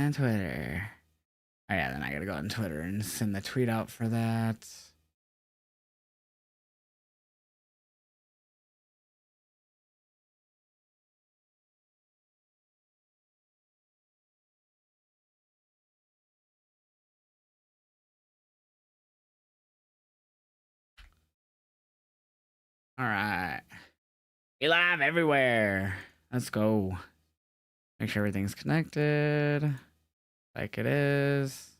on Twitter. Oh yeah, then I gotta go on Twitter and send the tweet out for that. All right. We live everywhere. Let's go. Make sure everything's connected. Like it is.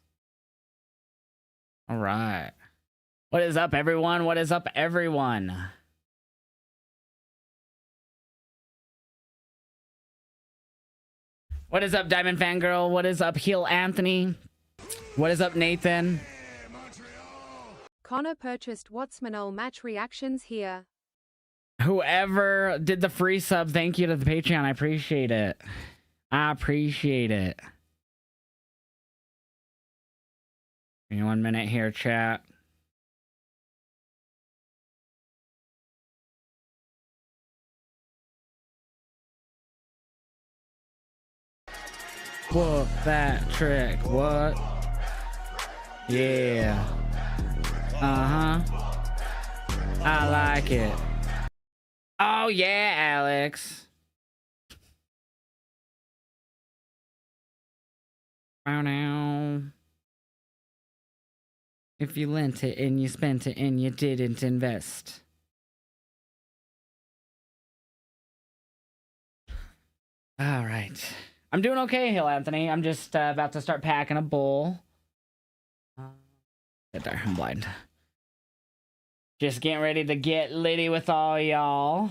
All right. What is up, everyone? What is up, everyone? What is up, Diamond Fangirl? What is up, Heel Anthony? What is up, Nathan? Connor purchased Watsmanol match reactions here. Whoever did the free sub, thank you to the Patreon. I appreciate it. I appreciate it. Give me 1 minute here, chat. What that trick? What? Yeah. I like it. Oh yeah, Alex. Now. If you lent it and you spent it and you didn't invest. All right. I'm doing okay, Hill Anthony. I'm just about to start packing a bowl. Get there. I'm blind. Just getting ready to get litty with all y'all.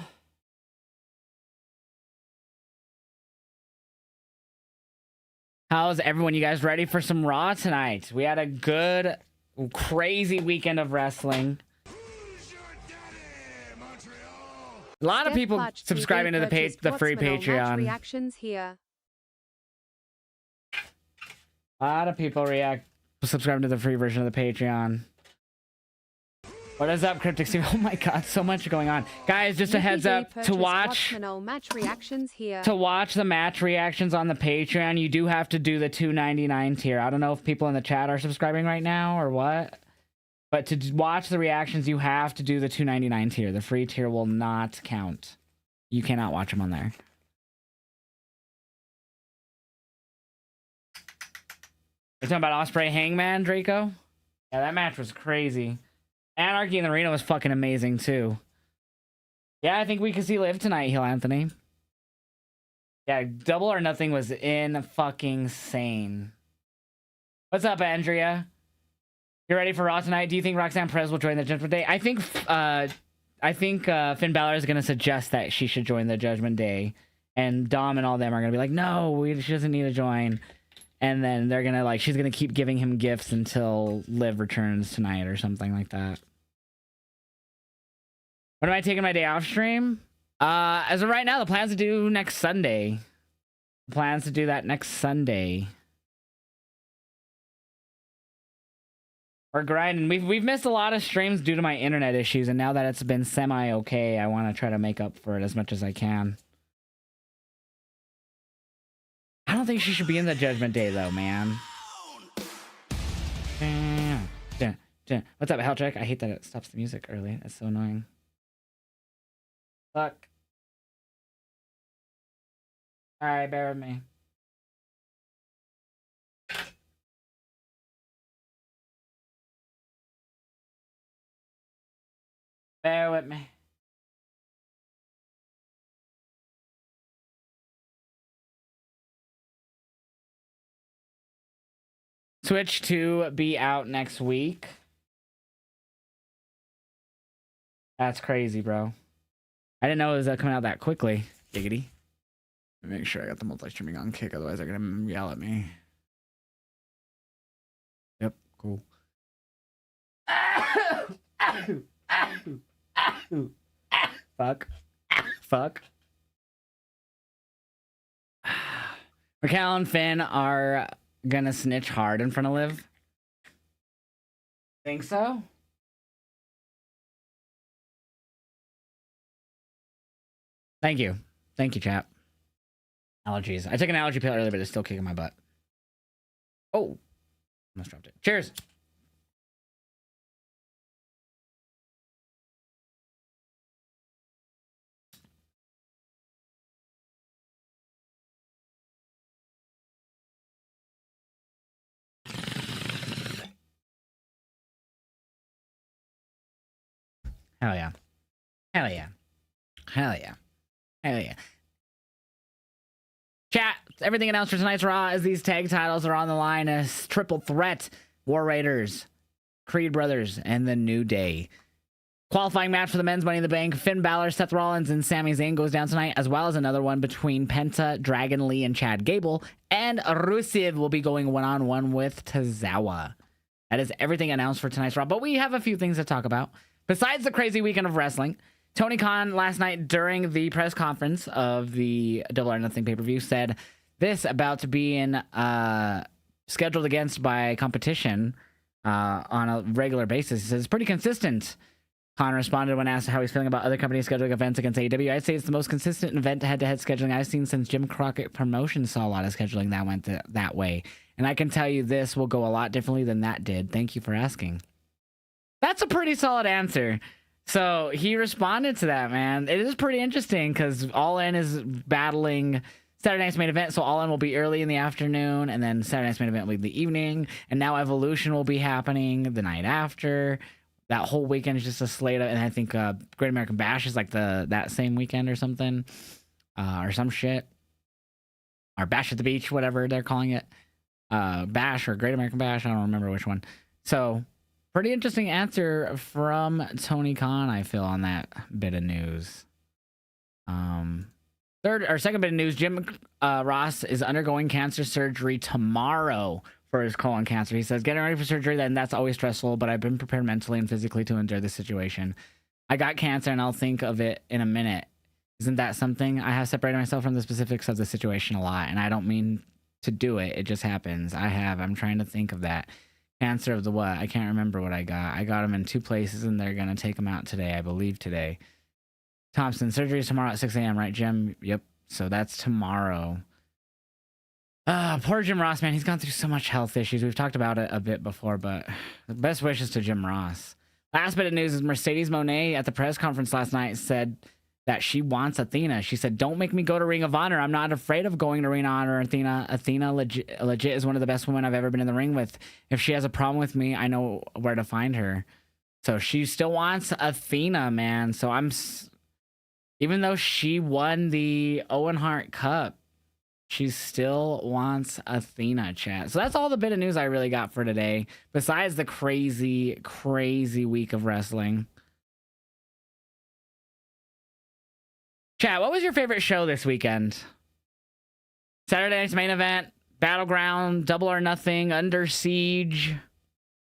How's everyone? You guys ready for some Raw tonight? We had a good, crazy weekend of wrestling. A lot of people subscribing to the free Patreon. Reactions here. A lot of people subscribing to the free version of the Patreon. What is up, Cryptic Steve? Oh my god, so much going on. Guys, just a heads up, to watch the match reactions on the Patreon, you do have to do the $2.99 tier. I don't know if people in the chat are subscribing right now or what. But to watch the reactions, you have to do the $2.99 tier. The free tier will not count. You cannot watch them on there. You're talking about Ospreay Hangman, Draco? Yeah, that match was crazy. Anarchy in the Arena was fucking amazing, too. Yeah, I think we could see Liv tonight, Heel Anthony. Yeah, Double or Nothing was in fucking sane. What's up, Andrea? You ready for Raw tonight? Do you think Roxanne Perez will join the Judgment Day? I think Finn Balor is going to suggest that she should join the Judgment Day. And Dom and all them are going to be like, no, she doesn't need to join. And then they're going to, like, she's going to keep giving him gifts until Liv returns tonight or something like that. When am I taking my day off stream? As of right now, the plan's to do next Sunday. The plan's to do that next Sunday. We're grinding. We've missed a lot of streams due to my internet issues, and now that it's been semi-okay, I want to try to make up for it as much as I can. I don't think she should be in the Judgment Day, though, man. What's up, Hellcheck? I hate that it stops the music early. It's so annoying. Fuck. Alright, bear with me. Bear with me. Switch to be out next week. That's crazy, bro. I didn't know it was coming out that quickly. Giggity. Make sure I got the multi-streaming on kick, otherwise they're gonna yell at me. Yep, cool. Fuck. Fuck. Raquel and Finn are gonna snitch hard in front of Liv. Think so? Thank you. Thank you, chat. Allergies. I took an allergy pill earlier, but it's still kicking my butt. Oh, almost dropped it. Cheers. Hell yeah. Hell yeah. Hell yeah. Hell yeah. Chat, everything announced for tonight's Raw as these tag titles are on the line as Triple Threat, War Raiders, Creed Brothers, and the New Day. Qualifying match for the men's Money in the Bank, Finn Balor, Seth Rollins, and Sami Zayn goes down tonight, as well as another one between Penta, Dragon Lee, and Chad Gable. And Rusev will be going one-on-one with Tazawa. That is everything announced for tonight's Raw, but we have a few things to talk about. Besides the crazy weekend of wrestling, Tony Khan last night during the press conference of the Double or Nothing pay-per-view said this about being scheduled against by competition on a regular basis. He says it's pretty consistent. Khan responded when asked how he's feeling about other companies scheduling events against AEW. I'd say it's the most consistent event head-to-head scheduling I've seen since Jim Crockett Promotions saw a lot of scheduling that went that way. And I can tell you this will go a lot differently than that did. Thank you for asking. That's a pretty solid answer. So he responded to that, man. It is pretty interesting because All In is battling Saturday Night's Main Event. So All In will be early in the afternoon, and then Saturday Night's Main Event will be the evening. And now Evolution will be happening the night after. That whole weekend is just a slate of, and I think Great American Bash is like that same weekend or something, or some shit, or Bash at the Beach, whatever they're calling it, Bash or Great American Bash. I don't remember which one. So pretty interesting answer from Tony Khan, I feel, on that bit of news. Second bit of news: Jim Ross is undergoing cancer surgery tomorrow for his colon cancer. He says, getting ready for surgery, then that's always stressful, but I've been prepared mentally and physically to endure this situation. I got cancer and I'll think of it in a minute. Isn't that something? I have separated myself from the specifics of the situation a lot, and I don't mean to do it. It just happens. I'm trying to think of that. Cancer of the what? I can't remember what I got. I got them in 2 places and they're going to take them out today, I believe today. Thompson, surgery is tomorrow at 6 a.m., right, Jim? Yep. So that's tomorrow. Poor Jim Ross, man. He's gone through so much health issues. We've talked about it a bit before, but the best wishes to Jim Ross. Last bit of news is Mercedes Moné at the press conference last night said that she wants Athena. She said, don't make me go to Ring of Honor. I'm not afraid of going to Ring of Honor. Athena legit is one of the best women I've ever been in the ring with. If she has a problem with me, I know where to find her. So she still wants Athena, man. So even though she won the Owen Hart Cup, she still wants Athena, chat. So that's all the bit of news I really got for today, besides the crazy, crazy week of wrestling. Chat, what was your favorite show this weekend? Saturday Night's Main Event, Battleground, Double or Nothing, Under Siege.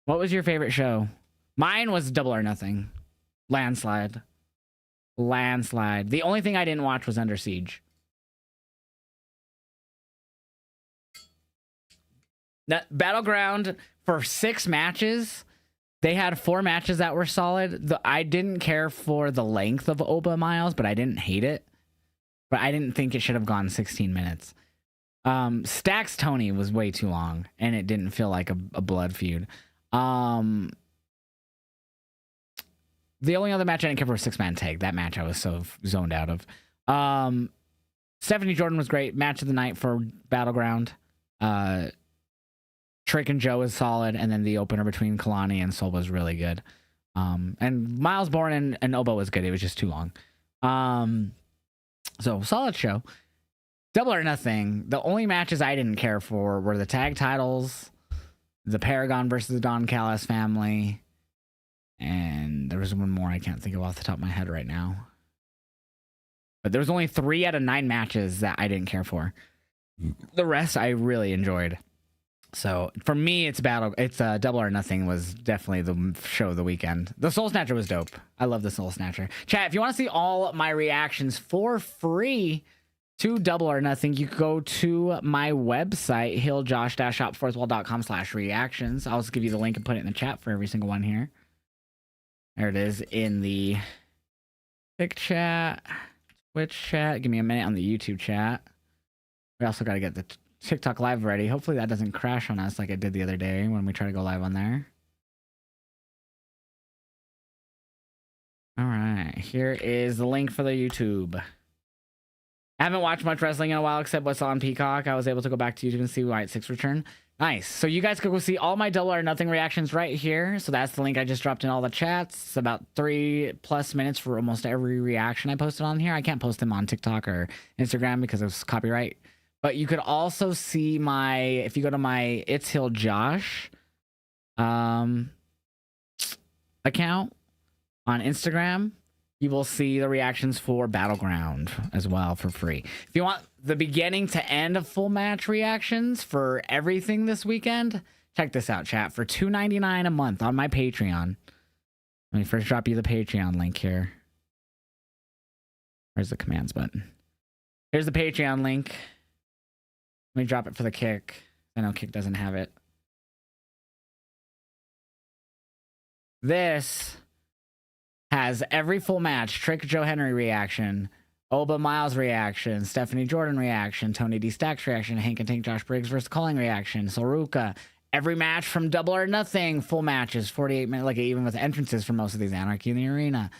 What was your favorite show? Mine was Double or Nothing. Landslide. The only thing I didn't watch was Under Siege. That Battleground, for 6 matches, they had 4 matches that were solid. I didn't care for the length of Oba Miles, but I didn't hate it. But I didn't think it should have gone 16 minutes. Stax Tony was way too long, and it didn't feel like a blood feud. The only other match I didn't care for was 6-man tag. That match I was so zoned out of. Stephanie Jordan was great. Match of the night for Battleground. Trick and Joe is solid, and then the opener between Kalani and Sol was really good. And Miles Bourne and Obo was good. It was just too long. So solid show. Double or Nothing. The only matches I didn't care for were the tag titles, the Paragon versus the Don Callis family, and there was one more I can't think of off the top of my head right now. But there was only 3 out of 9 matches that I didn't care for. The rest I really enjoyed. So for me, it's Double or Nothing was definitely the show of the weekend. The Soul Snatcher was dope. I love the Soul Snatcher. Chat, if you want to see all my reactions for free to Double or Nothing, you can go to my website, heeljosh-shopfourthwall.com/reactions. I'll just give you the link and put it in the chat for every single one here. There it is in the Pic chat, Twitch chat. Give me a minute on the YouTube chat. We also got to get the TikTok live ready. Hopefully that doesn't crash on us like it did the other day when we tried to go live on there. All right, here is the link for the YouTube. I haven't watched much wrestling in a while except what's on Peacock. I was able to go back to YouTube and see White 6 return. Nice. So you guys could go see all my Double or Nothing reactions right here. So that's the link I just dropped in all the chats. It's about 3+ minutes for almost every reaction I posted on here. I can't post them on TikTok or Instagram because of copyright. But you could also see my, if you go to my It's Heeljosh account on Instagram, you will see the reactions for Battleground as well for free. If you want the beginning to end of full match reactions for everything this weekend, check this out, chat. For $2.99 a month on my Patreon. Let me first drop you the Patreon link here. Where's the commands button? Here's the Patreon link. Let me drop it for the Kick. I know Kick doesn't have it. This has every full match, Trick Joe Henry reaction, Oba Miles reaction, Stephanie Jordan reaction, Tony D Stacks reaction, Hank and Tank Josh Briggs versus Calling reaction, Soruka, every match from Double or Nothing, full matches, 48 minutes, like even with entrances for most of these, Anarchy in the Arena,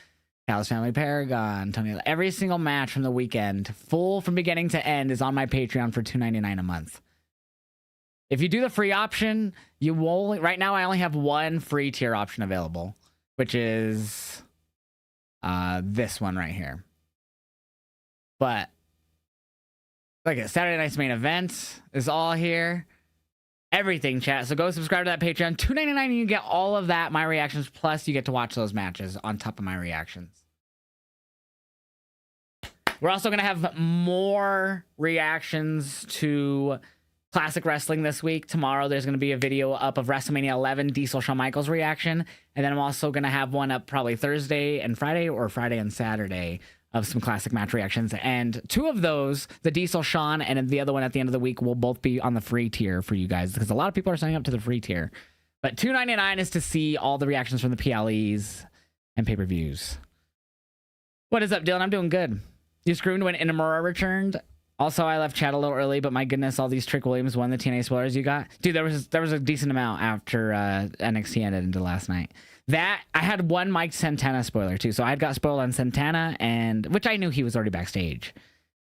Callis Family Paragon, Tony, every single match from the weekend, full from beginning to end, is on my Patreon for $2.99 a month. If you do the free option, you will, right now I only have one free tier option available, which is this one right here. But like a Saturday night's main event is all here. Everything, chat. So go subscribe to that Patreon. $2.99 and you get all of that, my reactions, plus you get to watch those matches on top of my reactions. We're also gonna have more reactions to Classic Wrestling this week. Tomorrow there's going to be a video up of WrestleMania 11 Diesel Shawn Michaels reaction. And then I'm also going to have one up probably Thursday and Friday, or Friday and Saturday, of some classic match reactions. And two of those, the Diesel Shawn and the other one at the end of the week, will both be on the free tier for you guys, because a lot of people are signing up to the free tier. But $2.99 is to see all the reactions from the PLEs and pay-per-views. What is up, Dylan? I'm doing good. You screwed when Inamura returned. Also, I left chat a little early, but my goodness, all these Trick Williams won the TNA spoilers you got. Dude, there was a decent amount after NXT ended into last night. That, I had one Mike Santana spoiler too. So I had got spoiled on Santana, and which I knew he was already backstage.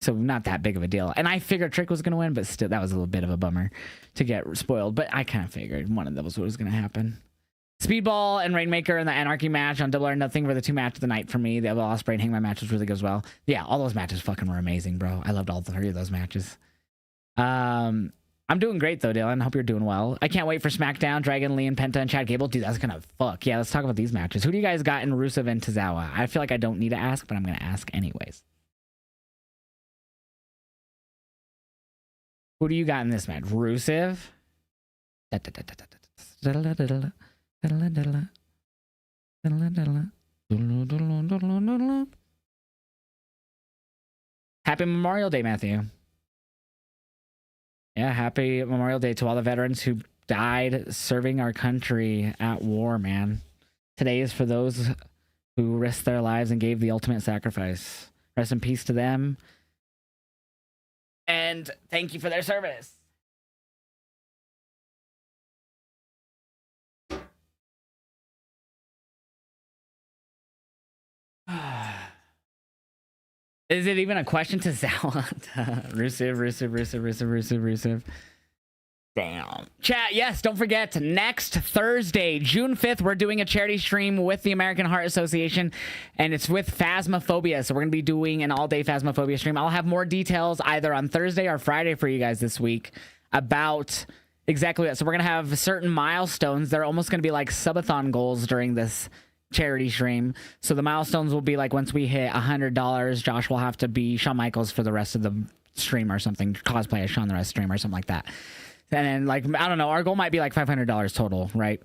So not that big of a deal. And I figured Trick was going to win, but still, that was a little bit of a bummer to get spoiled. But I kind of figured one of those was going to happen. Speedball and Rainmaker and the Anarchy match on Double or Nothing were the two matches of the night for me. The Ospreay and Hangman match was really good as well. Yeah, all those matches fucking were amazing, bro. I loved all three of those matches. I'm doing great though, Dylan. Hope you're doing well. I can't wait for SmackDown, Dragon Lee and Penta and Chad Gable. Dude, that's gonna fuck. Yeah, let's talk about these matches. Who do you guys got in Rusev and Tazawa? I feel like I don't need to ask, but I'm gonna ask anyways. Who do you got in this match? Rusev? Happy Memorial Day, Matthew. Yeah, happy Memorial Day to all the veterans who died serving our country at war, man. Today is for those who risked their lives and gave the ultimate sacrifice. Rest in peace to them. And thank you for their service. Is it even a question to Zawa? Rusev. Damn. Chat, yes, don't forget, next Thursday, June 5th, we're doing a charity stream with the American Heart Association, and it's with Phasmophobia. So we're going to be doing an all-day Phasmophobia stream. I'll have more details either on Thursday or Friday for you guys this week about exactly that. So we're going to have certain milestones. They're almost going to be like subathon goals during this charity stream. So the milestones will be like, once we hit $100, Josh will have to be Shawn Michaels for the rest of the stream or something, cosplay as Shawn the rest of the stream or something like that. And then, like, I don't know, our goal might be like $500 total, right?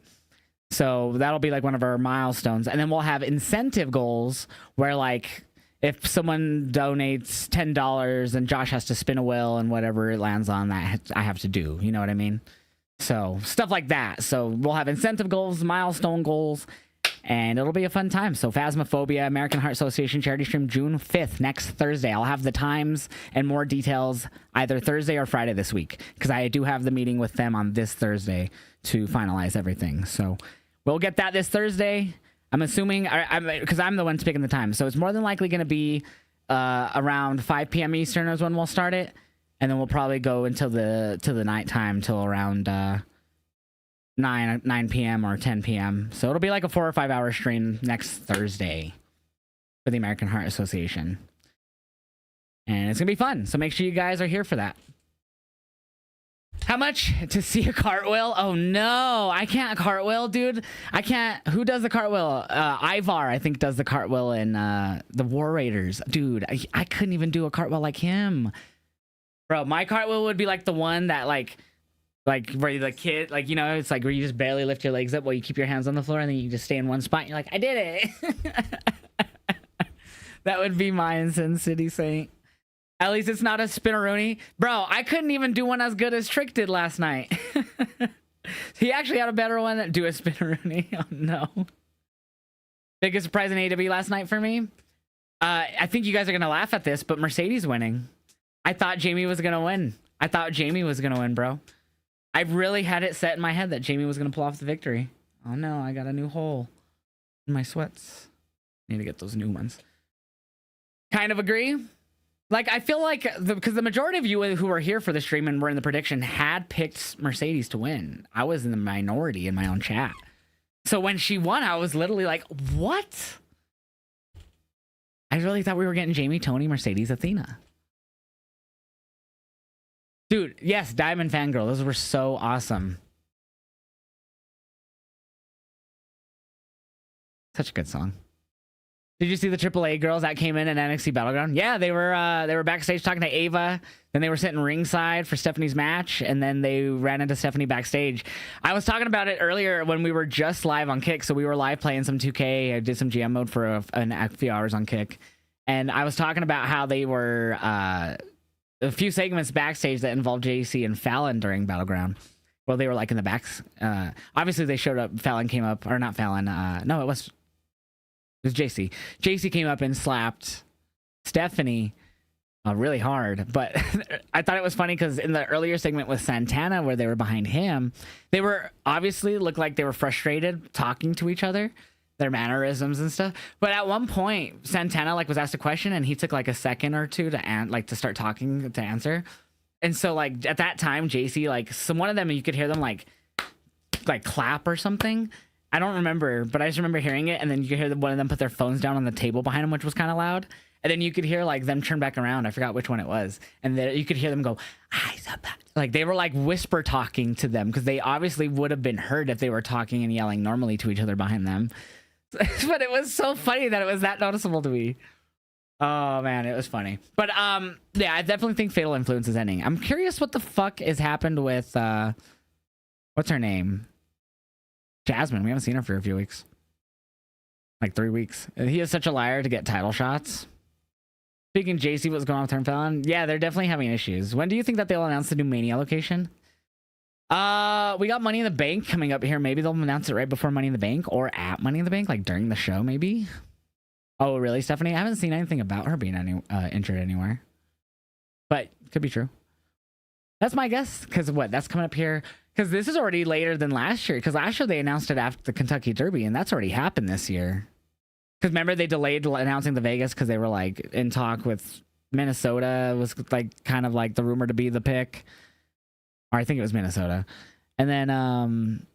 So that'll be like one of our milestones. And then we'll have incentive goals where, like, if someone donates $10 and Josh has to spin a wheel and whatever it lands on, that I have to do. You know what I mean? So stuff like that. So we'll have incentive goals, milestone goals, and it'll be a fun time. So Phasmophobia, American Heart Association charity stream, June 5th, next Thursday. I'll have the times and more details either Thursday or Friday this week, because I do have the meeting with them on this Thursday to finalize everything. So we'll get that this Thursday. I'm assuming, because I'm the one picking the time, so it's more than likely going to be around 5 p.m. Eastern is when we'll start it, and then we'll probably go until the nighttime till around 9 p.m. or 10 p.m. So it'll be like a 4 or 5 hour stream next Thursday for the American Heart Association, and it's gonna be fun. So make sure you guys are here for that. How much to see a cartwheel? Oh no, I can't cartwheel, dude. I can't. Who does the cartwheel? Ivar, I think, does the cartwheel in the War Raiders. Dude, I couldn't even do a cartwheel like him. Bro, my cartwheel would be like the one that like where the kid, like, you know, it's like where you just barely lift your legs up while you keep your hands on the floor and then you just stay in one spot and you're like, I did it. That would be mine in Sin City Saint. At least it's not a spinneroonie. Bro, I couldn't even do one as good as Trick did last night. He actually had a better one than do a spinneroonie. Oh no. Biggest surprise in AEW last night for me. I think you guys are gonna laugh at this, but Mercedes winning. I thought Jamie was gonna win. Bro. I really had it set in my head that Jamie was gonna pull off the victory. Oh no, I got a new hole in my sweats. Need to get those new ones. Kind of agree. Like, I feel like, because the majority of you who were here for the stream and were in the prediction had picked Mercedes to win. I was in the minority in my own chat. So when she won, I was literally like, what? I really thought we were getting Jamie, Tony, Mercedes, Athena. Dude, yes, Diamond Fangirl. Those were so awesome. Such a good song. Did you see the AAA girls that came in NXT Battleground? Yeah, they were backstage talking to Ava. Then they were sitting ringside for Stephanie's match, and then they ran into Stephanie backstage. I was talking about it earlier when we were just live on Kick. So we were live playing some 2K. I did some GM mode for a few hours on Kick, and I was talking about how they were a few segments backstage that involved JC and Fallon during Battleground. Well, they were like in the backs. Obviously, they showed up. Fallon came up, or not Fallon. No, it was JC. JC came up and slapped Stephanie really hard. But I thought it was funny because in the earlier segment with Santana, where they were behind him, they were obviously looked like they were frustrated talking to each other, their mannerisms and stuff. But at one point, Santana was asked a question and he took like a second or two to start talking to answer. And so like at that time, JC, one of them, you could hear them like clap or something. I don't remember, but I just remember hearing it, and then you could hear one of them put their phones down on the table behind them, which was kind of loud. And then you could hear them turn back around. I forgot which one it was. And then you could hear them go, they were whisper talking to them, because they obviously would have been heard if they were talking and yelling normally to each other behind them. But it was so funny that it was that noticeable to me. Oh man, it was funny. But yeah, I definitely think Fatal Influence is ending. I'm curious what the fuck has happened with what's her name? Jasmine. We haven't seen her for a few weeks. 3 weeks. He is such a liar to get title shots. Speaking JC, what's going on with Turn Fallon? Yeah, they're definitely having issues. When do you think that they'll announce the new Mania location? We got Money in the Bank coming up here. Maybe they'll announce it right before Money in the Bank, or at Money in the Bank, during the show, maybe. Oh, really, Stephanie? I haven't seen anything about her being injured anywhere. But could be true. That's my guess. Because that's coming up here. Because this is already later than last year. Because last year they announced it after the Kentucky Derby, and that's already happened this year. Because remember, they delayed announcing the Vegas because they were in talk with Minnesota. Was kind of the rumor to be the pick. Or I think it was Minnesota. And then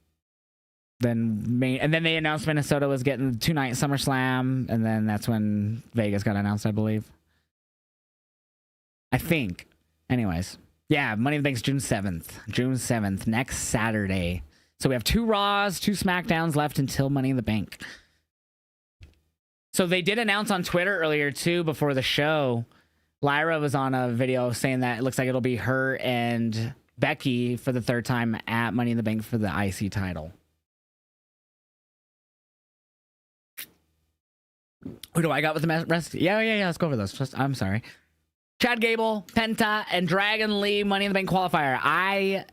they announced Minnesota was getting the 2-night SummerSlam, and then that's when Vegas got announced, I believe. I think. Anyways. Yeah, Money in the Bank's June 7th. June 7th, next Saturday. So we have 2 Raws, 2 SmackDowns left until Money in the Bank. So they did announce on Twitter earlier, too, before the show. Lyra was on a video saying that it looks like it'll be her and Becky for the 3rd time at Money in the Bank for the IC title. Who do I got with the rest? Yeah, let's go over those. I'm sorry. Chad Gable, Penta, and Dragon Lee Money in the Bank qualifier. I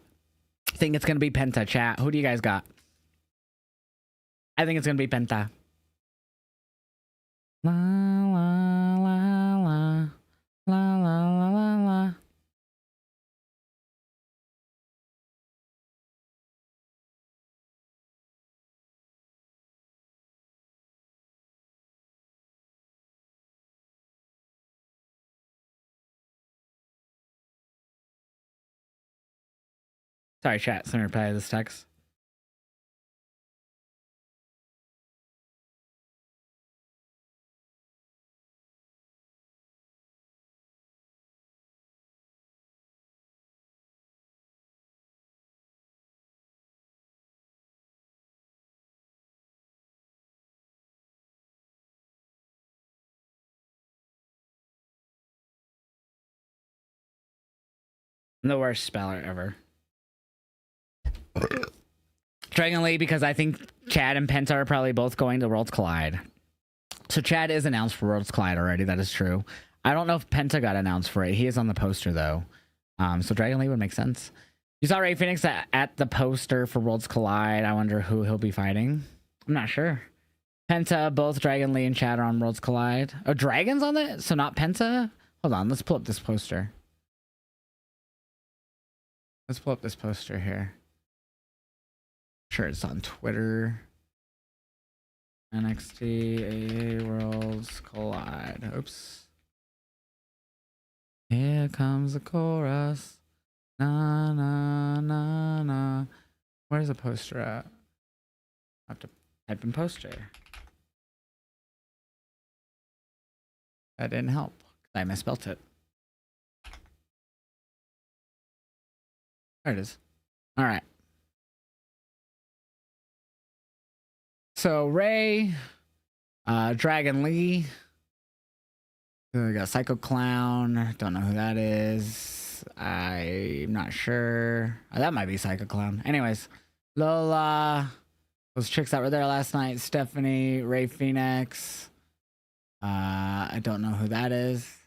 think it's going to be Penta, chat. Who do you guys got? I think it's going to be Penta. La la la la la la la la. Sorry, chat. Let me reply to this text. I'm the worst speller ever. Dragon Lee, because I think Chad and Penta are probably both going to Worlds Collide. So Chad is announced for Worlds Collide already. That is true. I don't know if Penta got announced for it. He is on the poster though. So Dragon Lee would make sense. You saw Ray Phoenix at the poster for Worlds Collide. I wonder who he'll be fighting. I'm not sure. Penta, both Dragon Lee and Chad are on Worlds Collide. Oh, Dragon's on it? So not Penta? Hold on. Let's pull up this poster. Let's pull up this poster here. Sure, it's on Twitter. NXT AA Worlds Collide. Oops. Here comes the chorus. Na na na na. Where's the poster at? I have to type in poster. That didn't help. I misspelled it. There it is. All right. So Ray, Dragon Lee, we got Psycho Clown. Don't know who that is. I'm not sure. Oh, that might be Psycho Clown. Anyways, Lola, those chicks that were there last night. Stephanie, Ray Phoenix. I don't know who that is.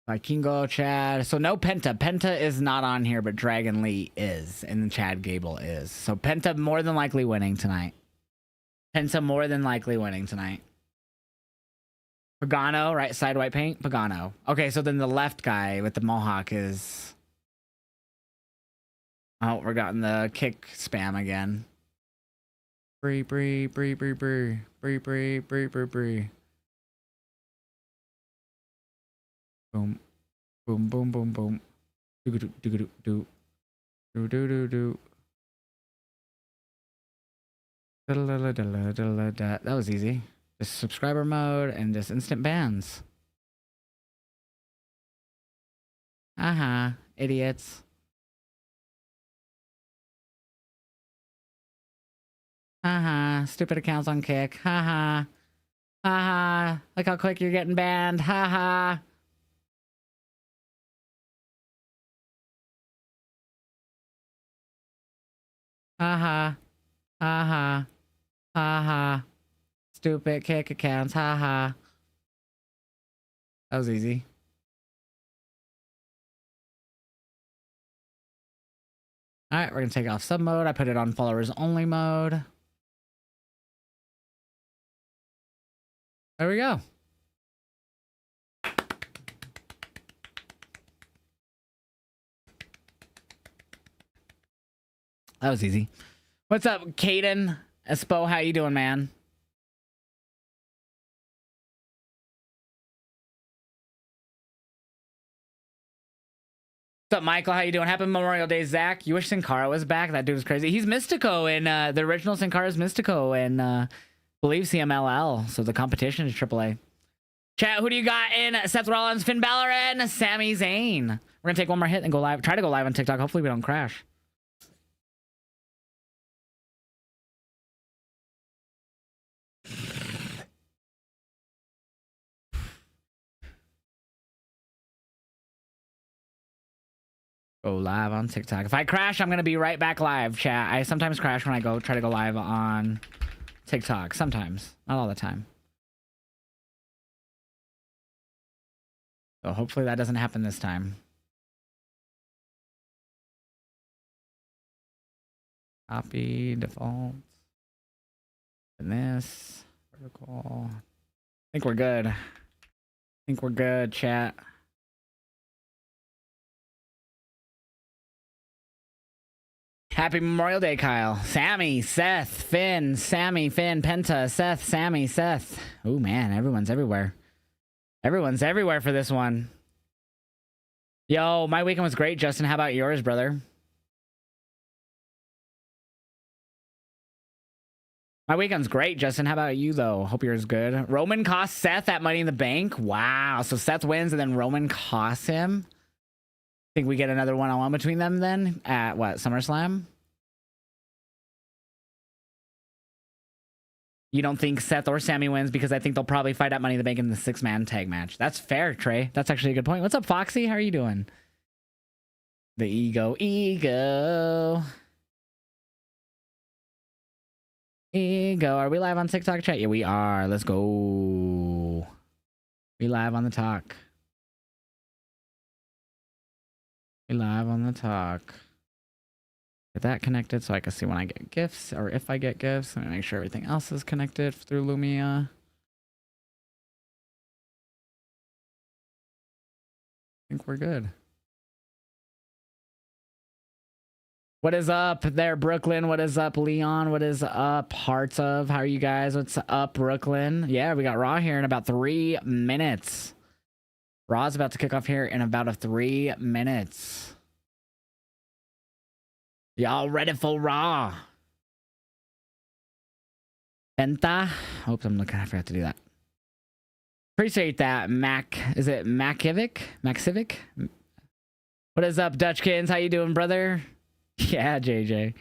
Vikingo, Chad. So no Penta. Penta is not on here, but Dragon Lee is, and Chad Gable is. So Penta more than likely winning tonight. Penta more than likely winning tonight. Pagano, right side white paint. Pagano. Okay, so then the left guy with the mohawk is. Oh, we're getting the kick spam again. Bree. Boom. Boom, boom, boom, boom. Do. That was easy. Just subscriber mode and just instant bans. Idiots. Stupid accounts on Kick. Look how quick you're getting banned. Stupid Kick accounts. That was easy. All right, we're gonna take off sub mode. I put it on followers only mode. There we go. That was easy. What's up, Caden? Espo, how you doing, man? What's up, Michael? How you doing? Happy Memorial Day, Zach. You wish Sin Cara was back? That dude was crazy. He's Mystico in the original Sin Cara's Mystico in believe CMLL. So the competition is AAA. Chat, who do you got in Seth Rollins, Finn Balor, and Sami Zayn? We're gonna take one more hit and go live. Try to go live on TikTok. Hopefully we don't crash. Go live on TikTok. If I crash, I'm gonna be right back live, chat. I sometimes crash when I try to go live on TikTok. Sometimes, not all the time. So hopefully that doesn't happen this time. Copy default. And this vertical. think we're good. I think we're good, chat. Happy Memorial Day, Kyle. Sammy, Seth, Finn, Sammy, Finn, Penta, Seth, Sammy, Seth. Oh man, everyone's everywhere. Everyone's everywhere for this one. Yo, my weekend was great, Justin. How about yours, brother? My weekend's great, Justin. How about you, though? Hope yours good. Roman costs Seth at Money in the Bank. Wow. So Seth wins and then Roman costs him. Think we get another one-on-one between them then at what, SummerSlam? You don't think Seth or Sammy wins because I think they'll probably fight at Money in the Bank in the 6-man tag match. That's fair, Trey. That's actually a good point. What's up, Foxy? How are you doing? The ego. Are we live on TikTok chat? Yeah, we are. Let's go. We live on the talk. Get that connected so I can see when I get gifts or if I get gifts. I'm gonna make sure everything else is connected through Lumia. I think we're good. What is up there, Brooklyn? What is up, Leon? What is up, Hearts of? How are you guys? What's up, Brooklyn? Yeah, we got Raw here in about 3 minutes. Raw's about to kick off here in about 3 minutes. Y'all ready for Raw? Penta? Oops, I'm looking. I forgot to do that. Appreciate that, Mac. Is it Macivic? Maxivic? What is up, Dutchkins? How you doing, brother? Yeah, JJ.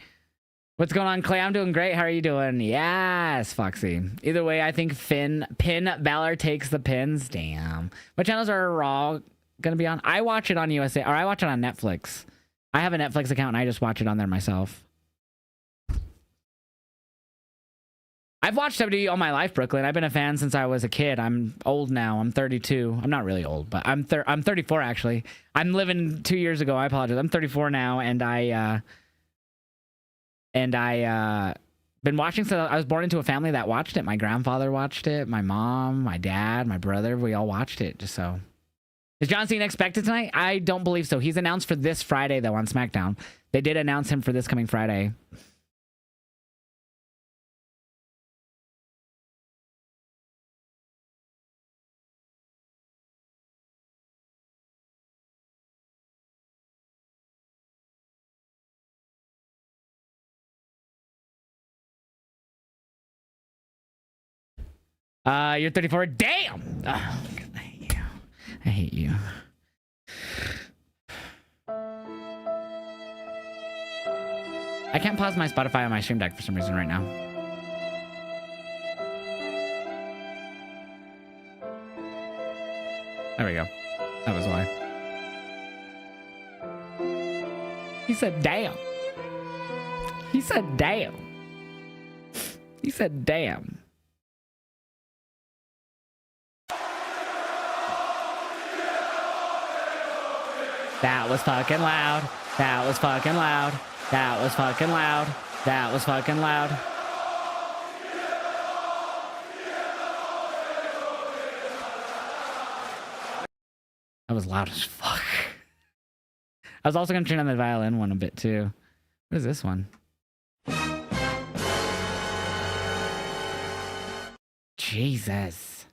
What's going on, Clay? I'm doing great. How are you doing? Yes, Foxy. Either way, I think Pin Balor takes the pins. Damn. What channels are Raw gonna be on? I watch it on USA, or I watch it on Netflix. I have a Netflix account and I just watch it on there myself. I've watched WWE all my life, Brooklyn. I've been a fan since I was a kid. I'm old now. I'm 32. I'm not really old, but I'm 34 actually. I'm living 2 years ago. I apologize. I'm 34 now, and I been watching since I was born into a family that watched it. My grandfather watched it. My mom, my dad, my brother. We all watched it. Just so. Is John Cena expected tonight? I don't believe so. He's announced for this Friday though on SmackDown. They did announce him for this coming Friday. You're 34. Damn! Oh, I hate you. I hate you. I can't pause my Spotify on my stream deck for some reason right now. There we go. That was why. He said, damn. He said, damn. He said, damn. That was fucking loud. That was fucking loud. That was fucking loud. That was fucking loud. That was loud as fuck. I was also going to turn on the violin one a bit too. What is this one? Jesus.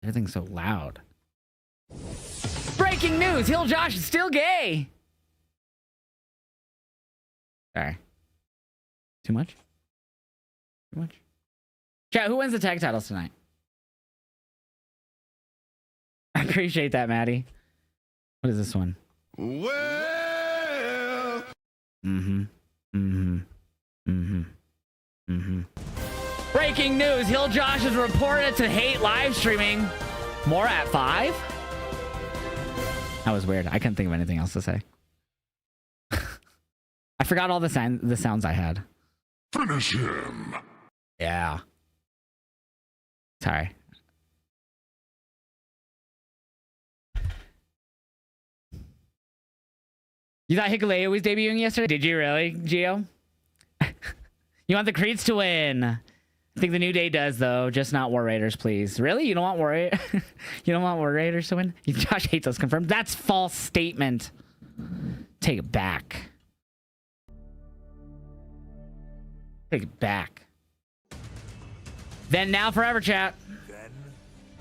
Everything's so loud. Breaking news! Heeljosh is still gay! Sorry. Too much? Too much? Chat, who wins the tag titles tonight? I appreciate that, Maddie. What is this one? Well... Breaking news! Heeljosh is reported to hate live streaming. More at 5? That was weird. I couldn't think of anything else to say. I forgot all the sounds I had. Finish him. Yeah. Sorry. You thought Hikuleo was debuting yesterday? Did you really, Gio? You want the Creeds to win. I think the New Day does, though. Just not War Raiders, please. Really? You don't want War You don't want War Raiders to win? Josh hates us confirmed. That's false statement. Take it back. Take it back. Then, now, forever, chat.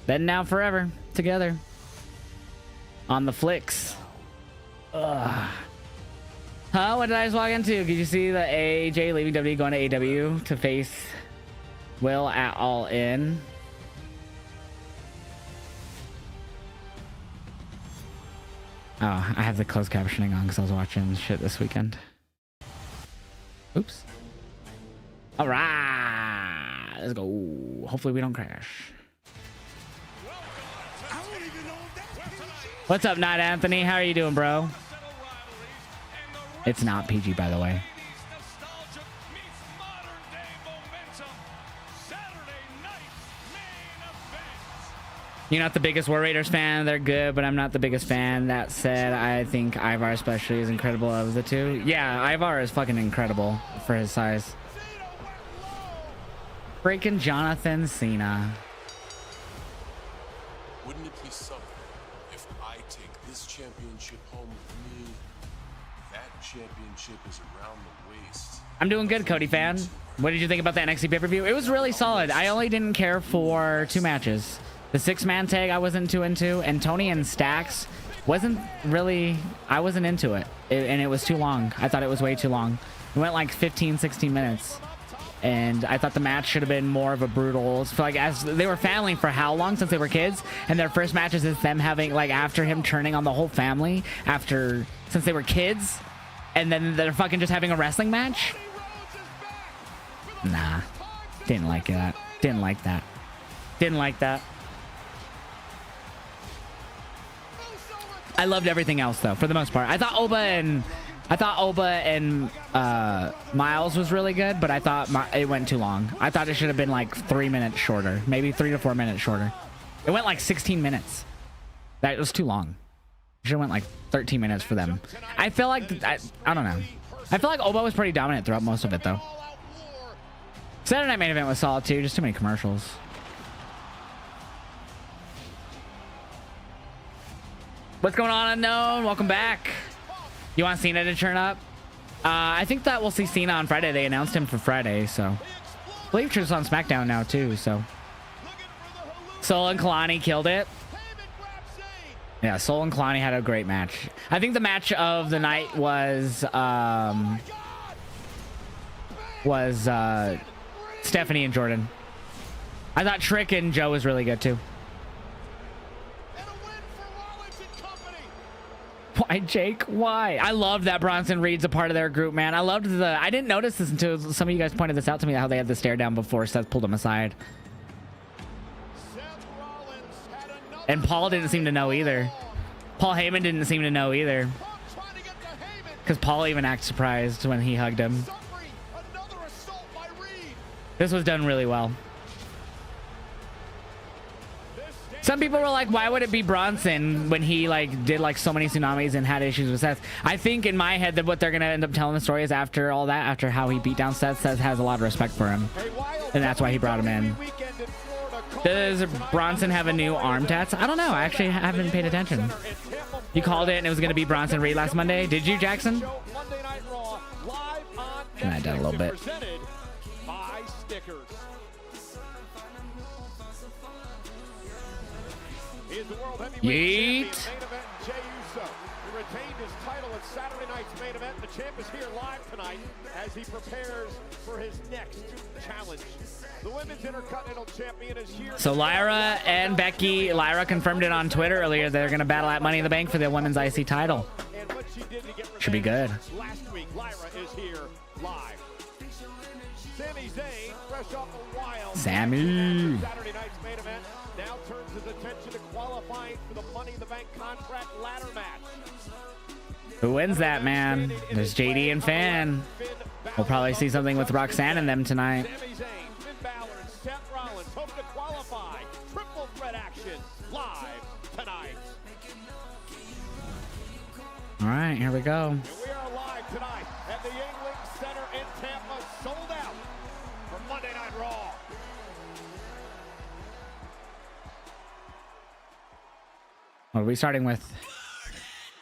Then, now, forever. Together. On the flicks. Ugh. Huh? What did I just walk into? Did you see the AJ leaving WWE going to AW to face Will at All In? Oh, I have the closed captioning on because I was watching shit this weekend. Oops. All right. Let's go. Hopefully we don't crash. What's up, Night Anthony? How are you doing, bro? It's not PG, by the way. You're not the biggest War Raiders fan. They're good, but I'm not the biggest fan. That said, I think Ivar especially is incredible of the two. Yeah, Ivar is fucking incredible for his size. Freaking Jonathan Cena. Wouldn't it be something if I take this championship home with me? That championship is around the waist. I'm doing good, Cody fan. What did you think about the NXT pay-per-view? It was really solid. I only didn't care for 2 matches. The 6-man tag I wasn't too into, and Tony and Stacks wasn't really, I wasn't into it. And it was too long. I thought it was way too long. It went like 15, 16 minutes. And I thought the match should have been more of a brutal, like, as they were family for how long since they were kids, and their first matches is them having, like, after him turning on the whole family since they were kids, and then they're fucking just having a wrestling match. Nah, didn't like that. Didn't like that. Didn't like that. I loved everything else though, for the most part. I thought Oba and Miles was really good, but I thought it went too long. I thought it should have been like 3 minutes shorter, maybe 3 to 4 minutes shorter. It went like 16 minutes. That was too long. It should have went like 13 minutes for them. I feel like I don't know. I feel like Oba was pretty dominant throughout most of it though. Saturday Night Main Event was solid too. Just too many commercials. What's going on, Unknown? Welcome back. You want Cena to turn up? I think that we'll see Cena on Friday. They announced him for Friday, so I believe Truth's on SmackDown now too. So Sol and Kalani killed it. Yeah, Sol and Kalani had a great match. I think the match of the night was Stephanie and Jordan. I thought Trick and Joe was really good too. Why, Jake? Why? I love that Bronson Reed's a part of their group, man. I loved I didn't notice this until some of you guys pointed this out to me, how they had the stare down before Seth pulled him aside. And Paul didn't seem to know either. Paul Heyman didn't seem to know either. Because Paul even acted surprised when he hugged him. This was done really well. Some people were like, why would it be Bronson when he like did like so many tsunamis and had issues with Seth? I think in my head that what they're going to end up telling the story is after all that, after how he beat down Seth, Seth has a lot of respect for him. And that's why he brought him in. Does Bronson have a new arm tats? I don't know. I actually haven't paid attention. You called it and it was going to be Bronson Reed last Monday. Did you, Jackson? Can I do a little bit? Yeet. He retained his title at Saturday night's main event. The champ is here live tonight as he prepares for his next challenge. The women's Intercontinental Champion is here. So Lyra and Becky, Lyra confirmed it on Twitter earlier. They're going to battle at Money in the Bank for the women's IC title. Should be good. Last week, Lyra is here live. Sami Zayn, fresh off a wild Sammy. Saturday night's main event, now turns his attention to qualifying for the Money in the Bank contract ladder match. Who wins that, man? There's JD and Finn. We'll probably see something with Roxanne and them tonight. Sami Zayn, Finn Balor, and Seth Rollins hope to qualify. Triple threat action live tonight. All right, here we go. And we are live tonight at the Yuengling Center in Tampa, sold out for Monday Night Raw. What are we starting with?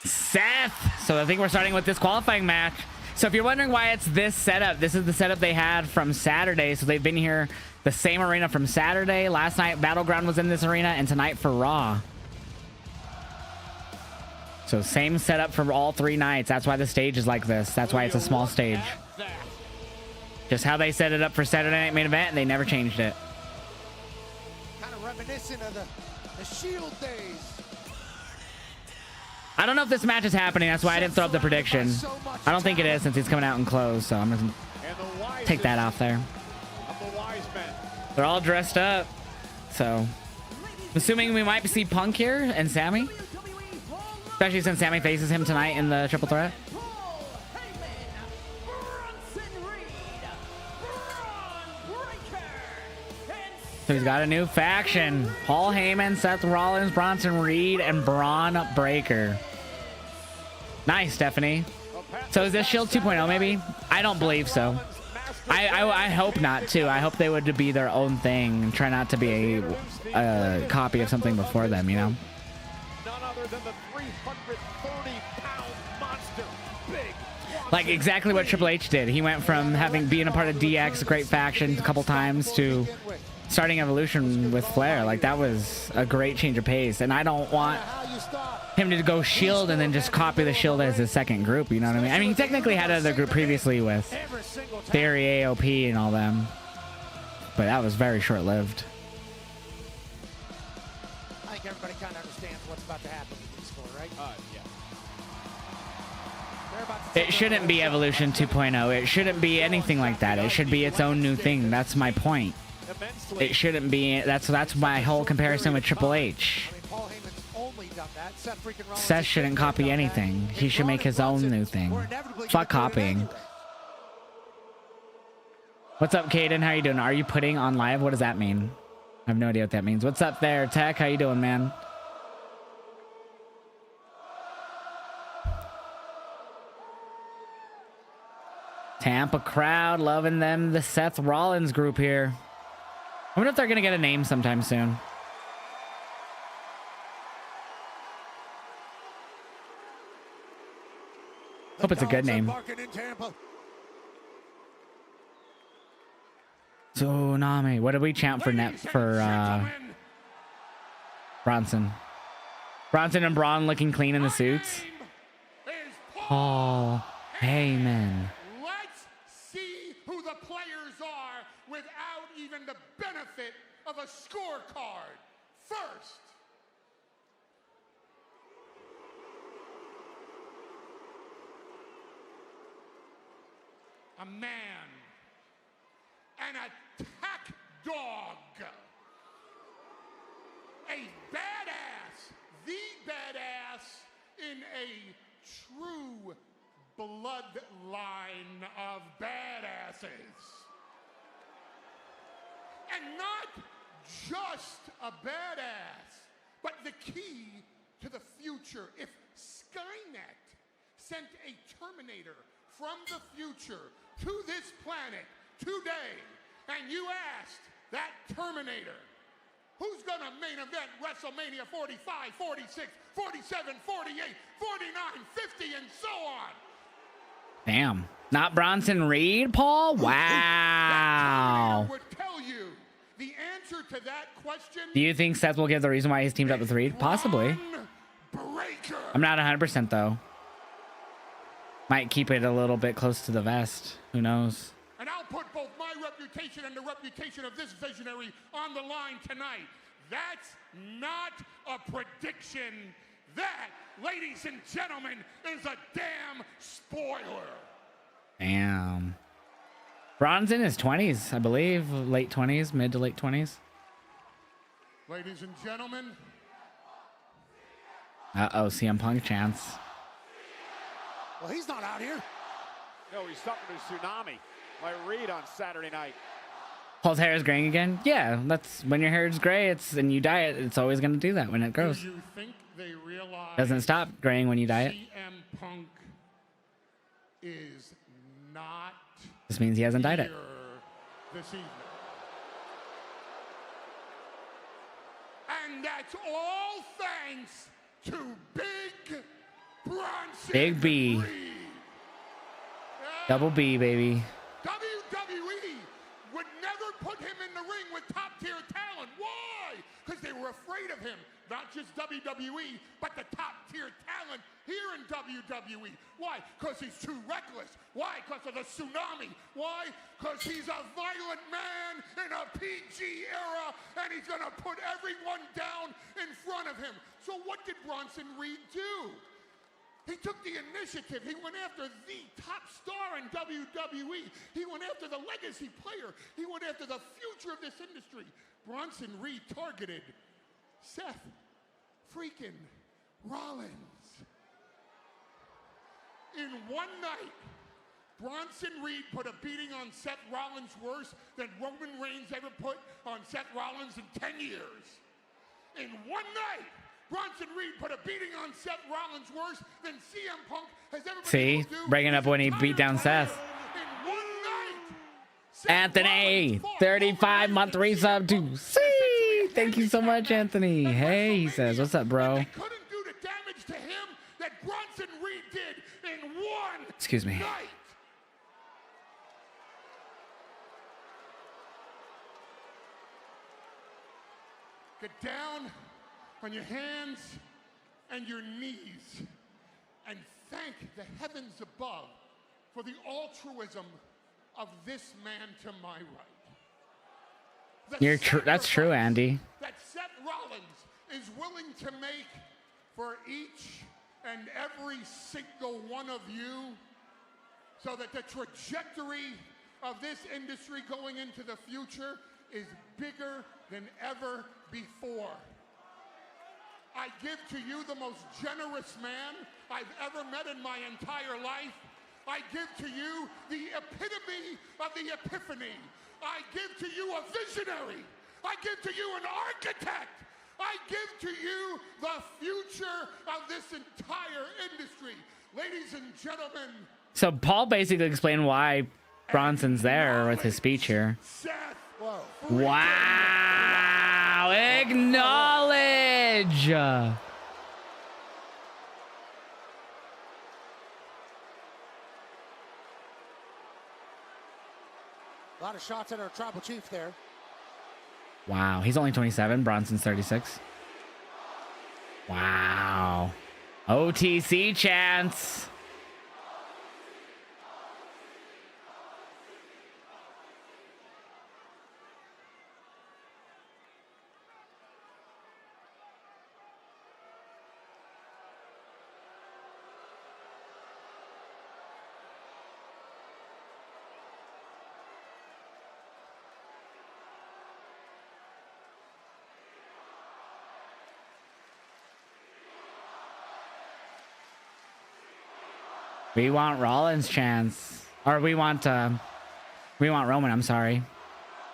Seth. So I think we're starting with this qualifying match. So if you're wondering why it's this setup, this is the setup they had from Saturday. So they've been here, the same arena from Saturday. Last night, Battleground was in this arena, and tonight for Raw. So same setup for all 3 nights. That's why the stage is like this. That's why it's a small stage. Just how they set it up for Saturday Night Main Event, and they never changed it. Kind of reminiscent of the Shield days. I don't know if this match is happening. That's why I didn't throw up the prediction. I don't think it is since he's coming out in clothes. So I'm going to take that off there. They're all dressed up. So I'm assuming we might see Punk here and Sammy. Especially since Sammy faces him tonight in the triple threat. So he's got a new faction. Paul Heyman, Seth Rollins, Bronson Reed, and Braun Breaker. Nice, Stephanie. So is this Shield 2.0 maybe? I don't believe so. I hope not too. I hope they would be their own thing and try not to be a copy of something before them, you know? None other than the 330-pound monster, Big. Like exactly what Triple H did. He went from being a part of DX, a great faction, a couple times, to starting Evolution with Flair. Like that was a great change of pace, and I don't want him to go Shield and then just copy the Shield as his second group. You know what I mean? I mean, he technically had another group previously with Theory, AOP, and all them, but that was very short-lived. I think everybody kind of understands what's about to happen with these four, right? Yeah. It shouldn't be Evolution 2.0. It shouldn't be anything like that. It should be its own new thing. That's my point. It shouldn't be. That's my whole comparison with Triple H. Seth shouldn't copy anything. He should make his own new thing. Fuck copying. What's up, Caden? How you doing? Are you putting on live? What does that mean? I have no idea what that means. What's up there, Tech? How you doing, man? Tampa crowd loving them. The Seth Rollins group here. I wonder if they're going to get a name sometime soon. Hope it's a good name. Tsunami. What did we chant for Bronson? Bronson and Braun looking clean in the suits. Paul Heyman. Let's see who the players are without even the benefit of a scorecard. First, a man, an attack dog, a badass, the badass in a true bloodline of badasses. And not just a badass, but the key to the future. If Skynet sent a Terminator from the future to this planet today, and you asked that Terminator, who's gonna main event WrestleMania 45, 46, 47, 48, 49, 50, and so on? Damn. Not Bronson Reed, Paul? Wow. Would tell you the answer to that question. Do you think Seth will give the reason why he's teamed up with Reed? Possibly. I'm not 100% though. Might keep it a little bit close to the vest. Who knows? And I'll put both my reputation and the reputation of this visionary on the line tonight. That's not a prediction. That, ladies and gentlemen, is a damn spoiler. Damn. Bron's in his 20s, I believe. Late 20s, mid to late 20s. Ladies and gentlemen. Uh-oh, CM Punk chance. Well, he's not out here. No, he's suffering a tsunami by Reed on Saturday night. Paul's hair is graying again? Yeah, that's when your hair is gray, and you dye it, it's always going to do that when it grows. Do you think they realize Doesn't stop graying when you dye it. CM Punk is not This means he hasn't dyed it. here this evening? And that's all thanks to Big Bronson Big B. Reed. Double B, baby. WWE would never put him in the ring with top-tier talent. Why? Because they were afraid of him. Not just WWE, but the top-tier talent here in WWE. Why? Because he's too reckless. Why? Because of the tsunami. Why? Because he's a violent man in a PG era, and he's going to put everyone down in front of him. So what did Bronson Reed do? He took the initiative. He went after the top star in WWE. He went after the legacy player. He went after the future of this industry. Bronson Reed targeted Seth freaking Rollins. In one night, Bronson Reed put a beating on Seth Rollins worse than Roman Reigns ever put on Seth Rollins in 10 years. In one night, Bronson Reed put a beating on Seth Rollins worse than CM Punk has ever been able to do. Bringing up when he beat down Seth. In one night, Anthony, 35-month resub to see. Thank you so much, Anthony. Hey, he says, what's up, bro? They couldn't do the damage to him that Bronson Reed did in one Excuse me. night. Get down on your hands and your knees and thank the heavens above for the altruism of this man to my right. That's true, Andy. That Seth Rollins is willing to make for each and every single one of you, so that the trajectory of this industry going into the future is bigger than ever before. I give to you the most generous man I've ever met in my entire life. I give to you the epitome of the epiphany. I give to you a visionary. I give to you an architect. I give to you the future of this entire industry. Ladies and gentlemen. So Paul basically explained why Bronson's there with his speech here. Seth. Wow. Acknowledge. A lot of shots at our tribal chief there. Wow. He's only 27. Bronson's 36. Wow. OTC chance. We want Rollins' chance. Or we want Roman, I'm sorry.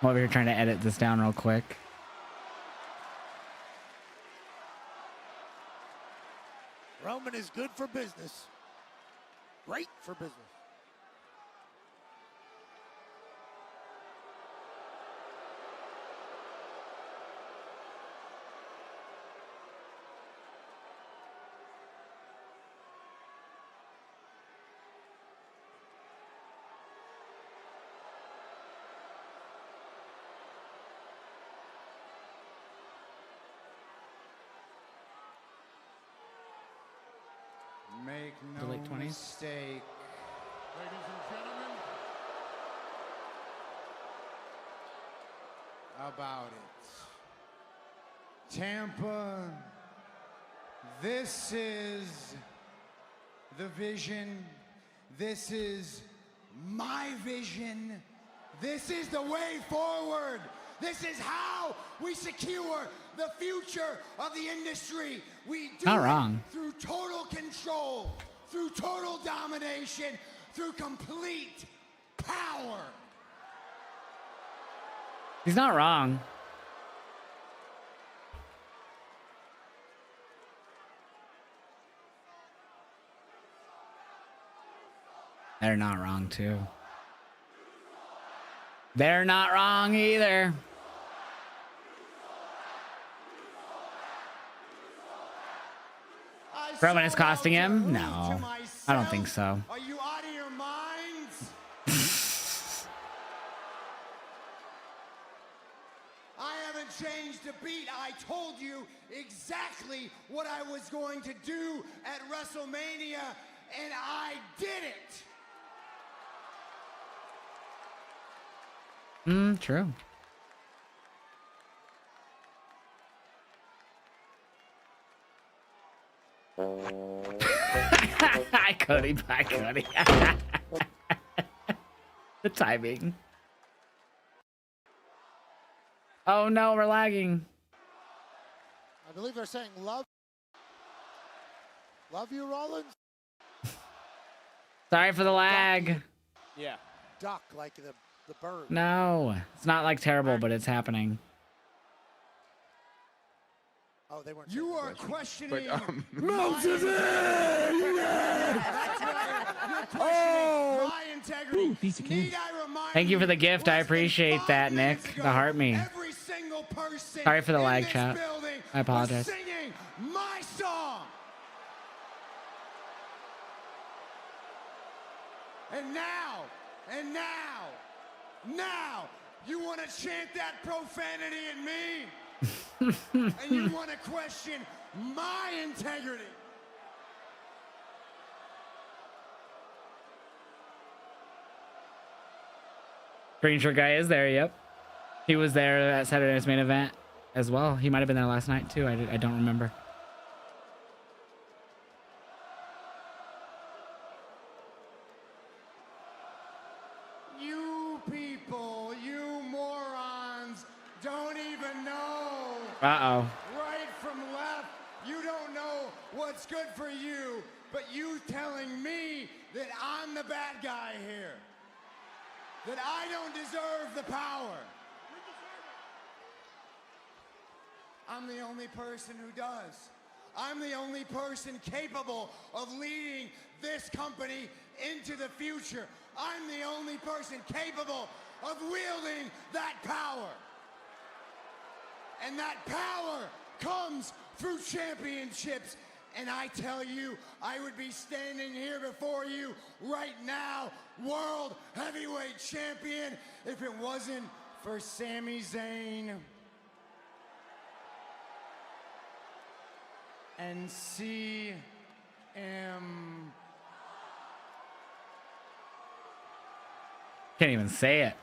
I'm over here trying to edit this down real quick. Roman is good for business. Great for business. Make The no late 20s. mistake. Ladies and gentlemen. About it. Tampa, this is the vision. This is my vision. This is the way forward. This is how we secure the future of the industry. We do Not it wrong. through total control, through total domination, through complete power. He's not wrong. They're not wrong, too. They're not wrong either. Roman is sold costing out to him? who? No, To I don't myself? think so. Are you out of your minds? I haven't changed a beat. I told you exactly what I was going to do at WrestleMania, and I did it. True. Hi, Cody. Bye, Cody. The timing. Oh no, we're lagging. I believe they're saying love you, Rollins. Sorry for the lag. Yeah. Duck like the bird. No, it's not like terrible, but it's happening. Oh, they weren't. You saying are that. questioning. My integrity. Need I remind Thank you for the you, gift. I less than appreciate 5 that, minutes Nick. ago, The heart me. Every single person Sorry for the in lag, this chat. building I apologize. was singing my song. And now, you want to chant that profanity at me? And you want to question my integrity? Green shirt guy is there. Yep, he was there at Saturday's main event as well. He might have been there last night too. I don't remember. You people, you morons, don't even know. Uh-oh. Right from left, you don't know what's good for you, but you telling me that I'm the bad guy here. That I don't deserve the power. I'm the only person who does. I'm the only person capable of leading this company into the future. I'm the only person capable of wielding that power. And that power comes through championships. And I tell you, I would be standing here before you right now, World Heavyweight Champion, if it wasn't for Sami Zayn and CM. Can't even say it.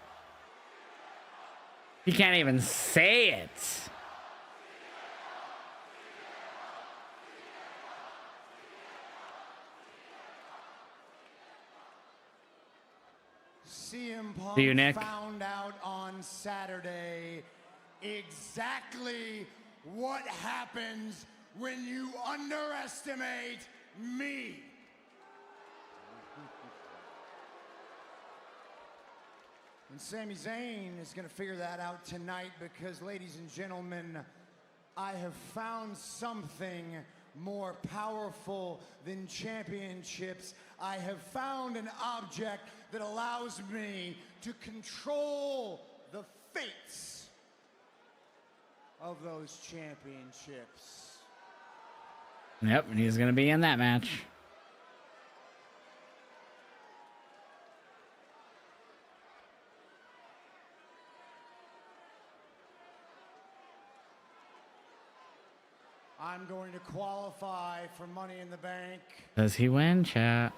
He can't even say it. CM Punk See you, Nick. found out on Saturday exactly what happens when you underestimate me. And Sami Zayn is going to figure that out tonight because, ladies and gentlemen, I have found something more powerful than championships. I have found an object that allows me to control the fates of those championships. Yep, and he's gonna be in that match. I'm going to qualify for Money in the Bank. Does he win, chat?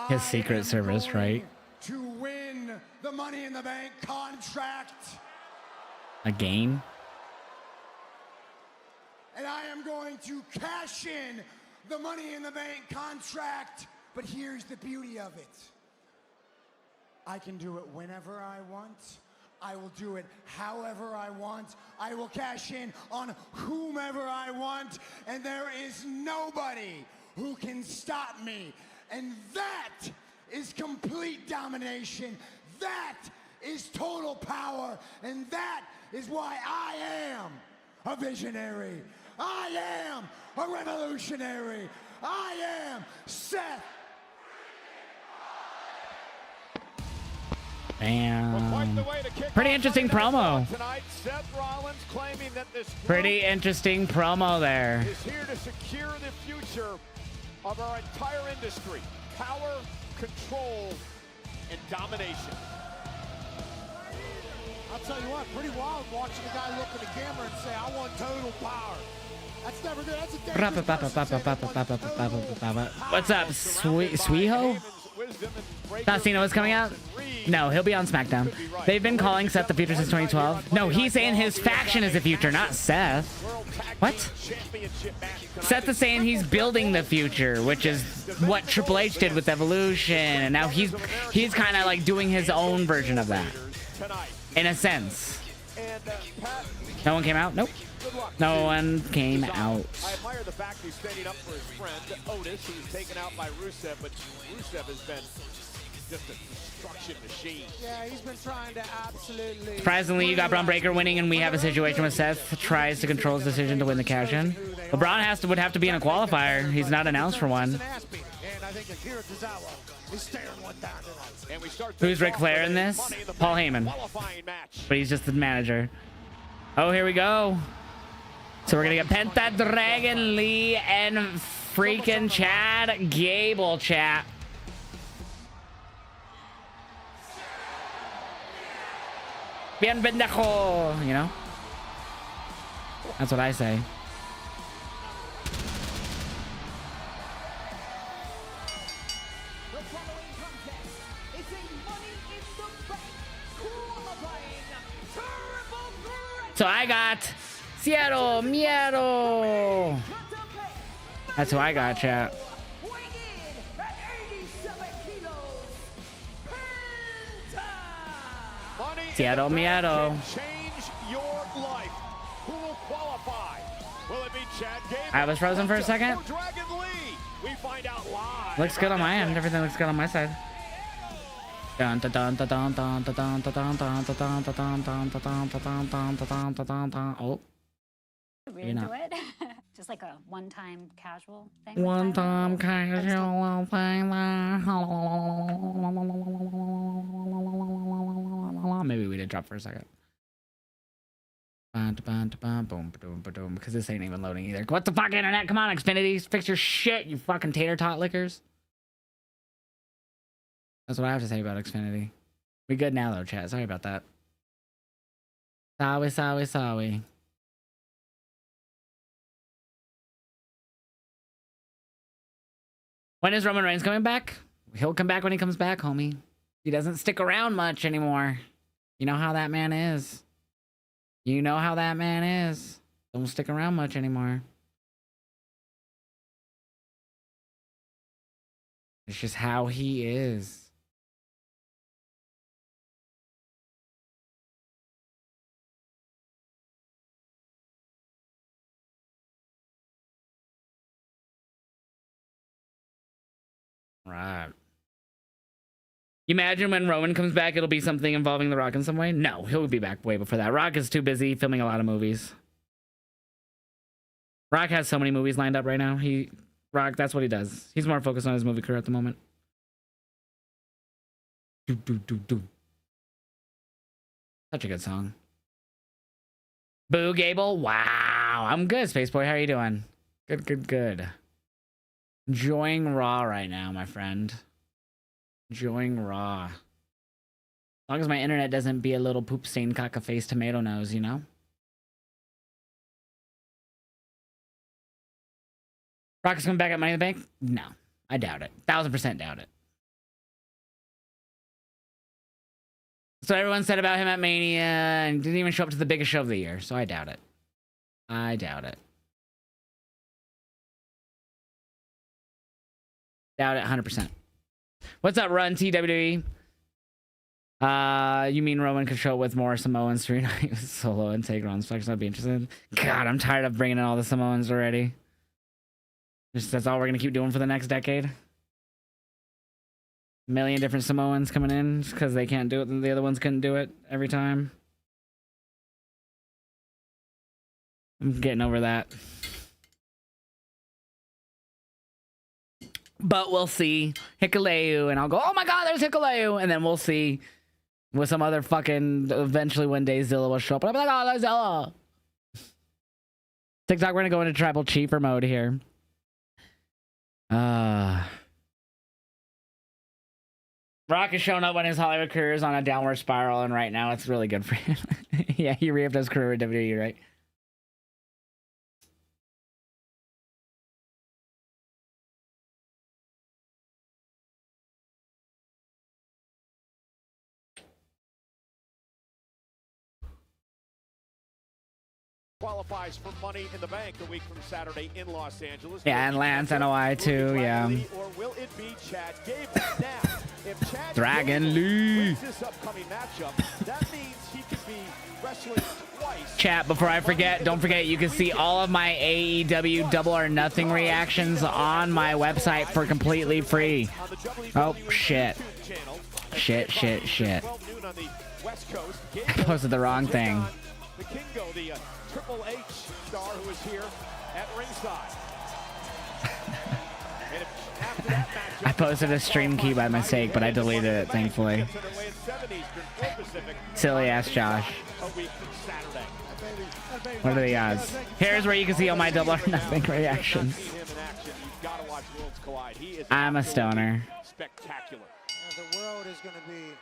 His Secret I am Service, going right? To win the Money in the Bank contract. A game? And I am going to cash in the Money in the Bank contract. But here's the beauty of it. I can do it whenever I want. I will do it however I want. I will cash in on whomever I want. And there is nobody who can stop me. And that is complete domination. That is total power. And that is why I am a visionary. I am a revolutionary. I am Seth Damn. Pretty interesting promo. Tonight, Seth Rollins claiming that this Pretty interesting promo there. is here to secure the future of our entire industry. Power, control, and domination. I'll tell you what, pretty wild watching a guy look at the camera and say, I want total power. That's never good. That's a dangerous person. What's up, Sweeho? Thought Cena was coming out? No, he'll be on SmackDown. They've been calling Seth the future since 2012. No, he's saying his faction is the future, not Seth. What? Seth is saying he's building the future, which is what Triple H did with Evolution, and now he's kind of like doing his own version of that, in a sense. No one came out? Nope. No one came out. I admire the fact he's standing up for his friend Otis, who was taken out by Rusev, but Rusev has been just a destruction machine. Yeah, he's been trying to absolutely... Surprisingly, you got Braun Breaker winning, and we have a situation where Seth tries to control his decision to win the cash-in. But Braun would have to be in a qualifier. He's not announced for one. And I think Akira Tazawa is staring one down tonight. Who's Ric Flair in this? Paul Heyman. But he's just the manager. Oh, here we go. So we're gonna get Penta, Dragon Lee, and freaking Chad Gable, chat. Bien pendejo, you know? That's what I say. So I got Cero Miedo. That's who I got, chat. Cero Miedo. Change your life. Who will qualify? Will it be Chad Gable? I was frozen for a second. Or Dragon Lee? We find out live. Looks good on my end. Everything looks good on my side. Dun dun dun dun dun dun dun dun dun dun dun dun dun dun dun dun dun dun dun dun. Oh. Really do it. Just like a one-time casual thing. One-time casual thing. Maybe we did drop for a second. Because this ain't even loading either. What the fuck, internet? Come on, Xfinity. Fix your shit, you fucking tater tot lickers. That's what I have to say about Xfinity. We good now, though, chat. Sorry about that. Sorry. When is Roman Reigns coming back? He'll come back when he comes back, homie. He doesn't stick around much anymore. You know how that man is. You know how that man is. Don't stick around much anymore. It's just how he is. Right. You imagine when Roman comes back, it'll be something involving The Rock in some way? No, he'll be back way before that. Rock is too busy filming a lot of movies. Rock has so many movies lined up right now. Rock, that's what he does. He's more focused on his movie career at the moment. Such a good song. Boo Gable. Wow. I'm good, Spaceboy. How are you doing? Good. Enjoying Raw right now, my friend. Enjoying Raw. As long as my internet doesn't be a little poop stained caca-faced tomato nose, you know? Rock is coming back at Money in the Bank? No. I doubt it. 1000% doubt it. So everyone said about him at Mania and didn't even show up to the biggest show of the year. So I doubt it. I doubt it. Doubt it 100%. What's up, Run TWE? You mean Roman could show up with more Samoans to reunite with Solo and take Ron's flex? I'd be interested. God, I'm tired of bringing in all the Samoans already. That's all we're gonna keep doing for the next decade. A million different Samoans coming in just because they can't do it and the other ones couldn't do it every time. I'm getting over that. But we'll see. Hikuleu, and I'll go, oh my god, there's Hikuleu! And then we'll see with some other fucking, eventually one day Zilla will show up. And I'm like, oh, Zilla. TikTok, we're gonna go into tribal chiefer mode here. Rock is showing up when his Hollywood career is on a downward spiral, and right now it's really good for him. Yeah, he re-upped his career with WWE, right? Qualifies for Money in the Bank a week from Saturday in Los Angeles. Yeah, and Lance NOI too, yeah. Or will it be Chad Gable? Now, if Chad Dragon Lee. wins this upcoming matchup, that means he could be wrestling twice. Chat, before I forget, don't forget you can see all of my AEW Double or Nothing reactions on my website for completely free. Oh, shit. Shit. I posted the wrong thing. The Kingo, the Triple H star who is here at ringside. And after that matchup, I posted a stream key by mistake, but I deleted it, thankfully. Silly ass Josh. What are the odds? Here's where you can see all my Double or Nothing reactions. I'm a stoner. Spectacular. The world is going to be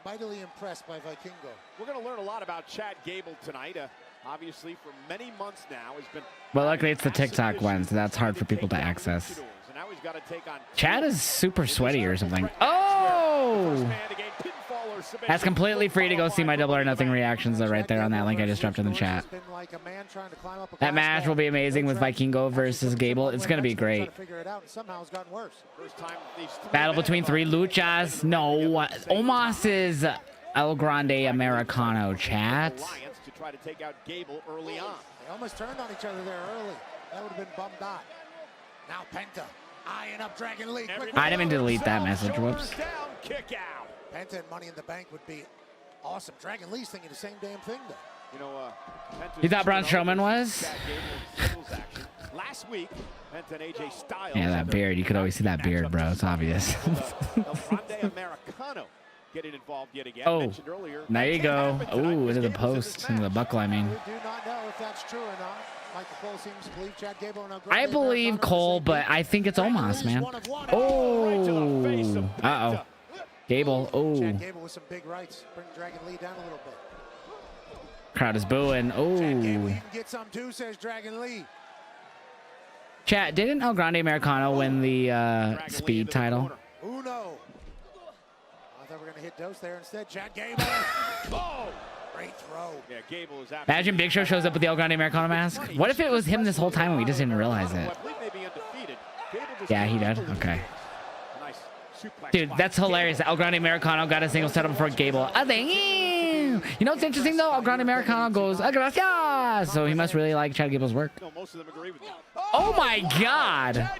mightily impressed by Vikingo. We're going to learn a lot about Chad Gable tonight. Obviously, for many months now, has been. Well, luckily it's the TikTok one, so that's hard for people to access. Chad is super sweaty or something. Oh! That's completely free to go see my Double or Nothing reactions though, right there on that link I just dropped in the chat. That match will be amazing with Vikingo versus Gable. It's going to be great. Battle between three luchas. No, Omos is El Grande Americano, chat. To try to take out Gable early on. They almost turned on each other there early. That would have been bummed out. Now Penta eyeing up Dragon Lee. I didn't even delete that message. Whoops. Kick out. Penta and Money in the Bank would be awesome. Dragon Lee's thinking the same damn thing though. You know, You thought Braun Strowman was? Last week, Penta and AJ Styles. Yeah, that beard. You could always see that beard, bro. It's obvious. El Grande Americano getting involved yet again. Oh, there you go. Ooh, into the post, into the buckle, I mean. We do not know if that's true or not. Michael Cole seems to believe Chad Gable and El Grande I believe Cole, but I think it's Omos, man. Oh, uh-oh. Gable, oh. Chad Gable with some big rights. Bring Dragon Lee down a little bit. Crowd is booing. Oh. Chad Gable, you can get some too, says Dragon Lee. Chat, didn't El Grande Americano win the speed title? Uno. I thought we were going to hit Dose there instead. Chad Gable. Oh, great throw. Yeah, Gable is Imagine Big Show shows up with the El Grande Americano mask. What if it was him this whole time and we just didn't realize it? Yeah, he did. Okay. Dude, that's hilarious. El Grande Americano got a single setup before Gable. Oh, thank you. You know what's interesting though? El Grande Americano goes, gracias. So he must really like Chad Gable's work. Oh my God.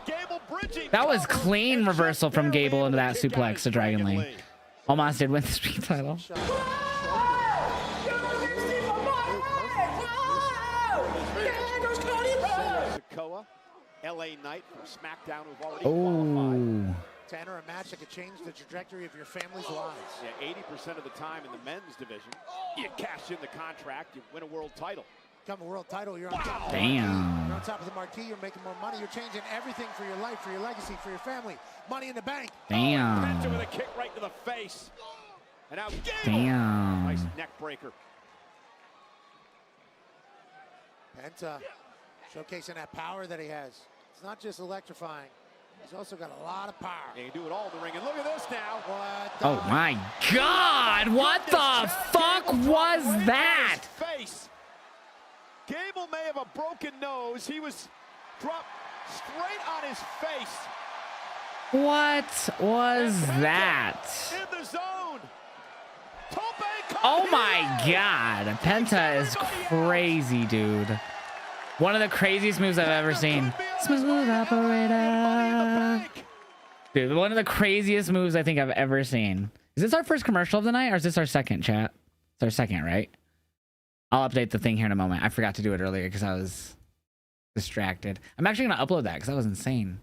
That was clean reversal from Gable into that suplex to Dragon Lee. Almost did win the speed title. LA Knight from SmackDown who've already qualified. To enter a match that could change the trajectory of your family's lives. Yeah, 80% of the time in the men's division, you cash in the contract, you win a world title. Become a world title, you're on top. Damn. You're on top of the marquee, you're making more money, you're changing everything for your life, for your legacy, for your family. Money in the bank. Damn. Penta with a kick right to the face. And now Gable. Damn. Nice neck breaker. Penta showcasing that power that he has. It's not just electrifying. He's also got a lot of power. Yeah, he can do it all in the ring. And look at this now. Oh my God! What the fuck was that? Face. Gable may have a broken nose. He was dropped straight on his face. What was that? In the zone. Oh my God! Penta is crazy, dude. One of the craziest moves I've ever seen. Smooth operator. Dude, one of the craziest moves I think I've ever seen. Is this our first commercial of the night or is this our second, chat? It's our second, right? I'll update the thing here in a moment. I forgot to do it earlier because I was distracted. I'm actually going to upload that because that was insane.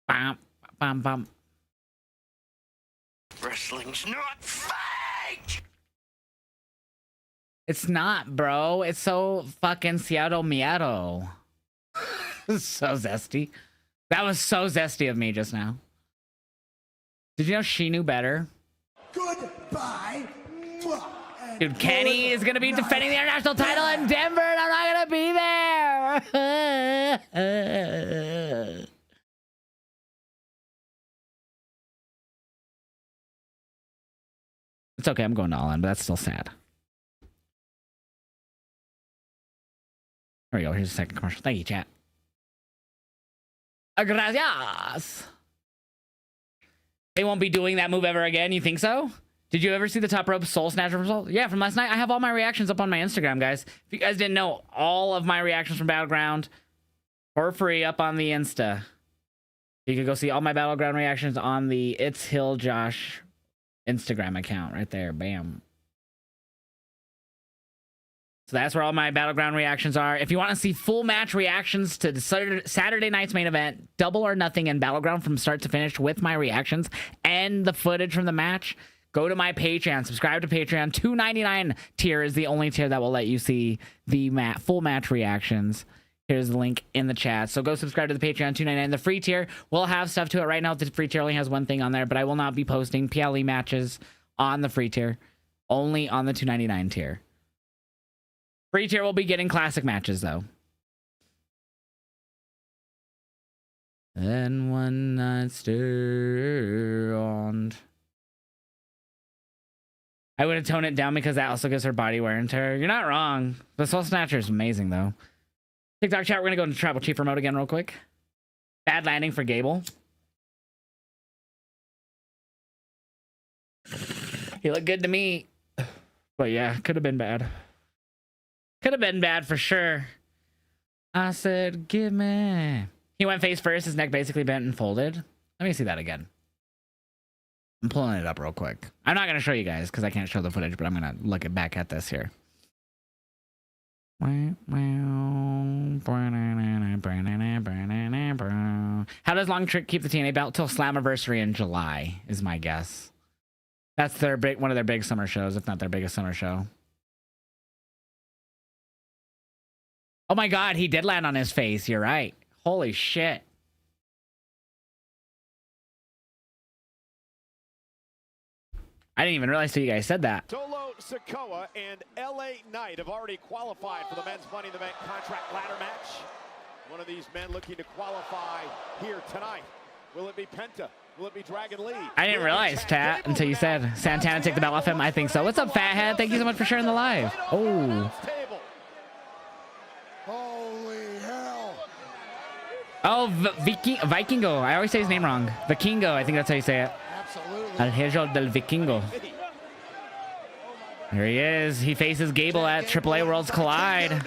Bam, bam, bam. Wrestling's not fake! It's not, bro. It's so fucking Seattle Miato. So zesty. That was so zesty of me just now. Did you know she knew better? Goodbye. Dude, Kenny is going to be defending the international title in Denver, and I'm not going to be there. It's okay. I'm going to All In, but that's still sad. There we go. Here's a second commercial. Thank you, chat. Gracias. They won't be doing that move ever again. You think so? Did you ever see the top rope soul snatcher result? Yeah, from last night. I have all my reactions up on my Instagram, guys. If you guys didn't know, all of my reactions from Battleground for free up on the Insta. You can go see all my Battleground reactions on the It's Heeljosh Instagram account right there. Bam. So that's where all my Battleground reactions are. If you want to see full match reactions to the Saturday night's main event, Double or Nothing and Battleground from start to finish with my reactions and the footage from the match, go to my Patreon. Subscribe to Patreon. $2.99 tier is the only tier that will let you see the full match reactions. Here's the link in the chat. So go subscribe to the Patreon, $2.99. The free tier will have stuff to it. Right now, the free tier only has one thing on there, but I will not be posting PLE matches on the free tier. Only on the $2.99 tier. Free tier will be getting classic matches, though. And one night stand. I would have toned it down because that also gives her body wear and tear. You're not wrong. The Soul Snatcher is amazing, though. TikTok chat, we're going to go into Tribal Chief mode again real quick. Bad landing for Gable. He looked good to me. But yeah, could have been bad. Could have been bad for sure. I said, give me. He went face first. His neck basically bent and folded. Let me see that again. I'm pulling it up real quick. I'm not going to show you guys because I can't show the footage, but I'm going to look back at this here. How does Long Trick keep the TNA belt till Slammiversary in July, is my guess. That's their one of their big summer shows, if not their biggest summer show. Oh my god, he did land on his face. You're right. Holy shit. I didn't even realize till you guys said that. Solo Sikoa and LA Knight have already qualified for the men's Money in the Bank contract ladder match. One of these men looking to qualify here tonight. Will it be Penta? Will it be Dragon Lee? I didn't realize, Tat, until you said Santana take the belt off him. I think so. What's up, Fathead? Thank you so much for sharing the live. Oh. Holy hell. Oh, Vikingo. I always say his name wrong. Vikingo. I think that's how you say it. Absolutely. El Heeljosh del Vikingo. There he is. He faces Gable at AAA Worlds Collide.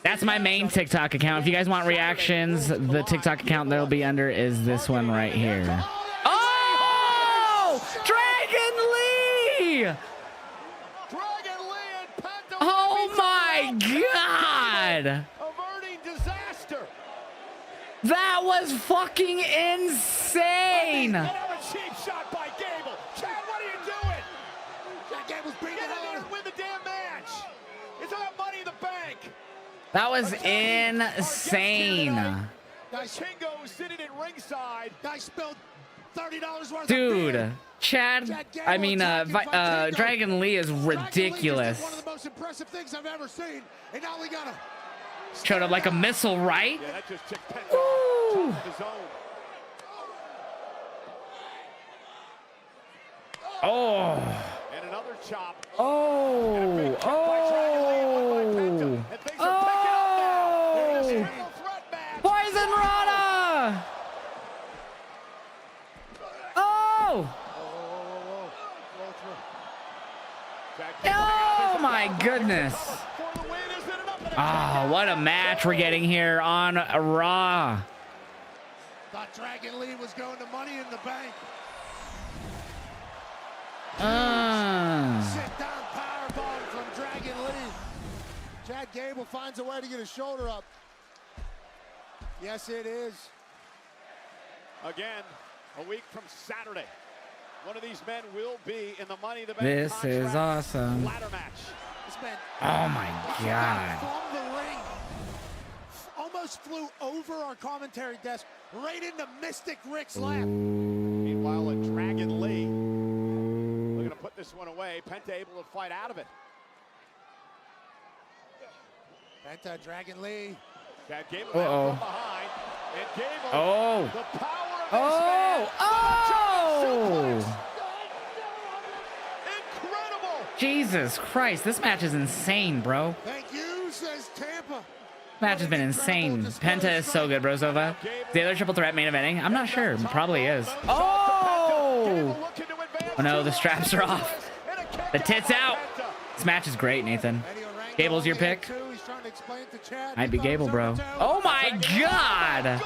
That's my main TikTok account. If you guys want reactions, the TikTok account that'll be under is this one right here. Oh! Dragon Lee! Oh my god! That was fucking insane! Cheap shot by Gable. Chad, what are you doing? Gable's beating it out and win the damn match. It's about Money in the Bank. That was insane. Kingo sitting at ringside. Guy spilled $30 worth Dude, of beer. Chad, I mean, Dragon Lee is ridiculous. One of the most impressive things I've ever seen. And now we got a Showed up like a missile, right? Yeah, that just tipped Penta Woo! off his own. Oh. And another chop. Oh. Oh. Oh. Poison Rana. Oh. Oh my goodness. Oh, what a match we're getting here on Raw. Thought Dragon Lee was going to Money in the Bank. Sit down powerbomb from Dragon Lee. Chad Gable finds a way to get his shoulder up. Yes, it is. Again, A week from Saturday, one of these men will be in the Money in the Bank This is contract awesome. ladder match. This man Oh my god. from the ring almost flew over our commentary desk right into Mystic Rick's lap. Meanwhile, a Dragon Lee looking to put this one away. Penta able to fight out of it. Penta, Dragon Lee. Chad Gable now from behind. And Gable, Oh. the power of Oh. Oh. incredible. Jesus Christ. This match is insane, bro. Thank you, says Tampa. Match has been insane. Penta is so good, Brozova. The other triple threat main eventing? I'm not sure. Probably is. Oh! Oh no, the straps are off. The tits out. This match is great, Nathan. Gable's your pick? Might be Gable, bro. Oh my god!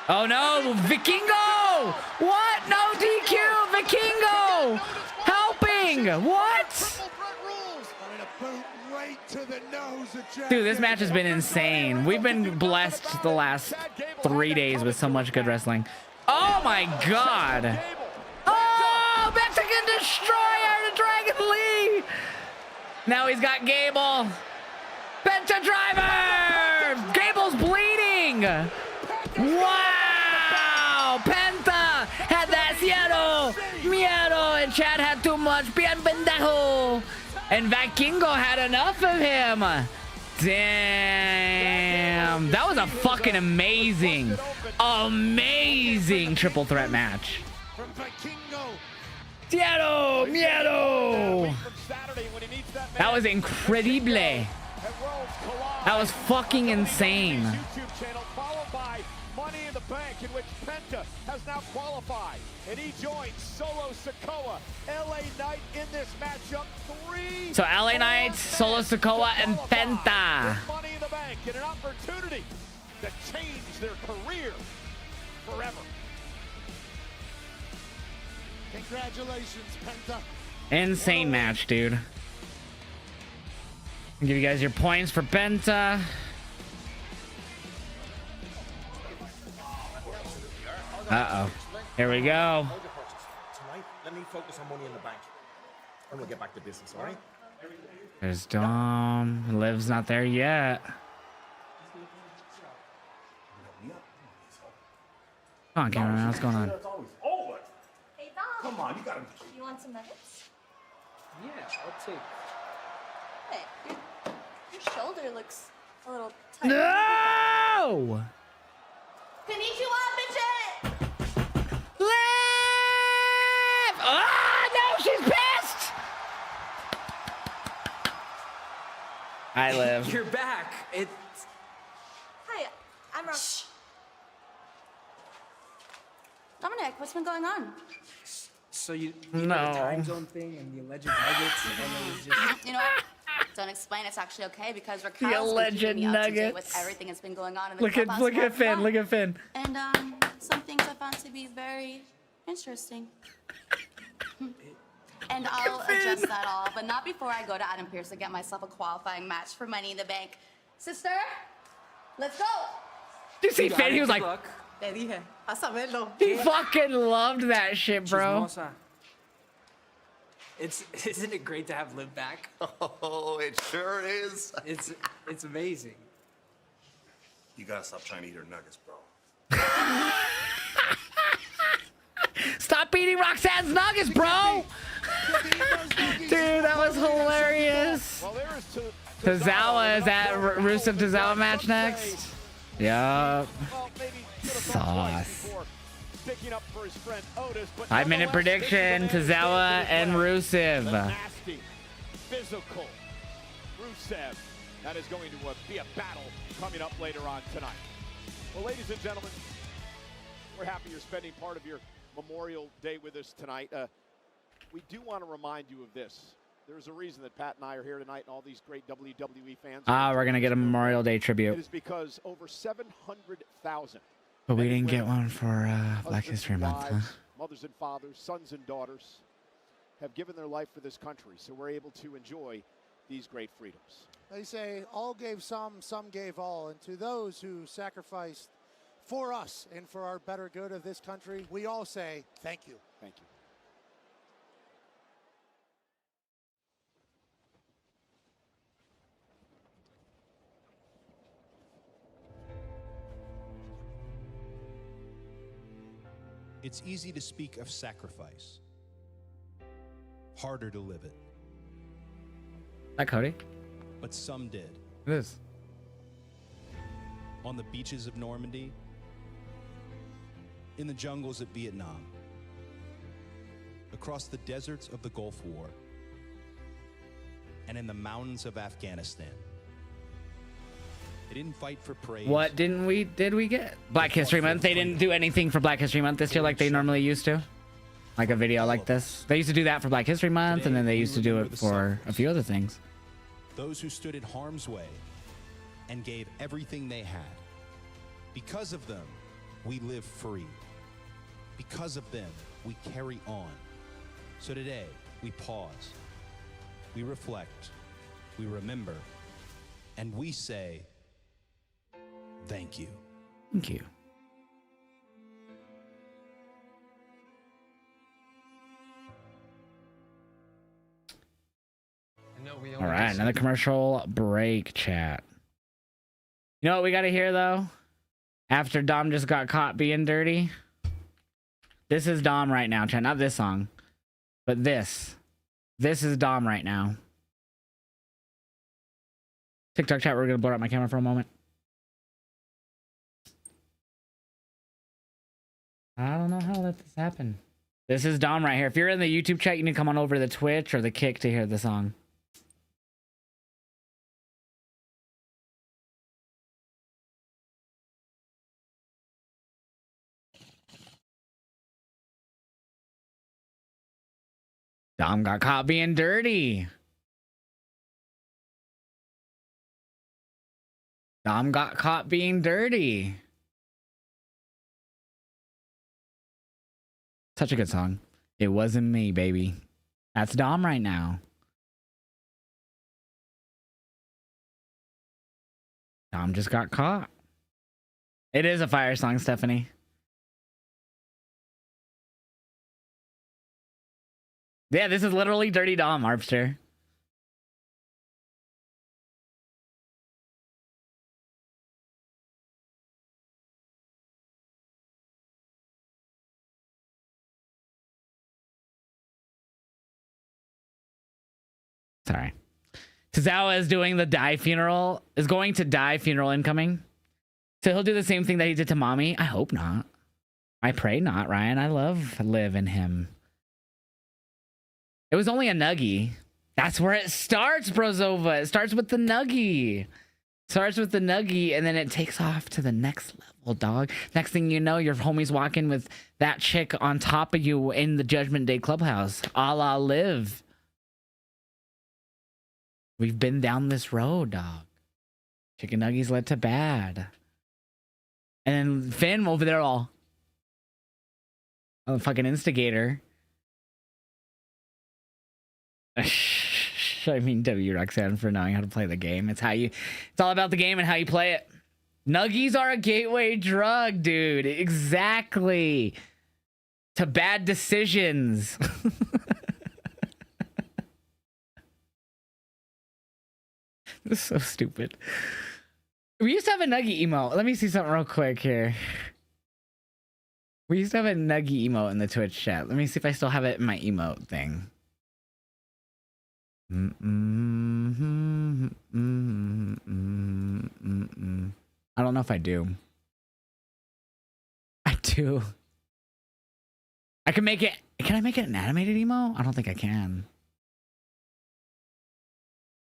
Oh no, Vikingo! What? No DQ! Vikingo! Helping! What? Dude, this match has been insane. We've been blessed the last 3 days with so much good wrestling. Oh my god! Oh, Mexican Destroyer to Dragon Lee! Now he's got Gable. Penta Driver! Gable's bleeding! Wow! Penta had that miedo, and Chad had too much. Bien pendejo! And Vikingo had enough of him. Damn. That was a fucking amazing triple threat match. Miedo! That was incredible. That was fucking insane. Money in the Bank, in which Penta has now qualified, and he joins Solo Sikoa, LA Knight in this matchup. So LA Knight, Solo Sikoa, and Penta. Money in the Bank and an opportunity to change their career forever. Congratulations, Penta. Insane match, dude. I'll give you guys your points for Penta. Uh-oh. Here we go. Tonight, let me focus on Money in the Bank. And we'll get back to business, all right? There's Dom. Liv's not there yet. Come on, cameraman. What's going on? Hey, Dom. Come on, you gotta... You want some nuggets? Yeah, I'll take. Hey, your shoulder looks a little tight. No! Konnichiwa, bitches! Liv! Ah, no, she's pissed! Hi, Liv. You're back. It's. Hi, I'm Ross. Dominic, what's been going on? So you No. know the time zone thing and the alleged nuggets, and then it was just. You know what? Don't explain. It's actually okay because Raquel's The been alleged keeping me up to date nuggets. with everything that's been going on in the Look clubhouse. at Finn. Look at Finn. And some things I found to be very interesting. And I'll address that all, but not before I go to Adam Pearce to get myself a qualifying match for Money in the Bank. Sister, let's go. Did you see Finn? He was like, Te dije, a saberlo. he fucking loved that shit, bro. Chismosa. Isn't it great to have Liv back? Oh, it sure is. It's amazing. You gotta stop trying to eat her nuggets, bro. Stop eating Roxanne's nuggets, bro. Dude, that was hilarious. Well, there is Tazawa is at Rusev Tazawa match next. Yup. Well, maybe Sauce. sticking up for his friend Otis, but 5-minute prediction, Tazawa and Rusev. nasty, physical Rusev. That is going to be a battle coming up later on tonight. Well, ladies and gentlemen, we're happy you're spending part of your Memorial Day with us tonight. We do want to remind you of this. There's a reason that Pat and I are here tonight and all these great WWE fans. We're going to get a Memorial Day It tribute. is because over 700,000 But we didn't get one for Black History Month, huh? mothers and fathers, sons and daughters have given their life for this country, so we're able to enjoy these great freedoms. They say all gave some gave all. And to those who sacrificed for us and for our better good of this country, we all say thank you. Thank you. It's easy to speak of sacrifice, harder to live it. Hi, Cody. But some did. It is. On the beaches of Normandy, in the jungles of Vietnam, across the deserts of the Gulf War, and in the mountains of Afghanistan. They didn't fight for praise. What did we get? Black History Month. They didn't do anything for Black History Month this year like they normally used to. Like a video like this. They used to do that for Black History Month, and then they used to do it for a few other things. Those who stood in harm's way and gave everything they had. Because of them, we live free. Because of them, we carry on. So today, we pause. We reflect. We remember. And we say, thank you. Thank you. All right, another commercial break, chat. You know what we got to hear, though? After Dom just got caught being dirty? This is Dom right now, chat. Not this song, but this. This is Dom right now. TikTok chat, we're going to blur out my camera for a moment. I don't know how to let this happen. This is Dom right here. If you're in the YouTube chat, you need to come on over to the Twitch or the Kick to hear the song. Dom got caught being dirty. Dom got caught being dirty. Such a good song. It wasn't me, baby. That's Dom right now. Dom just got caught. It is a fire song, Stephanie. Yeah, this is literally Dirty Dom, Arpster. Sorry. Tazawa is doing the die funeral, is going to die funeral incoming. So he'll do the same thing that he did to Mommy. I hope not. I pray not, Ryan. I love Liv and him. It was only a nuggie. That's where it starts, Brozova. It starts with the nuggie. Starts with the nuggie, and then it takes off to the next level, dog. Next thing you know, your homie's walking with that chick on top of you in the Judgment Day clubhouse. A la Liv. We've been down this road, dog. Chicken nuggies led to bad. And then Finn over there all a fucking instigator. I mean, W Roxanne for knowing how to play the game. It's all about the game and how you play it. Nuggies are a gateway drug, dude. Exactly. To bad decisions. This is so stupid. We used to have a nuggie emote. Let me see something real quick here. We used to have a nuggie emote in the Twitch chat. Let me see if I still have it in my emote thing. I don't know if I do. I do. I can make it. Can I make it an animated emo? I don't think I can.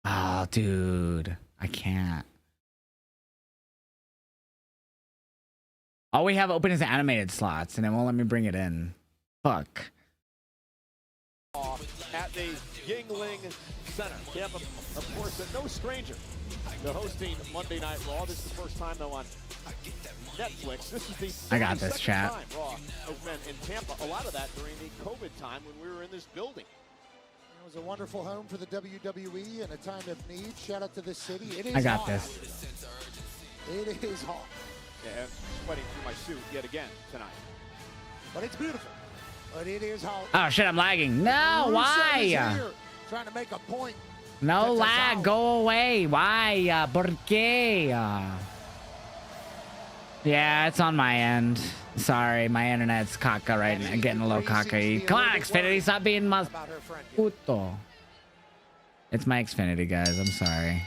Oh, dude. I can't. All we have open is animated slots, and it won't let me bring it in. Fuck. At the Yingling Center. Tampa, of course, no stranger to hosting Monday Night Raw. This is the first time, though, on Netflix. This is the I got this, chat. Time Raw has been in Tampa. A lot of that during the COVID time when we were in this building. It was a wonderful home for the WWE in a time of need. Shout out to the city. It is I got hot. this. It is hot. Yeah, sweating through my suit yet again tonight. But it's beautiful. But it is hot. Oh shit, I'm lagging. No, Rusev is why? here, trying to make a point. No to lag, Tazawa. go away. Why? ¿Por qué? Yeah, it's on my end. Sorry, my internet's caca right now. Getting a little caca. Come on, Xfinity, stop being mas puto. It's my Xfinity, guys. I'm sorry.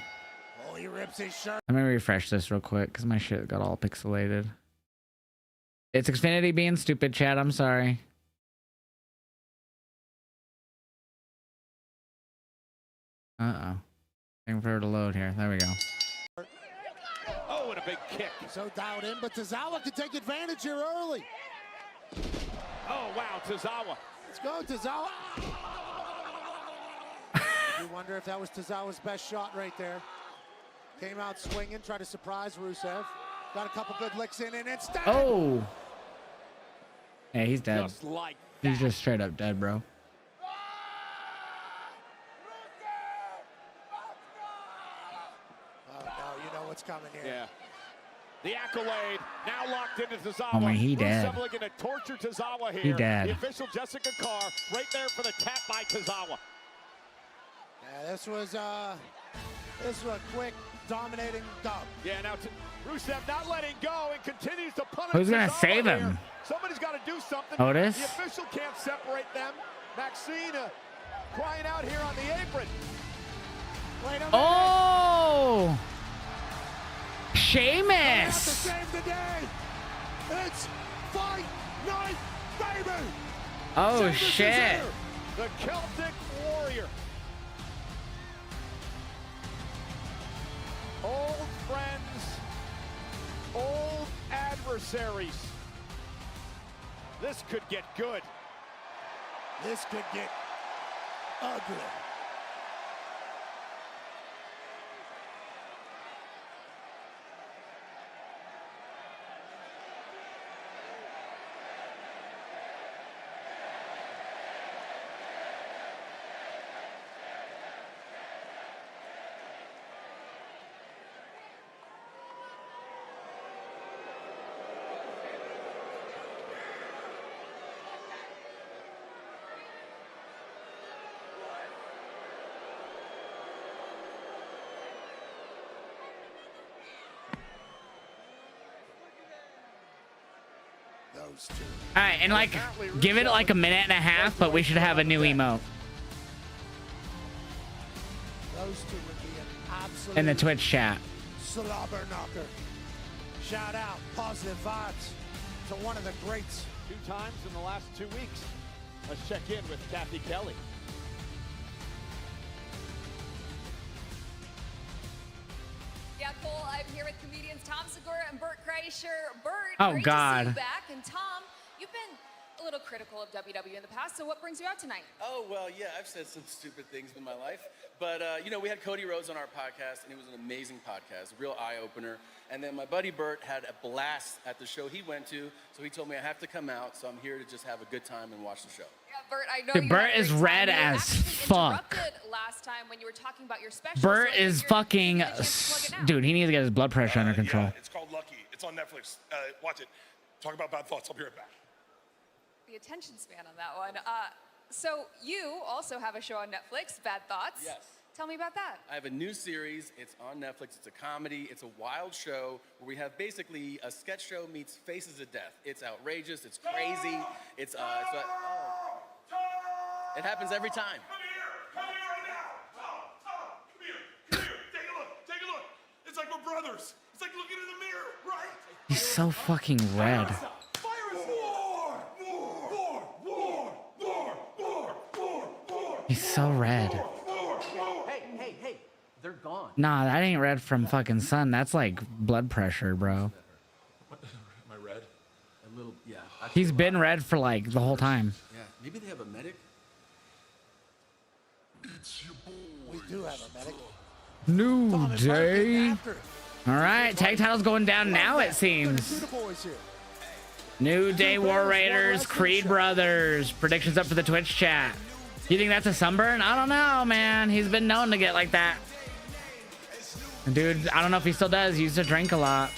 Oh, he rips his shirt. Let me refresh this real quick because my shit got all pixelated. It's Xfinity being stupid, chat. I'm sorry. Uh-oh. Waiting for her to load here. There we go. Oh, and a big kick. So dialed in, but Tazawa can take advantage here early. Oh, wow, Tazawa. Let's go, Tazawa. You wonder if that was Tazawa's best shot right there. Came out swinging, tried to surprise Rusev. Got a couple good licks in, and instead. Oh! Yeah, he's dead. Just like that. He's just straight up dead, bro. Oh, no, you know what's coming here. Yeah. The accolade now locked into Tazawa. Oh, man, he dead. Rusev looking to torture Tazawa here. He dead. The official Jessica Carr right there for the tap by Tazawa. Yeah, this was a quick, dominating dub. Yeah, now Rusev not letting go and continues to punish Who's gonna Tazawa save here. him? Somebody's got to do something. Otis? The official can't separate them. Maxine crying out here on the apron. Wait a minute. Oh! To Sheamus! save the day. It's Fight Night, baby. Oh, Sheamus is shit. here. The Celtic Warrior. Old friends, old adversaries. This could get good. This could get ugly. Those two. All right, and like, give it like a minute and a half, but we should have a new emote Those two would be an absolute in the Twitch chat. slobber knocker. Shout out, positive vibes to one of the greats. 2 times in the last 2 weeks. Let's check in with Kathy Kelly. Yeah, Cole, I'm here with comedians Tom Segura and Bert Kreischer. Bert, Oh, great God. to see you back. And Tom, you've been a little critical of WWE in the past, so what brings you out tonight? Oh, well, yeah, I've said some stupid things in my life. But, you know, we had Cody Rhodes on our podcast, and it was an amazing podcast, a real eye-opener. And then my buddy Bert had a blast at the show he went to, so he told me I have to come out, so I'm here to just have a good time and watch the show. Yeah, Bert, I know Dude, you Bert had a is great red time. You as actually fuck. interrupted last time when you were talking about your special. Bert so is you're fucking... getting a chance to plug it now. Dude, he needs to get his blood pressure under control. Yeah, it's called Lucky. It's on Netflix. Watch it. Talk about bad thoughts. I'll be right back. The attention span on that one. So you also have a show on Netflix, Bad Thoughts. Yes. Tell me about that. I have a new series. It's on Netflix. It's a comedy. It's a wild show where we have basically a sketch show meets Faces of Death. It's outrageous. It's crazy. It happens every time. Come here right now. Tom, come here. Take a look. It's like we're brothers. It's like looking in the mirror, right? He's so fucking red. He's so red. Hey, they're gone. Nah, that ain't red from fucking sun. That's like blood pressure, bro. Am I red? A little, yeah. He's been red for like the whole time. Yeah, maybe they have a medic. We do have a medic. New day. All right, tag title's going down now, it seems. New Day War Raiders, Creed Brothers. Predictions up for the Twitch chat. You think that's a sunburn? I don't know, man. He's been known to get like that. Dude, I don't know if he still does. He used to drink a lot.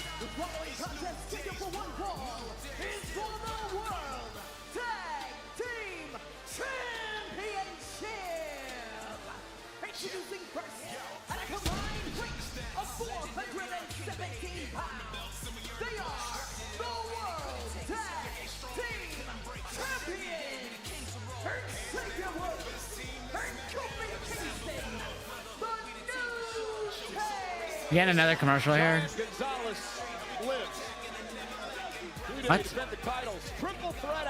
Again, another commercial here. What?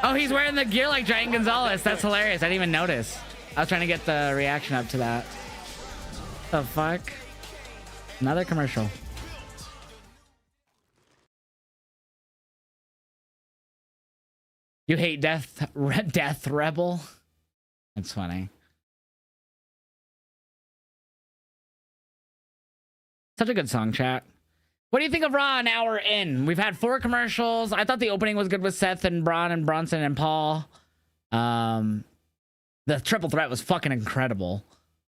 Oh, he's wearing the gear like Giant Gonzalez. That's hilarious. I didn't even notice. I was trying to get the reaction up to that. The fuck? Another commercial. You hate Death Rebel? That's funny. Such a good song, chat. What do you think of Raw an hour in? We've had 4 commercials. I thought the opening was good with Seth and Braun and Bronson and Paul. The triple threat was fucking incredible.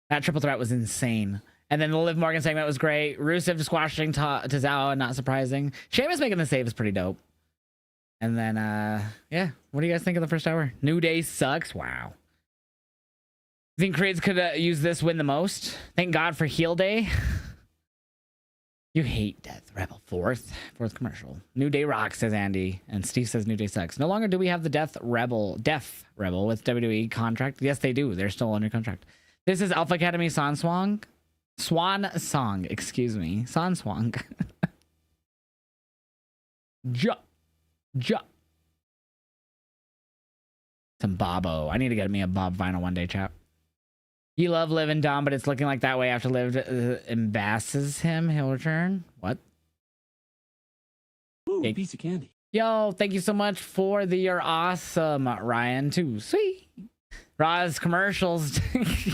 That triple threat was insane. And then the Liv Morgan segment was great. Rusev squashing Tazawa, not surprising. Sheamus making the save is pretty dope. And then, yeah. What do you guys think of the first hour? New Day sucks. Wow. You think Creeds could use this win the most? Thank God for Heel Day. You hate Death Rebel. Fourth commercial. New Day rocks, says Andy. And Steve says New Day sucks. No longer do we have the Death Rebel with WWE contract. Yes, they do. They're still under contract. This is Alpha Academy Swan Song, excuse me. Swan Swang. Ja. Some Bobo. I need to get me a Bob vinyl one day, chap. You love Liv and Dom, but it's looking like that way after Liv embasses him. He'll return. What? Ooh, a piece of candy. Yo, thank you so much for you're awesome, Ryan, too. Sweet. Raw's commercials.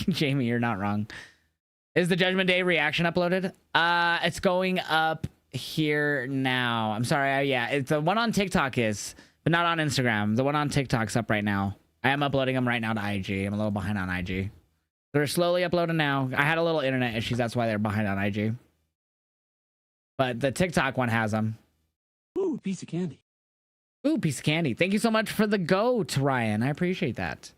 Jamie, you're not wrong. Is the Judgment Day reaction uploaded? It's going up here now. I'm sorry. Yeah, it's the one on TikTok is, but not on Instagram. The one on TikTok's up right now. I am uploading them right now to IG. I'm a little behind on IG. They're slowly uploading now. I had a little internet issues. That's why they're behind on IG. But the TikTok one has them. Ooh, piece of candy. Ooh, piece of candy. Thank you so much for the goat, Ryan. I appreciate that.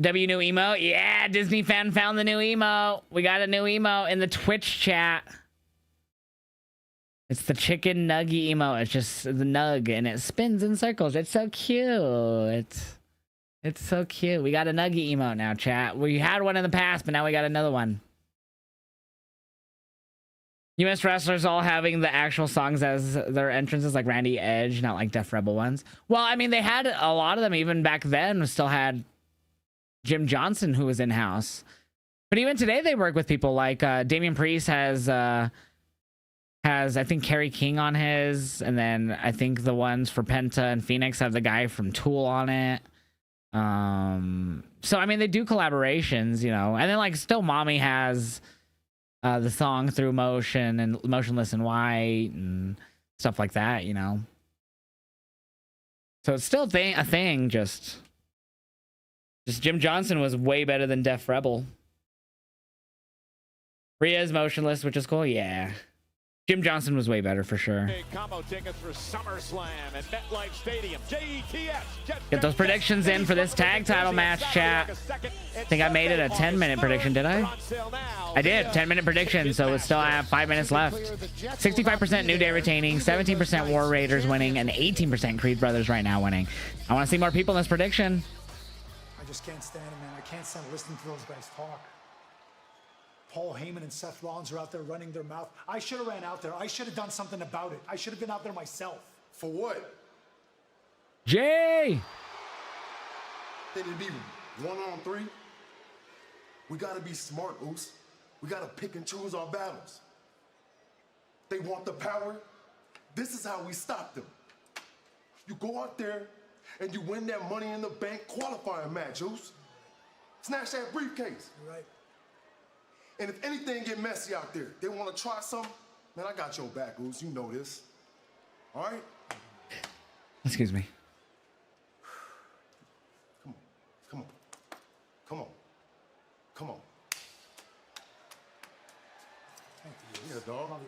W new emo. Yeah, Disney fan found the new emo. We got a new emo in the Twitch chat. It's the chicken nuggy emo. It's just the nug and it spins in circles. It's so cute. It's so cute. We got a nuggy emote now, chat. We had one in the past, but now we got another one. US wrestlers all having the actual songs as their entrances, like Randy Edge, not like Def Rebel ones. Well, I mean, they had a lot of them even back then. Still had Jim Johnson, who was in-house. But even today, they work with people like Damian Priest has I think Kerry King on his, and then I think the ones for Penta and Phoenix have the guy from Tool on it. So I mean, they do collaborations, you know, and then like still Mommy has the song Through Motion and Motionless in White and stuff like that, you know. So it's still a thing. Just Jim Johnson was way better than Def Rebel. Rhea is motionless, which is cool. Yeah. Jim Johnson was way better for sure. Combo tickets for SummerSlam at MetLife Stadium. JETS. Get those predictions in for this tag title match, chat. I think I made it a 10-minute prediction, did I? I did. 10-minute prediction, so we still have 5 minutes left. 65% New Day retaining, 17% War Raiders winning, and 18% Creed Brothers right now winning. I want to see more people in this prediction. I just can't stand it, man. I can't stand listening to those guys talk. Paul Heyman and Seth Rollins are out there running their mouth. I should have ran out there. I should have done something about it. I should have been out there myself. For what? Jay! Then it'd be 1-on-3. We gotta be smart, Oos. We gotta pick and choose our battles. They want the power. This is how we stop them. You go out there and you win that Money in the Bank qualifier match, Oos. Snatch that briefcase. You're right. And if anything get messy out there, they want to try something, man, I got your back, Oos. You know this. All right? Excuse me. Come on. Come on. Yeah, dog.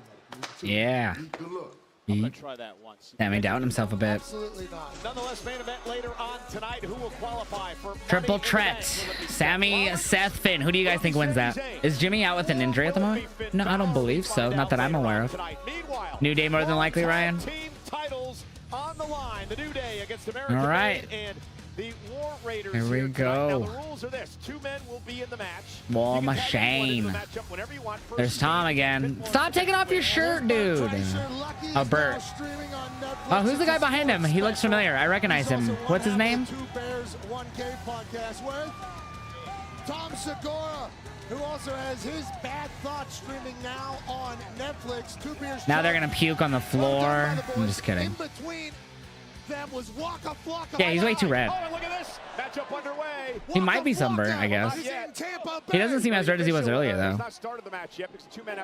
Yeah. Good luck. I'm gonna try that once. Sammy doubting himself a bit. Absolutely not. Nonetheless, main event later on tonight. Who will qualify for Triple threat. Sammy, Seth, Finn. Who do you guys think wins that? Is Jimmy out with an injury at the moment? No, I don't believe so. Not that I'm aware of. New Day more than likely, Ryan. Team titles on the line. The New Day against American All right. and the War Raiders. Here we go. Now, the rules are this: 2 men will be in the match. Wall machine. There's Tom again. Stop taking off your shirt, dude. Oh, Bert. Oh, who's the guy behind him? He looks familiar. I recognize him. What's his name? Two Bears, One Cave podcast with Tom Segura, who also has his Bad Thoughts streaming now on Netflix. Two Beers. Now they're gonna puke on the floor. I'm just kidding. In between them was Waka Flocka. Yeah, he's way too red. Oh, look at this. Matchup underway. He might be sunburned, I guess. He doesn't seem as red as he was earlier, though.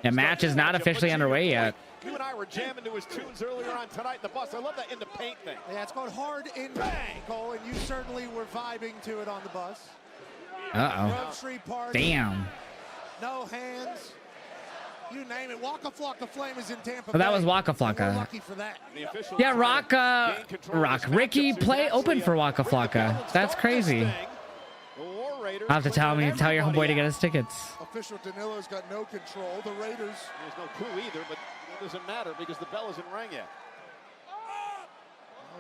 The match is not officially underway yet. You and I were jamming to his tunes earlier on tonight in the bus. I love that in the paint thing. Yeah, it's going hard in bang, Cole, and you certainly were vibing to it on the bus. Uh-oh. Damn. No hands. You name it. Waka Flocka Flame is in Tampa Oh, that Bay. was Waka We're Flocka. lucky for that. Yeah, Rock. Ricky play open for Waka Flocka. That's crazy. I'll have to tell your homeboy to get his tickets. Official Danilo's got no control. The Raiders. There's no clue either, but it doesn't matter because the bell isn't rang yet.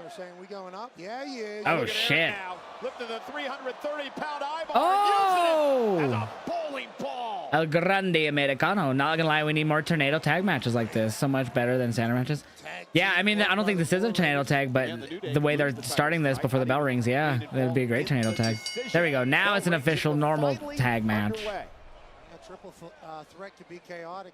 They're saying we going up? Yeah, he is. Oh, shit. Lifting the 330-pound eyeball. Oh! As a bowling ball. El Grande Americano. Not gonna lie, we need more tornado tag matches like this. So much better than standard matches. Yeah, I mean, I don't think this is a tornado tag, but the way they're starting this before the bell rings, yeah, it would be a great tornado tag. There we go. Now it's an official normal tag match. A triple threat could be chaotic.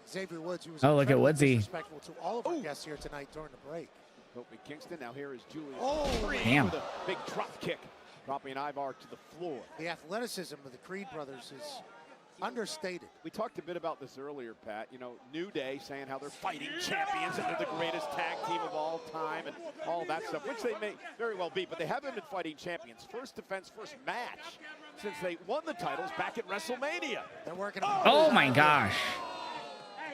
Xavier Woods, who was Oh, look at Woodsy. disrespectful to all of our guests here tonight during the break. Kofi Kingston. Now here is Julius. Oh, damn. With a big drop kick, dropping Ivar to the floor. The athleticism of the Creed brothers is understated. We talked a bit about this earlier, Pat. You know, New Day saying how they're fighting champions and they're the greatest tag team of all time and all that stuff, which they may very well be, but they haven't been fighting champions. First defense, first match since they won the titles back at WrestleMania. They're working on Oh my gosh.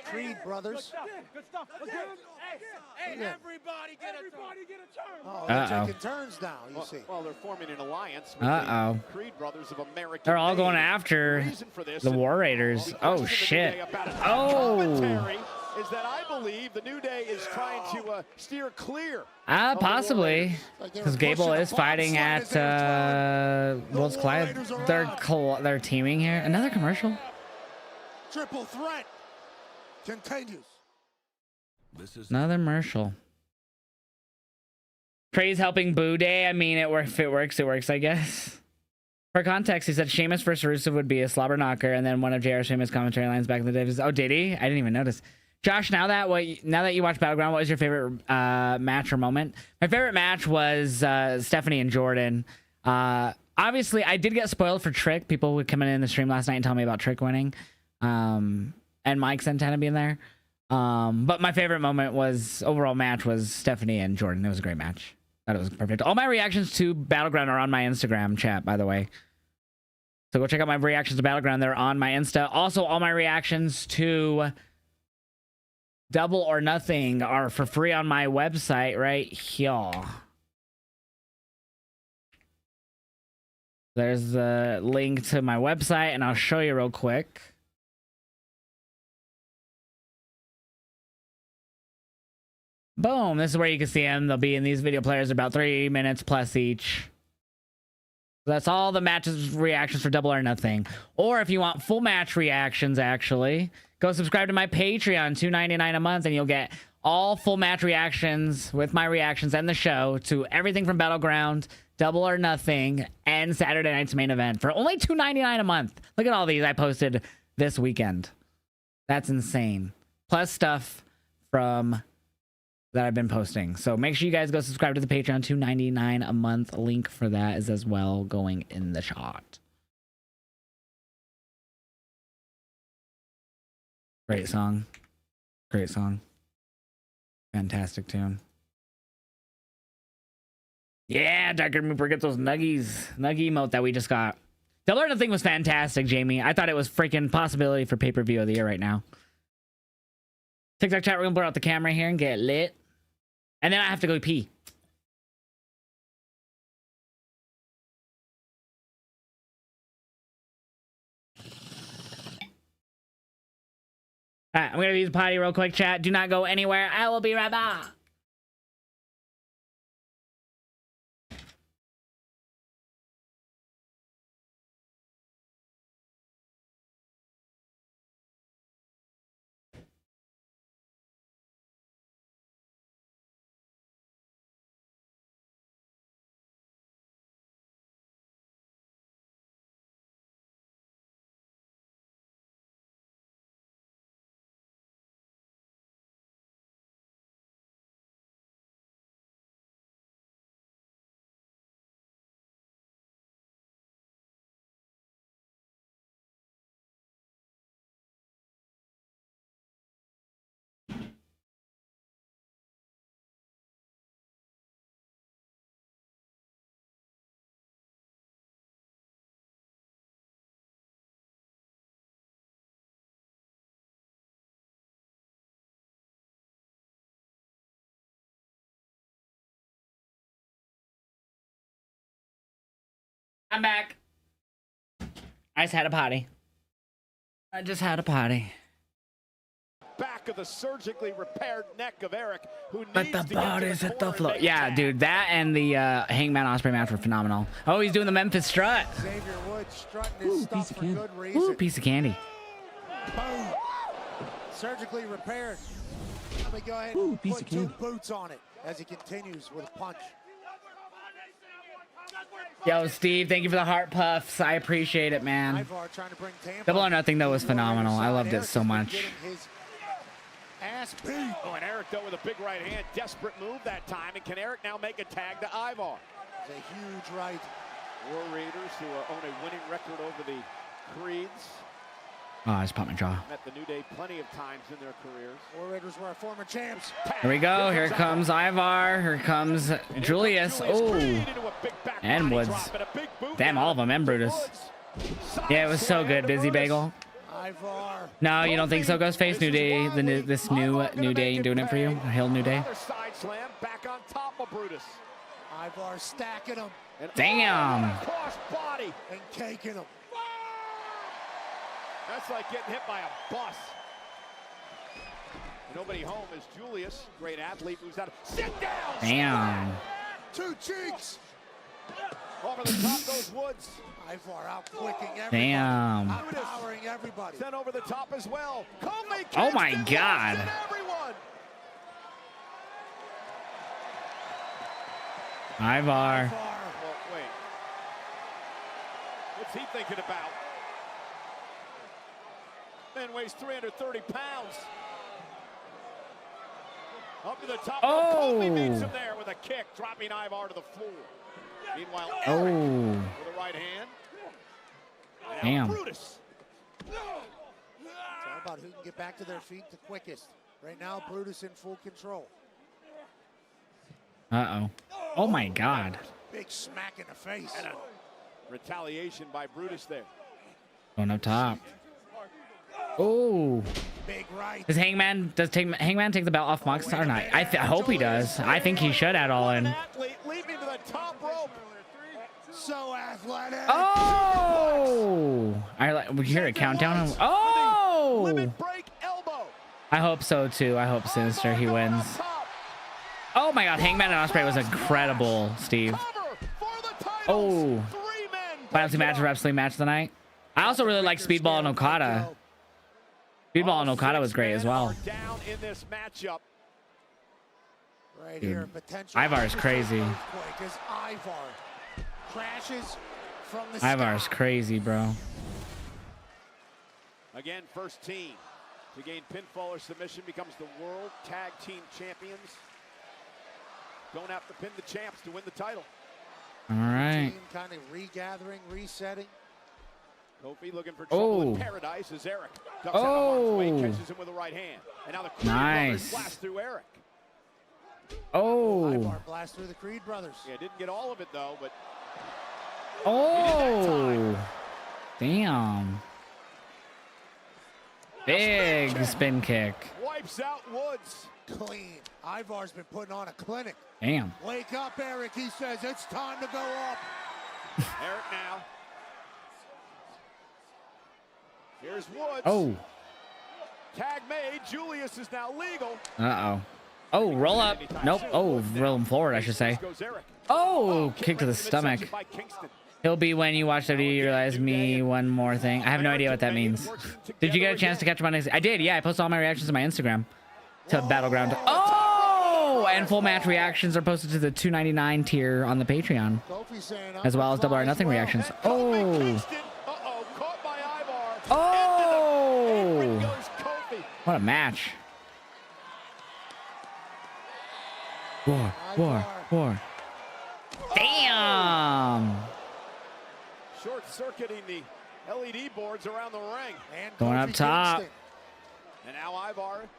Creed brothers. Good stuff. Hey, everybody get a turn. Oh, they're taking turns now, you see. Well, they're forming an alliance with Uh-oh. the Creed brothers of American. They're all going after the War Raiders. Oh, shit. Oh. Is that I believe the New Day is trying to steer clear. Possibly. Because Gable is fighting at World's Collide. They're teaming here. Another commercial? Triple threat continues. Another commercial. Praise helping Boo Day. I mean, if it works, it works, I guess. For context, he said Sheamus versus Rusev would be a slobber knocker, and then one of JR's famous commentary lines back in the day was, oh, did he? I didn't even notice. Josh, now that you watched Battleground, what was your favorite match or moment? My favorite match was Stephanie and Jordan. Obviously, I did get spoiled for Trick. People would come in the stream last night and tell me about Trick winning, and Mike Santana being there. But my favorite moment overall match was Stephanie and Jordan. It was a great match. Thought it was perfect. All my reactions to Battleground are on my Instagram chat, by the way. So go check out my reactions to Battleground. They're on my Insta. Also, all my reactions to Double or Nothing are for free on my website right here. There's the link to my website, and I'll show you real quick. Boom. This is where you can see them. They'll be in these video players about 3 minutes plus each. That's all the matches reactions for Double or Nothing. Or if you want full match reactions, actually, go subscribe to my Patreon, $2.99 a month, and you'll get all full match reactions with my reactions and the show to everything from Battleground, Double or Nothing, and Saturday night's main event for only $2.99 a month. Look at all these I posted this weekend. That's insane. Plus stuff from that I've been posting. So make sure you guys go subscribe to the Patreon, $2.99 a month. Link for that is as well going in the shot. Great song. Great song. Fantastic tune. Yeah, Darker Mooper, get those nuggies. Nuggie emote that we just got. Double or Nothing was fantastic, Jamie. I thought it was freaking possibility for pay-per-view of the year right now. TikTok chat, we're gonna blur out the camera here and get lit. And then I have to go pee. All right, I'm gonna use the potty real quick, chat. Do not go anywhere. I will be right back. I'm back. I just had a potty. Back of the surgically repaired neck of Eric, who But needs the to body's get at to the the floor. corner. Yeah, dude, that and the Hangman Ospreay match were phenomenal. Oh, he's doing the Memphis strut. Xavier Woods strutting his stuff for good reason. Ooh, piece of candy. Boom. Surgically repaired. Let me go ahead Ooh, and piece put of two candy. boots on it as he continues with a punch. Yo, Steve, thank you for the heart puffs. I appreciate it, man. Ivar trying to bring Tampa. Double or Nothing, though, was phenomenal. I loved it so much. Ass beat. Oh, and Eric, though, with a big right hand. Desperate move that time. And can Eric now make a tag to Ivar? It's a huge right. War Raiders, who own a winning record over the Creeds. Oh, I just popped my jaw. Met the New Day plenty of times in their careers. War Raiders were our former champs. Here we go. Here comes Ivar. Here comes Julius. Oh, and Woods. Damn, all of them. And Brutus. Yeah, it was so good. Busy Bagel. Ivar. No, you don't think so, Ghostface? New Day, this new Day doing it for you? Hill New Day? Another side slam back on top of Brutus. Ivar stacking him. Damn. Cross body. And caking him. That's like getting hit by a bus. Nobody home is Julius. Great athlete, moves out. Sit down. Damn. Two cheeks. Over the top goes Woods. Ivar out clicking everybody. Damn. Outpowering everybody. Then over the top as well. Kobe Oh my God. everyone. Ivar. Well, wait. What's he thinking about? Man weighs 330 pounds. Up to the top. Oh. Kobe meets him there with a kick, dropping Ivar to the floor. Meanwhile, Oh. Eric with a right hand. And now Damn. Brutus. It's all about who can get back to their feet the quickest. Right now, Brutus in full control. Uh-oh. Oh, my God. Big smack in the face. And a retaliation by Brutus there. Going up top. Oh. Big right. Does Hangman take the belt off Mox or not? I hope he does. I think he should at All In. Athlete leaping to the top rope. So athletic. Oh! We hear a countdown. Oh! Limit break elbow. I hope so too. I hope Sinister he wins. Oh my God! Hangman and Ospreay was incredible, Steve. Oh! Final two match, absolute match of the night. I also really like Speedball and Okada. Speedball and Okada was great as well. Down in this matchup. Right Dude, here, potential. Ivar is crazy. Earthquake as Ivar crashes from the Ivar is sky. crazy, bro. Again, first team to gain pinfall or submission becomes the World Tag Team Champions. Don't have to pin the champs to win the title. All right. Team kind of regathering, resetting. Kofi looking for trouble in paradise as Eric ducks out of harm's way, catches him with a right hand. And now the Creed brothers blast through Eric. Oh. Ivar blast through the Creed brothers. Yeah, didn't get all of it though, but Oh. Damn. Big spin kick. Wipes out Woods. Clean. Ivar's been putting on a clinic. Damn. Wake up, Eric. He says it's time to go up. Eric now. Here's Woods. Oh. Tag made. Julius is now legal. Uh-oh. Oh, roll up. Nope. Oh, roll him forward, I should say. Oh, kick to the stomach. He'll be when you watch WWE realize me one more thing. I have no idea what that means. Did you get a chance to catch my next? I did, yeah. I posted all my reactions to my Instagram to Battleground. Oh, and full match reactions are posted to the $2.99 tier on the Patreon, as well as Double or Nothing reactions. Oh. Oh. What a match. War. Damn. Short circuiting the LED boards around the ring. And going up top. And now Ivar.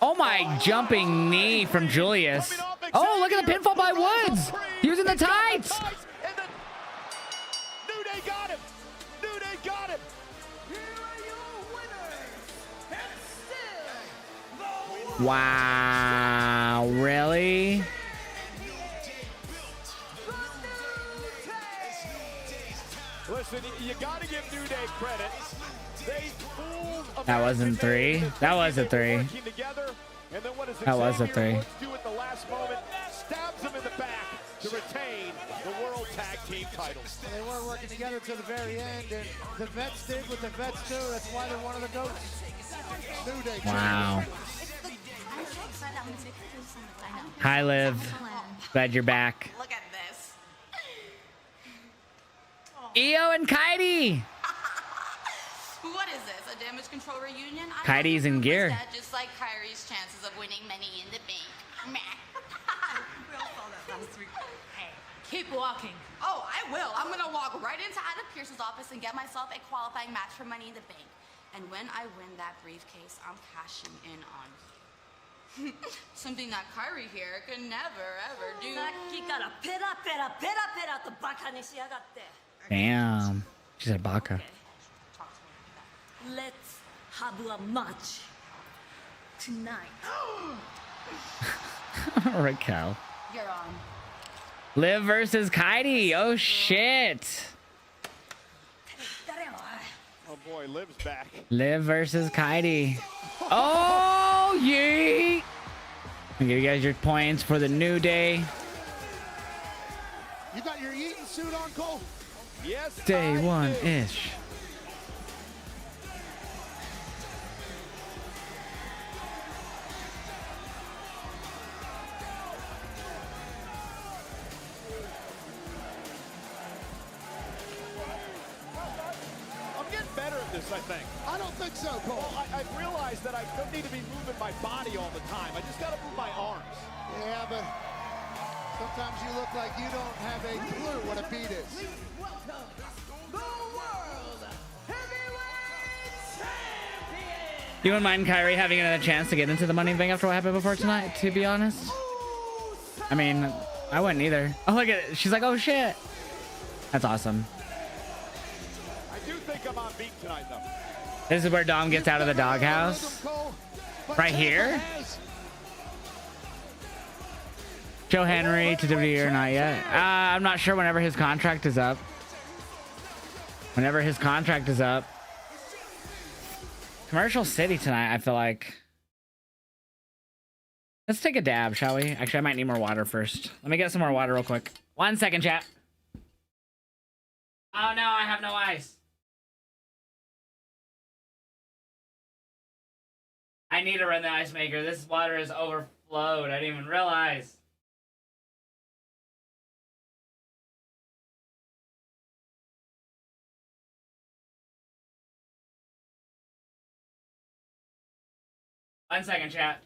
Oh my jumping knee from Julius. Oh, look at the pinfall by Woods. Using the tights. New Day got him. New Day got him. Wow, really? Listen, you gotta give New Day credit. They fooled. That wasn't 3. That was a 3. That was a 3. Do at the last moment, stabs him in the back to retain the World Tag Team titles. They weren't working together to the very end, and the vets did what the vets do. That's why they're one of the GOATs. New Day. Wow. Hi, Liv. Glad you're back. Look at this. Io and Kairi. What is this? A damage control reunion? Kairi's in gear. Just like Kairi's chances of winning Money in the Bank. Meh. We all saw that last week. Hey, keep walking. Oh, I will. I'm gonna walk right into Adam Pearce's office and get myself a qualifying match for Money in the Bank. And when I win that briefcase, I'm cashing in on something that Kairi here could never ever do. Damn. She said baka. Let's have a match tonight. All right, Cal. You're on. Liv versus Kairi. Oh shit. Oh boy, Liv's back. Liv versus Kairi. Oh, yeet. I'll give you guys your points for the New Day. You got your Eaton suit on, Cole? Yes. Day one-ish. I'm getting better at this, I think. I don't think so, Cole. Well, I've realized that I don't need to be moving my body all the time. I just got to move my arms. Yeah, but sometimes you look like you don't have a clue what a beat is. You wouldn't mind Kairi having another chance to get into the Money in the Bank after what happened before tonight, to be honest? I mean, I wouldn't either. Oh, look at it. She's like, oh, shit. That's awesome. I do think I'm on beat tonight, though. This is where Dom gets out of the doghouse. Right here? Joe Henry to WWE or not yet? I'm not sure whenever his contract is up. Whenever his contract is up. Commercial City tonight, I feel like. Let's take a dab, shall we? Actually, I might need more water first. Let me get some more water real quick. 1 second, chat. Oh, no, I have no ice. I need to run the ice maker. This water is overflowed. I didn't even realize. One second, chat.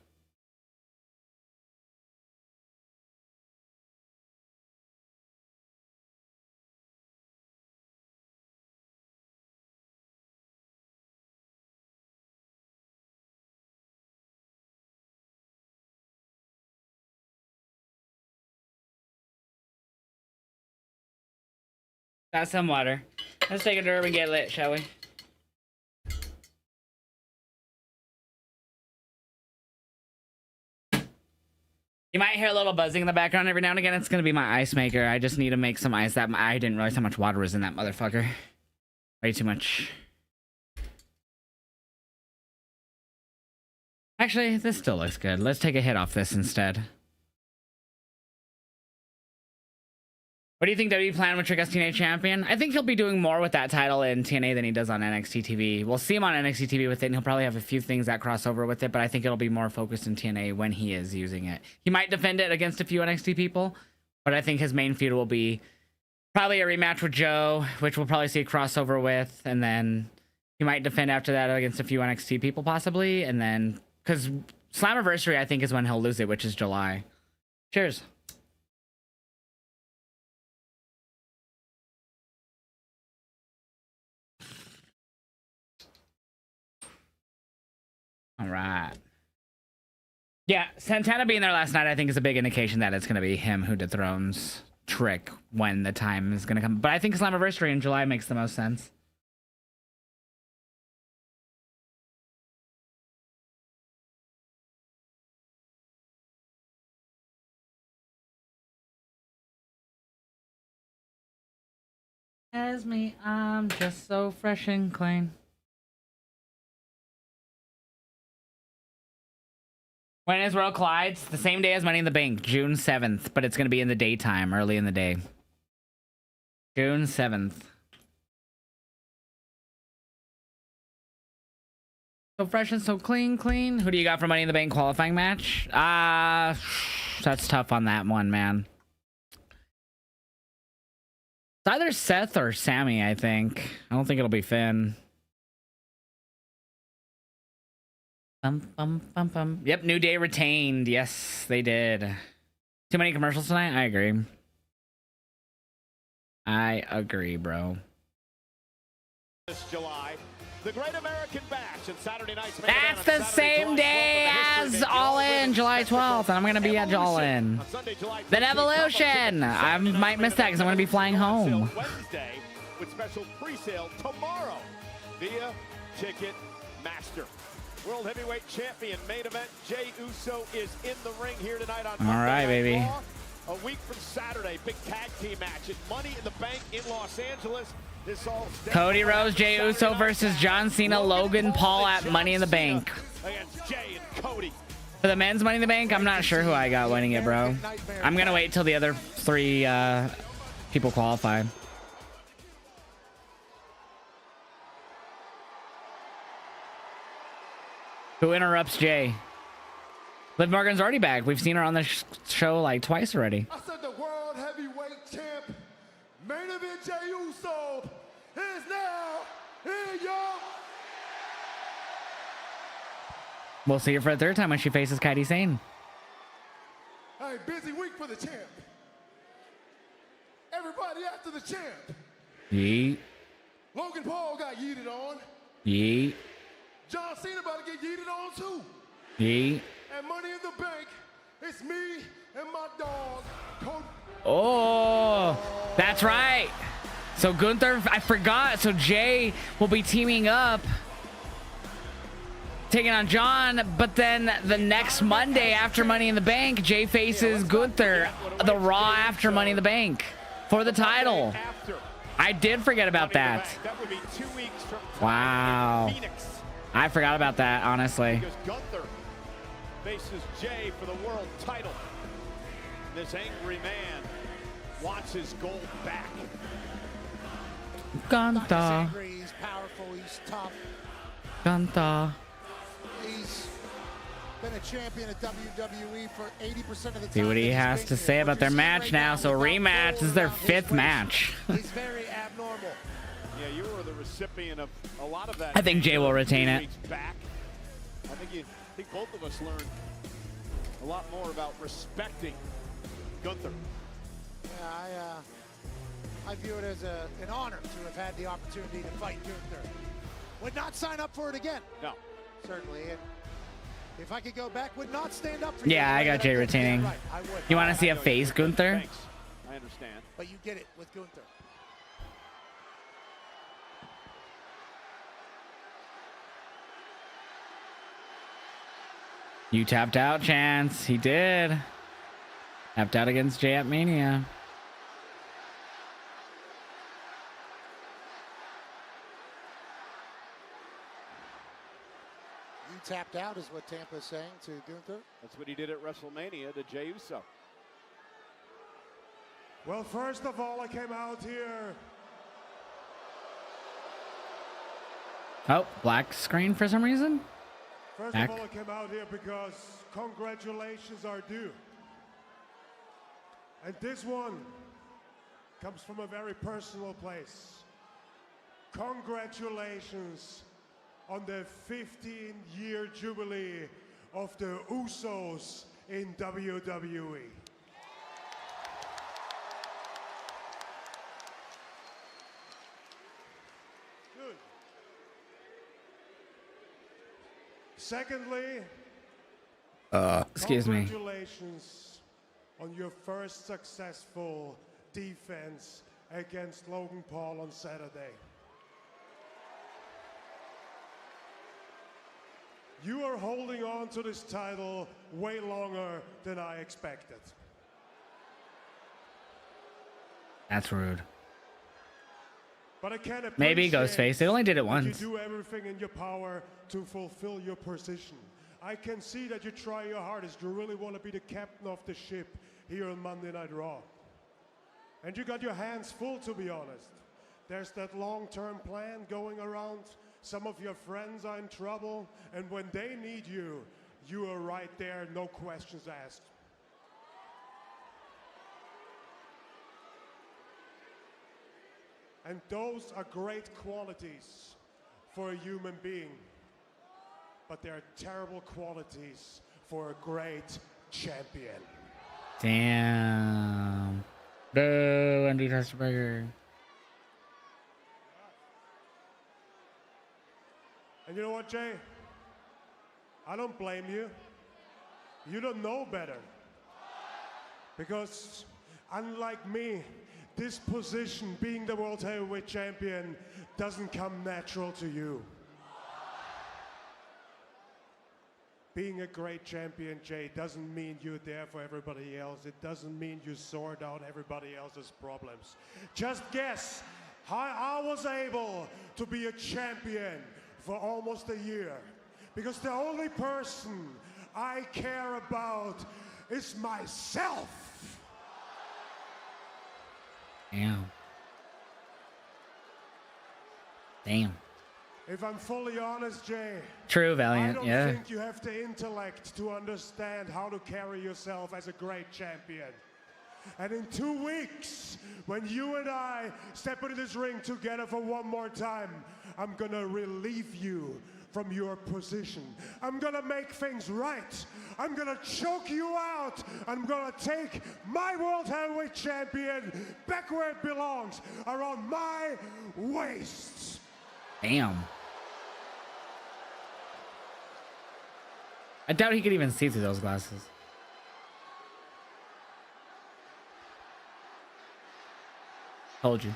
Got some water. Let's take a derb and get lit, shall we? You might hear a little buzzing in the background every now and again. It's gonna be my ice maker. I just need to make some ice. That I didn't realize how much water was in that motherfucker. Way too much. Actually, this still looks good. Let's take a hit off this instead. What do you think WWE plan with Trick as TNA champion? I think he'll be doing more with that title in TNA than he does on NXT TV. We'll see him on NXT TV with it, and he'll probably have a few things that cross over with it, but I think it'll be more focused in TNA when he is using it. He might defend it against a few NXT people, but I think his main feud will be probably a rematch with Joe, which we'll probably see a crossover with, and then he might defend after that against a few NXT people possibly, and then, because Slammiversary I think is when he'll lose it, which is July. Cheers. All right. Yeah, Santana being there last night, I think, is a big indication that it's going to be him who dethrones Trick when the time is going to come. But I think Slammiversary in July makes the most sense. As me, I'm just so fresh and clean. When is World Collides? The same day as Money in the Bank, June 7th, but it's going to be in the daytime, early in the day. June 7th. So fresh and so clean. Who do you got for Money in the Bank qualifying match? That's tough on that one, man. It's either Seth or Sammy, I think. I don't think it'll be Finn. Yep, New Day retained. Yes, they did. Too many commercials tonight? I agree, bro. This July, the Great American Bash and Saturday night's That's the same day as All In, July 12th, and I'm gonna be at All In. Then Evolution. I might miss that because I'm gonna be flying home. Wednesday with special pre-sale tomorrow via Ticketmaster. World Heavyweight Champion main event Jey Uso is in the ring here tonight on All right, baby. Raw. A week from Saturday, big tag team match at Money in the Bank in Los Angeles. This all Cody Rhodes, Jey Uso versus John Cena, Logan Paul at Money in the Bank. Against Jey and Cody. For the men's Money in the Bank, I'm not sure who I got winning it, bro. I'm gonna wait till the other three people qualify. Who interrupts Jay? Liv Morgan's already back. We've seen her on the show like twice already. I said the world heavyweight champ, main event Jey Uso, is now in your... We'll see her for a third time when she faces Kairi Sane. Hey, busy week for the champ. Everybody after the champ. Yeet. Logan Paul got yeeted on. Yeet. John Cena about to get yeeted on too. Yeet. And Money in the Bank, it's me and my dog, Cody. Oh, that's right. So Gunther, I forgot. So Jay will be teaming up, taking on John. But then the next Monday after Money in the Bank, Jay faces Gunther, the Raw after Money in the Bank for the title. I did forget about that. Wow. I forgot about that, honestly. Because Gunther faces Jay for the world title. This angry man wants his gold back. Gunther. He's powerful. He's tough. Gunther. He's been a champion at WWE for 80% of the time. See what he has to say about their match now. So rematch this is their fifth match. He's very abnormal. Yeah, you were the recipient of a lot of that. I think Jay will retain it. Back. I think both of us learned a lot more about respecting Gunther. Yeah, I view it as an honor to have had the opportunity to fight Gunther. Would not sign up for it again. No. Certainly. And if I could go back, would not stand up for Yeah, I got Jay retaining. Right, I would. You want to see a face Gunther? Thanks. I understand. But you get it with Gunther. You tapped out, Chance. He did. Tapped out against Jay at Mania. You tapped out is what Tampa's saying to Gunther. That's what he did at WrestleMania to Jey Uso. Well, first of all, I came out here. Oh, black screen for some reason? First Back. of all, I came out here because congratulations are due. And this one comes from a very personal place. Congratulations on the 15-year jubilee of the Usos in WWE. Good. Secondly, excuse me. congratulations on your first successful defense against Logan Paul on Saturday. You are holding on to this title way longer than I expected. That's rude. But I can't appreciate Maybe Ghostface. They only did it that once. You do everything in your power to fulfill your position. I can see that you try your hardest. You really want to be the captain of the ship here on Monday Night Raw. And you got your hands full, to be honest. There's that long-term plan going around. Some of your friends are in trouble, and when they need you, you are right there, no questions asked. And those are great qualities for a human being, but they're terrible qualities for a great champion. Damn. Boo, Andy Testerberger. And you know what, Jay? I don't blame you. You don't know better. Because unlike me, this position, being the World Heavyweight Champion, doesn't come natural to you. Being a great champion, Jay, doesn't mean you're there for everybody else. It doesn't mean you sort out everybody else's problems. Just guess how I was able to be a champion for almost a year. Because the only person I care about is myself. Damn. Damn. If I'm fully honest, Jay, True, Valiant, I don't yeah. think you have the intellect to understand how to carry yourself as a great champion. And in 2 weeks, when you and I step into this ring together for one more time, I'm gonna relieve you from your position. I'm gonna make things right. I'm gonna choke you out. I'm gonna take my World Heavyweight Champion back where it belongs, around my waist. Damn. I doubt he could even see through those glasses. Told you.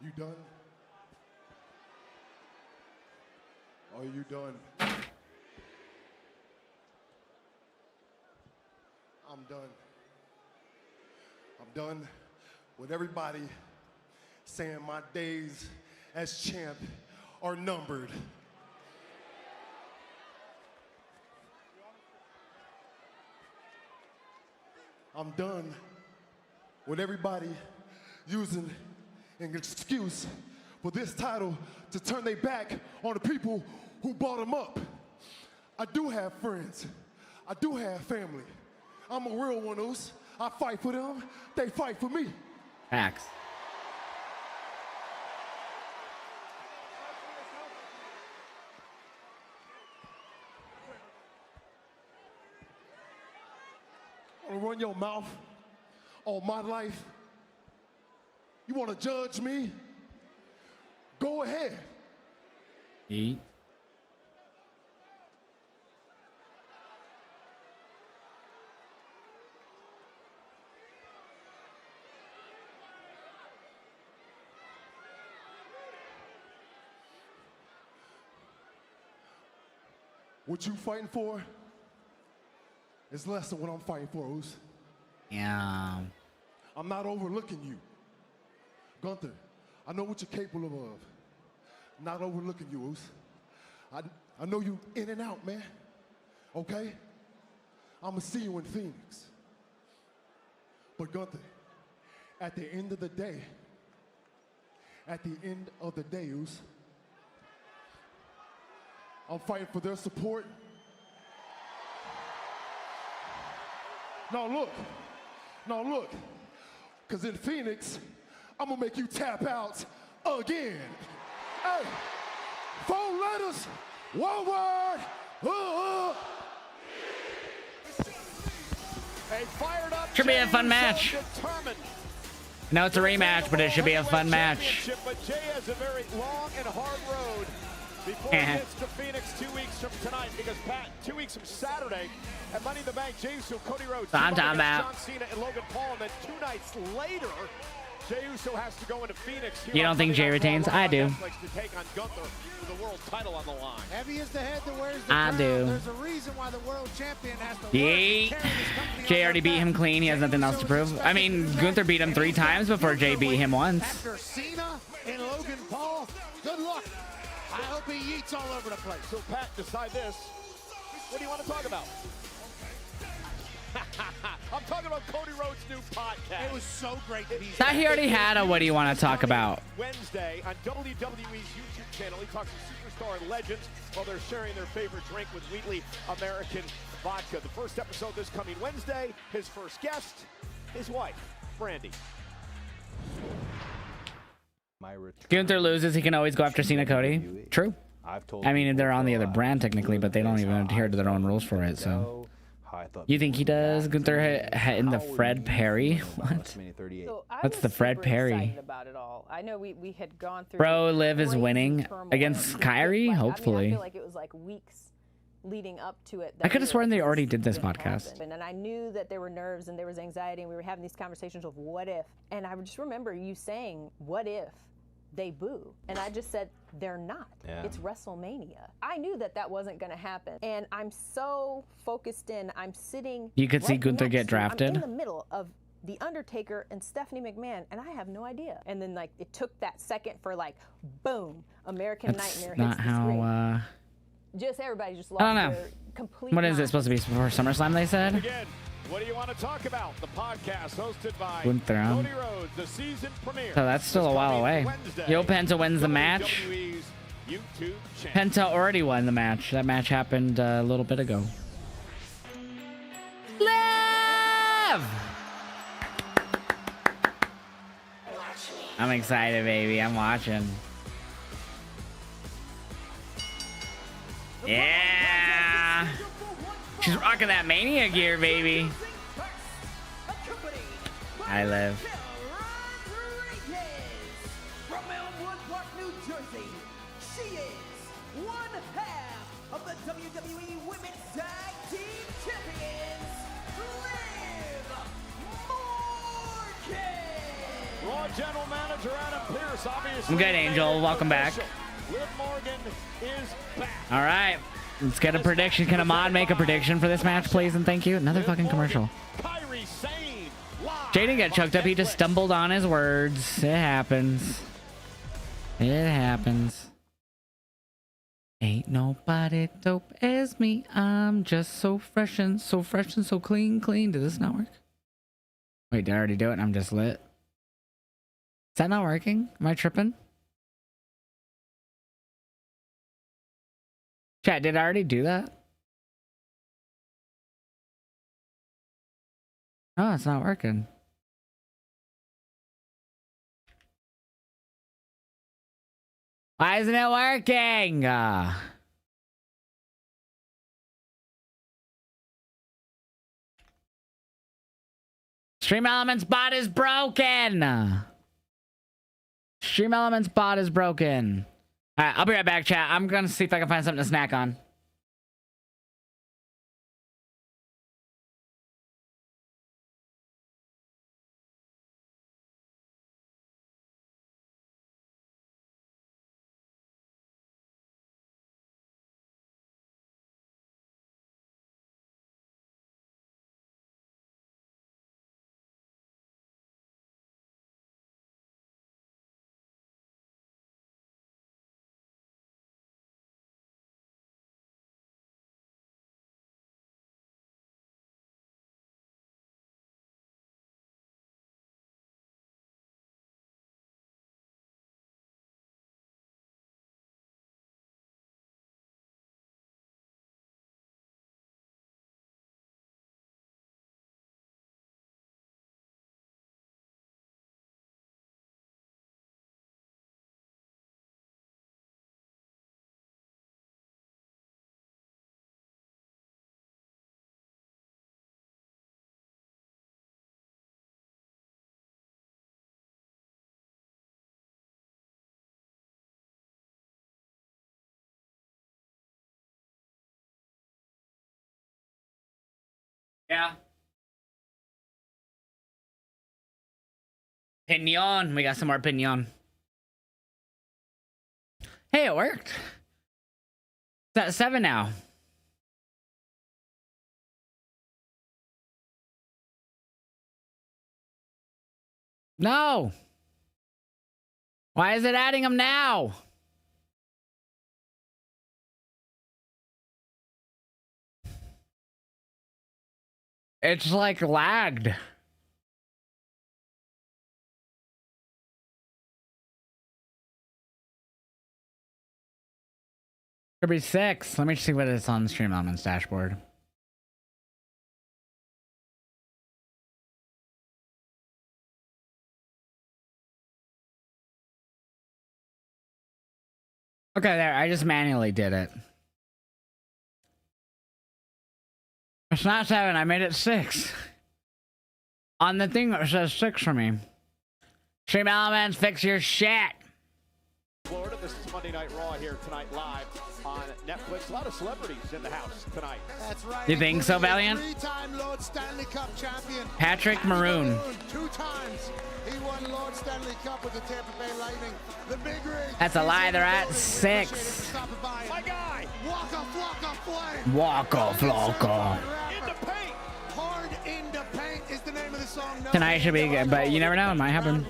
You done? Are you done? I'm done. I'm done with everybody saying my days as champ are numbered. I'm done with everybody using an excuse for this title to turn their back on the people who brought them up. I do have friends. I do have family. I'm a real one, Oos. I fight for them. They fight for me. Facts. Want to run your mouth on my life? You want to judge me? Go ahead. Eat. what you fighting for is less than what I'm fighting for, Oos. Yeah. I'm not overlooking you. Gunther, I know what you're capable of. Not overlooking you, Oos. I know you in and out, man. Okay? I'ma see you in Phoenix. But Gunther, at the end of the day, Oos, I'm fighting for their support. No, look. Because in Phoenix, I'm gonna make you tap out again. Hey, 4 letters, 1 word. A fired up Should be a fun match. determined. No, it's a rematch, but it should be a fun match. But Jay has a very long and hard road before he gets to Phoenix 2 weeks from tonight, because Pat, 2 weeks from Saturday at Money in the Bank, Jey Uso, Cody Rhodes, I'm talking about. John Cena and Logan Paul, and then 2 nights later, Jey Uso has to go into Phoenix. You don't think Jay retains? I do. To take on Gunther with the world title on the line. Heavy is the head that wears the I crown. do. There's a reason why the world champion has to Yeet. Jay already beat him clean. He has nothing else to prove. I mean, Gunther beat him 3 times before Jay beat him once. After Cena and Logan Paul, good luck. I hope he eats all over the place. So Pat, decide this. What do you want to talk about? I'm talking about Cody Rhodes' new podcast. It was so great that he's Thought he already had a what do you want to talk about? Wednesday on WWE's YouTube channel. He talks to superstar and legends while they're sharing their favorite drink with Wheatley American Vodka. The first episode this coming Wednesday. His first guest, his wife, Brandy. Gunther loses, he can always go after Cena Cody. True. I mean, they're on the other brand technically, but they don't even adhere to their own rules for it, so. You think he does? Gunther in the Fred Perry? What? So What's the Fred Perry? About it all. I know we had gone through. Bro, Liv is winning against Kairi? Hopefully. I mean, I feel like it was like weeks leading up to it. I could have sworn they already did this podcast. And I knew that there were nerves and there was anxiety, and we were having these conversations of what if. And I just remember you saying, what if they boo? And I just said, they're not. Yeah. It's WrestleMania. I knew that that wasn't going to happen. And I'm so focused in, I'm sitting. You could see right Gunther next get to- drafted. I'm in the middle of The Undertaker and Stephanie McMahon, and I have no idea. And then, like, it took that second for, like, boom, American That's Nightmare not hits the screen. how, Just everybody just I lost don't know. their complete What is it mind. supposed to be for SummerSlam, they said? Again, what do you want to talk about? The podcast hosted by Gunther. Cody Rhodes, the season premiere. So that's still a while away. Yo, Penta wins the match. WWE's YouTube channel. Penta already won the match. That match happened a little bit ago. Liv! I'm excited, baby. I'm watching. Yeah! She's rocking that Mania gear, baby. I live. From Elmwood Park, New Jersey, she is one half of the WWE Women's Tag Team Champions, Liv Morgan. Raw General Manager Adam Pearce, obviously. I'm good, Angel. Welcome back. Liv Morgan is back. All right. Let's get a prediction. Can a mod make a prediction for this match, please? And thank you. Another fucking commercial. Kairi, Sane, Jay didn't get choked up. He just stumbled on his words. It happens. It happens. Ain't nobody dope as me. I'm just so fresh and so clean. Did this not work? Wait, did I already do it? I'm just lit. Is that not working? Am I tripping? Chat, did I already do that? Oh, it's not working. Why isn't it working? Stream Elements bot is broken. Stream Elements bot is broken. All right, I'll be right back, chat. I'm gonna see if I can find something to snack on. Yeah. Pinion. We got some more pinion. Hey, it worked. It's at 7 now. No. Why is it adding them now? It's like lagged. Could be 6. Let me see what it's on the Stream Elements dashboard. Okay, there. I just manually did it. It's not 7. I made it 6. On the thing it says 6 for me. Stream Elements, fix your shit. Florida, this is Monday Night Raw here tonight live on Netflix. A lot of celebrities in the house tonight. That's right. You think so, Valiant? Three-time Lord Stanley Cup champion. Patrick Maroon. 2 times he won Lord Stanley Cup with the Tampa Bay Lightning. The big rig. That's a lie. They're at 6. My guy. Waka Flocka Flame. Waka Flocka. In the paint. Hard in the paint is the name of the song. Tonight should be good, but you never know. It might happen.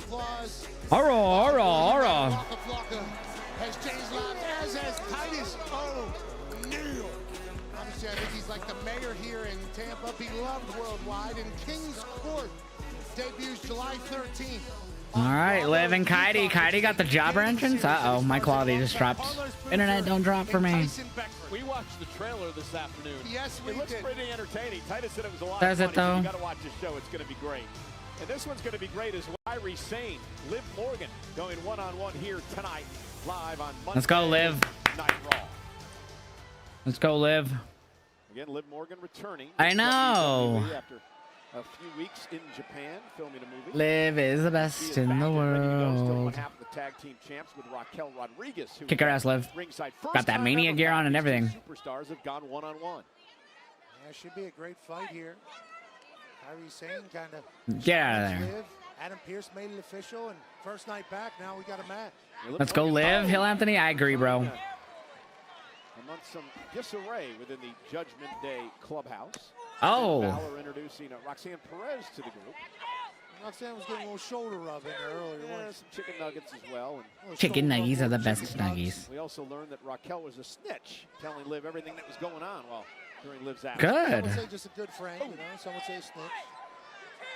Aura. Has changed lives, as has Titus O'Neil. Obviously, I think he's like the mayor here in Tampa, beloved worldwide. And King's Court debuts July 13th. All right, Liv and Kairi. Kairi got the jobber entrance. Uh-oh, my quality just dropped. Internet, don't drop for me. We watched the trailer this afternoon. Yes, we It looks did. pretty entertaining. Titus said it was a lot Does of it, fun. though? You got to watch this show. It's going to be great. And this one's going to be great as well. Kairi Sane, Liv Morgan going one-on-one here tonight, live on Monday. Let's go, Liv. Night Raw. Let's go, Liv. Again, Liv Morgan returning. I know. After a few weeks in Japan filming a movie. Liv is the best in the world. Half of the tag team champs with Raquel Rodriguez. Who Kick her ass, Liv. ringside. Got that Mania gear on and everything. Superstars have gone one-on-one. Yeah, should be a great fight here. Kairi Sane kind of Get out of there. Adam Pearce made it official, and first night back, now we got a match. Let's go, Liv. Hill Anthony, I agree, bro. Amongst some disarray within the Judgment Day clubhouse. Oh. Balor introducing Roxanne Perez to the group. Roxanne was getting a little shoulder rub in there earlier. Yeah, some chicken nuggets as well. And Chicken nuggies are the best nuggies. we also learned that Raquel was a snitch, telling Liv everything that was going on while during Liv's absence. Good. Some would say just a good friend, you know. Some would say a snitch.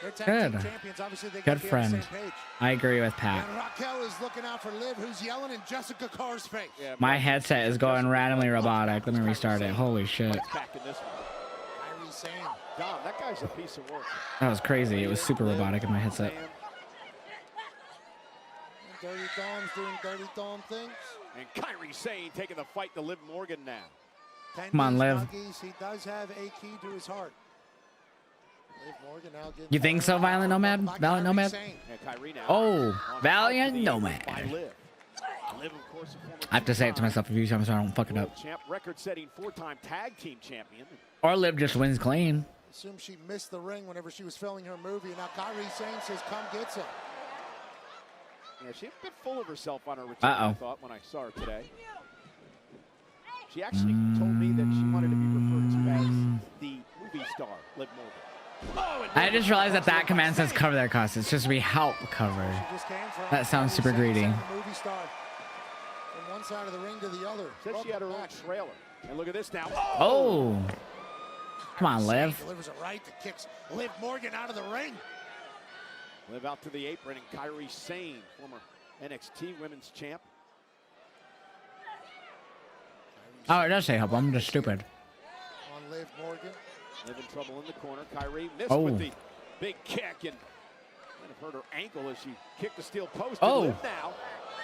They're tag Good. team champions. Obviously, they Good got to be on the friend. same page. I agree with Pat. And Raquel is looking out for Liv, who's yelling in Jessica Carr's face. Yeah, My headset is going randomly robotic. Let me restart it. Holy shit. back in this one. Kairi Sane. Dom, that guy's a piece of work. That was crazy. It was super robotic in my headset. Dirty Dom's doing Dirty Dom things. And Kairi Sane taking the fight to Liv Morgan now. Come on, Liv. Nuggies, he does have a key to his heart. Liv Morgan now getting You think so, Violent Nomad? Valiant Nomad? Yeah, Kairi now. Oh, Valiant By Nomad. Liv. Liv, of course, a former I have to say it to myself a few times so I don't fuck it up. champ, record-setting 4-time tag team champion. Or Liv just wins clean. Assume she missed the ring whenever she was filming her movie. Now Kairi Sane says, come get some. Yeah, she's a bit full of herself on her return, Uh-oh. I thought, when I saw her today. She actually told me that she wanted to be referred to as the movie star, Liv Morgan. Oh, and I just realized that that command says cover their costs. It's just we help cover. She just came from That sounds super Kairi Sane greedy. sent the movie star from one side of the ring to the other. said she had her own trailer. And look at this now. Oh. Come on, Liv. Delivers a right that kicks Liv Morgan out of the ring. Liv out to the apron, and Kairi Sane, former NXT Women's Champ. Oh, it does say help. I'm just stupid. On Liv Morgan. Liv in trouble in the corner. Kyrie missed Oh. with the big kick and might have hurt her ankle as she kicked the steel post. Oh. Liv now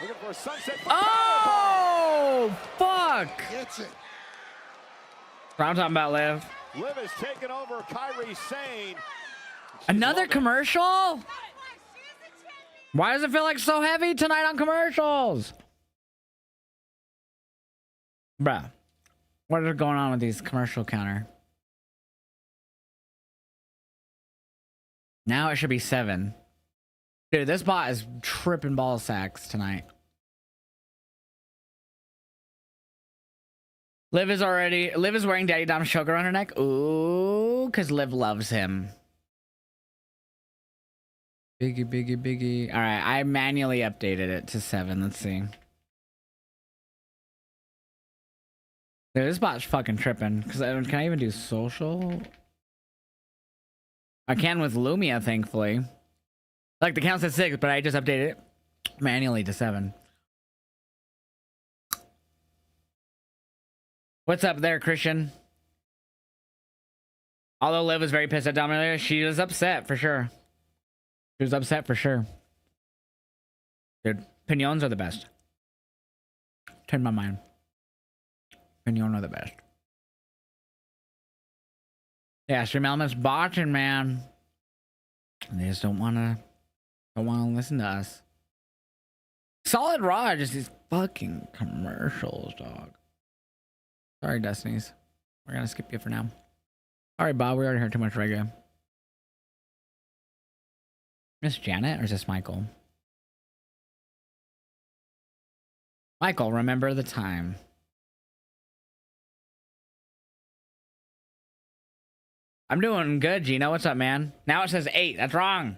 looking for a sunset. Oh, fuck. Gets it. I'm talking about Liv. Liv has taken over Kairi Sane. Another commercial? Why does it feel like so heavy tonight on commercials? Bruh, what is going on with these commercial counter? Now it should be 7. Dude, this bot is tripping ball sacks tonight. Liv is wearing Daddy Dom's choker on her neck. Ooh, because Liv loves him. Biggie. All right, I manually updated it to 7. Let's see. Dude, this bot's fucking tripping. Can I even do social? I can with Lumia, thankfully. Like, the count said 6, but I just updated it manually to 7. What's up there, Christian? Although Liv was very pissed at Dom earlier, she was upset for sure. She was upset for sure. Dude, Pignons are the best. Turn my mind. Pignon are the best. Yeah, Stream Element's botching, man. They just don't wanna listen to us. Solid Raw, just these fucking commercials, dog. Sorry, Destinies. We're gonna skip you for now. Alright, Bob, we already heard too much reggae. Miss Janet, or is this Michael? Michael, remember the time. I'm doing good, Gino. What's up, man? Now it says 8. That's wrong.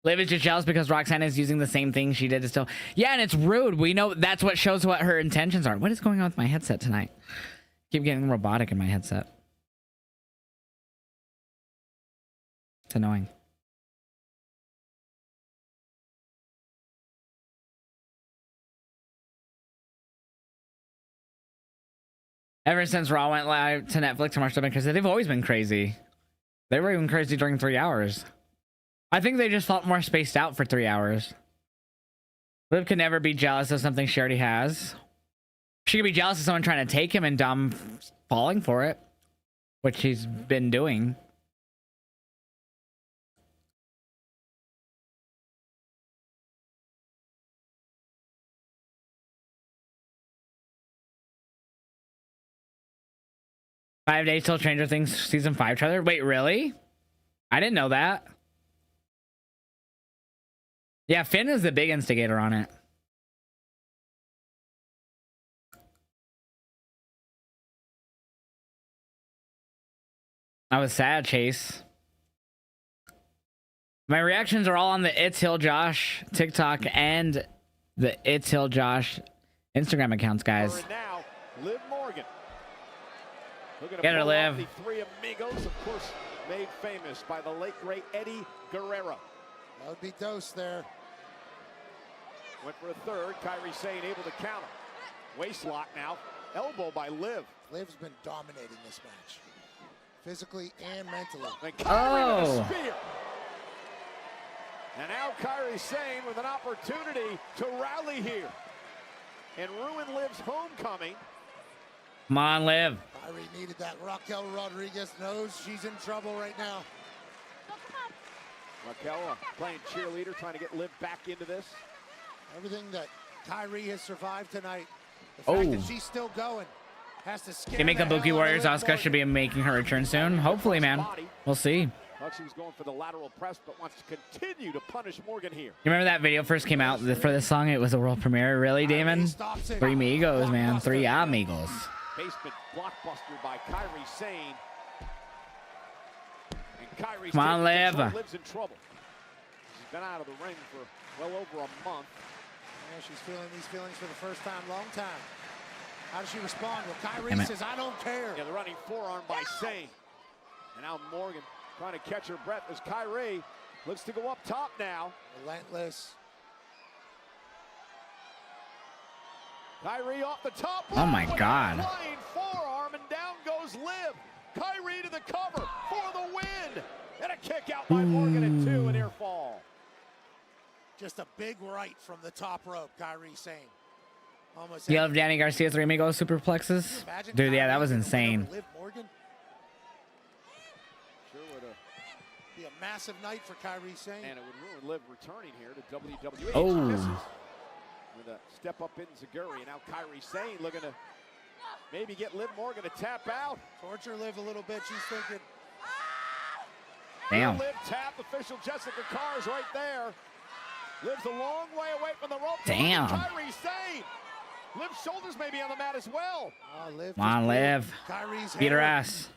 Liv is just jealous because Roxanne is using the same thing she did to still. Yeah, and it's rude. We know that's what shows what her intentions are. What is going on with my headset tonight? Keep getting robotic in my headset. It's annoying. Ever since Raw went live to Netflix, so much have been crazy. They've always been crazy. They were even crazy during 3 hours. I think they just felt more spaced out for 3 hours. Liv can never be jealous of something she already has. She could be jealous of someone trying to take him and Dom falling for it, which he's been doing. Five days till Stranger Things season 5 trailer. Wait, really? I didn't know that. Yeah, Finn is the big instigator on it. I was sad, Chase. My reactions are all on the It's Heeljosh TikTok and the It's Heeljosh Instagram accounts, guys. Now, Liv Morgan. Get her, Liv. The three amigos, of course, made famous by the late great Eddie Guerrero. That would be Dose there. Went for a third. Kairi Sane able to counter. Waist lock now. Elbow by Liv. Liv's been dominating this match, physically and mentally. And Kairi with a spear. And now Kairi Sane with an opportunity to rally here and ruin Liv's homecoming. Come on, Liv. Kairi needed that. Raquel Rodriguez knows she's in trouble right now. Raquel playing cheerleader, trying to get Liv back into this. Everything that Kairi has survived tonight, the fact that she's still going, has to scare They make the Buki Warriors. Asuka should be making her return soon. Hopefully, man. We'll see. Thought she was going for the lateral press, but wants to continue to punish Morgan here. You remember that video first came out for this song? It was a world premiere. Really, Damon? 3 amigos, man. 3 amigos. Basement blockbuster by Kairi Sane. And Kairi Come on, Liv. Liv's in trouble. She's been out of the ring for well over a month. Yeah, she's feeling these feelings for the first time, long time. How does she respond? Well, Kairi says, I don't care. Yeah, the running forearm by Sane. And now Morgan trying to catch her breath as Kairi looks to go up top now. Relentless. Kairi off the top. Oh my God. Flying forearm and down goes Liv. Kairi to the cover for the win. And a kick out by Morgan at 2, an air fall. Just a big right from the top rope, Kairi Sane. Almost. You love Danny Garcia 3 amigos superplexes? Dude, yeah, that was insane. Liv Morgan. Sure would be a massive night for Kairi Sane. And it would ruin Liv returning here to WWE. Oh. With a step up in Zaguri. And now Kairi Sane looking to maybe get Liv Morgan to tap out. Torture Liv a little bit. She's thinking, Damn. Liv tap official Jessica Carr's right there. Liv's a long way away from the rope. Damn. Kairi Sane. Liv's shoulders may be on the mat as well. Oh, Liv Come on, Liv. Kairi's Beat her hair. ass.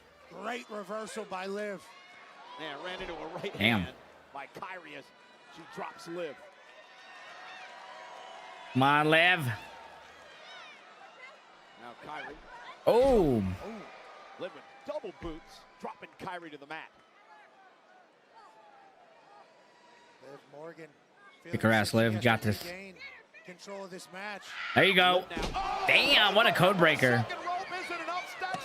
Great reversal by Liv. Man, ran into a right Damn. hand by Kairi as she drops Liv. Come on, Liv. Now Kairi. Oh. Liv with double boots, dropping Kairi to the mat. Liv Morgan. Kick her ass, Liv. You got this. Gain control of this match. There you go. Damn, what a code breaker.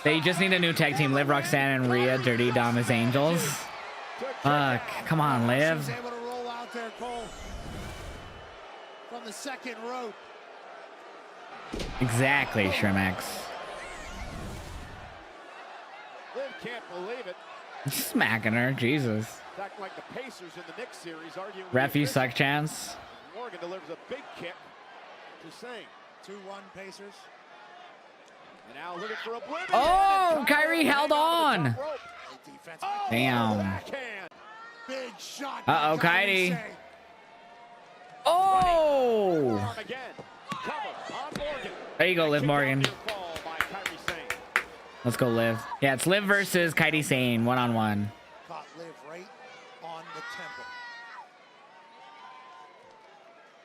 They just need a new tag team. Liv, Roxanne, and Rhea, Dirty Damas Angels. Fuck. Come on, Liv. She's able to roll out there, Cole. From the second rope. Exactly, Shrimex. Liv can't believe it. Smacking her. Jesus. Act like the Pacers in the Knicks series, arguing with Ref, the you official. suck chance. Morgan delivers a big kick to Sane. 2-1 Pacers. And now looking for Oblivion. Oh, Kairi held on. Oh, Damn. backhand. Big shot. Uh-oh, Kairi. Oh. Arm again. Cover on Morgan. There you go, Liv Morgan. Fall by Kairi Sane. Let's go, Liv. Yeah, it's Liv versus Kairi Sane, one-on-one. Caught Liv right on the temple.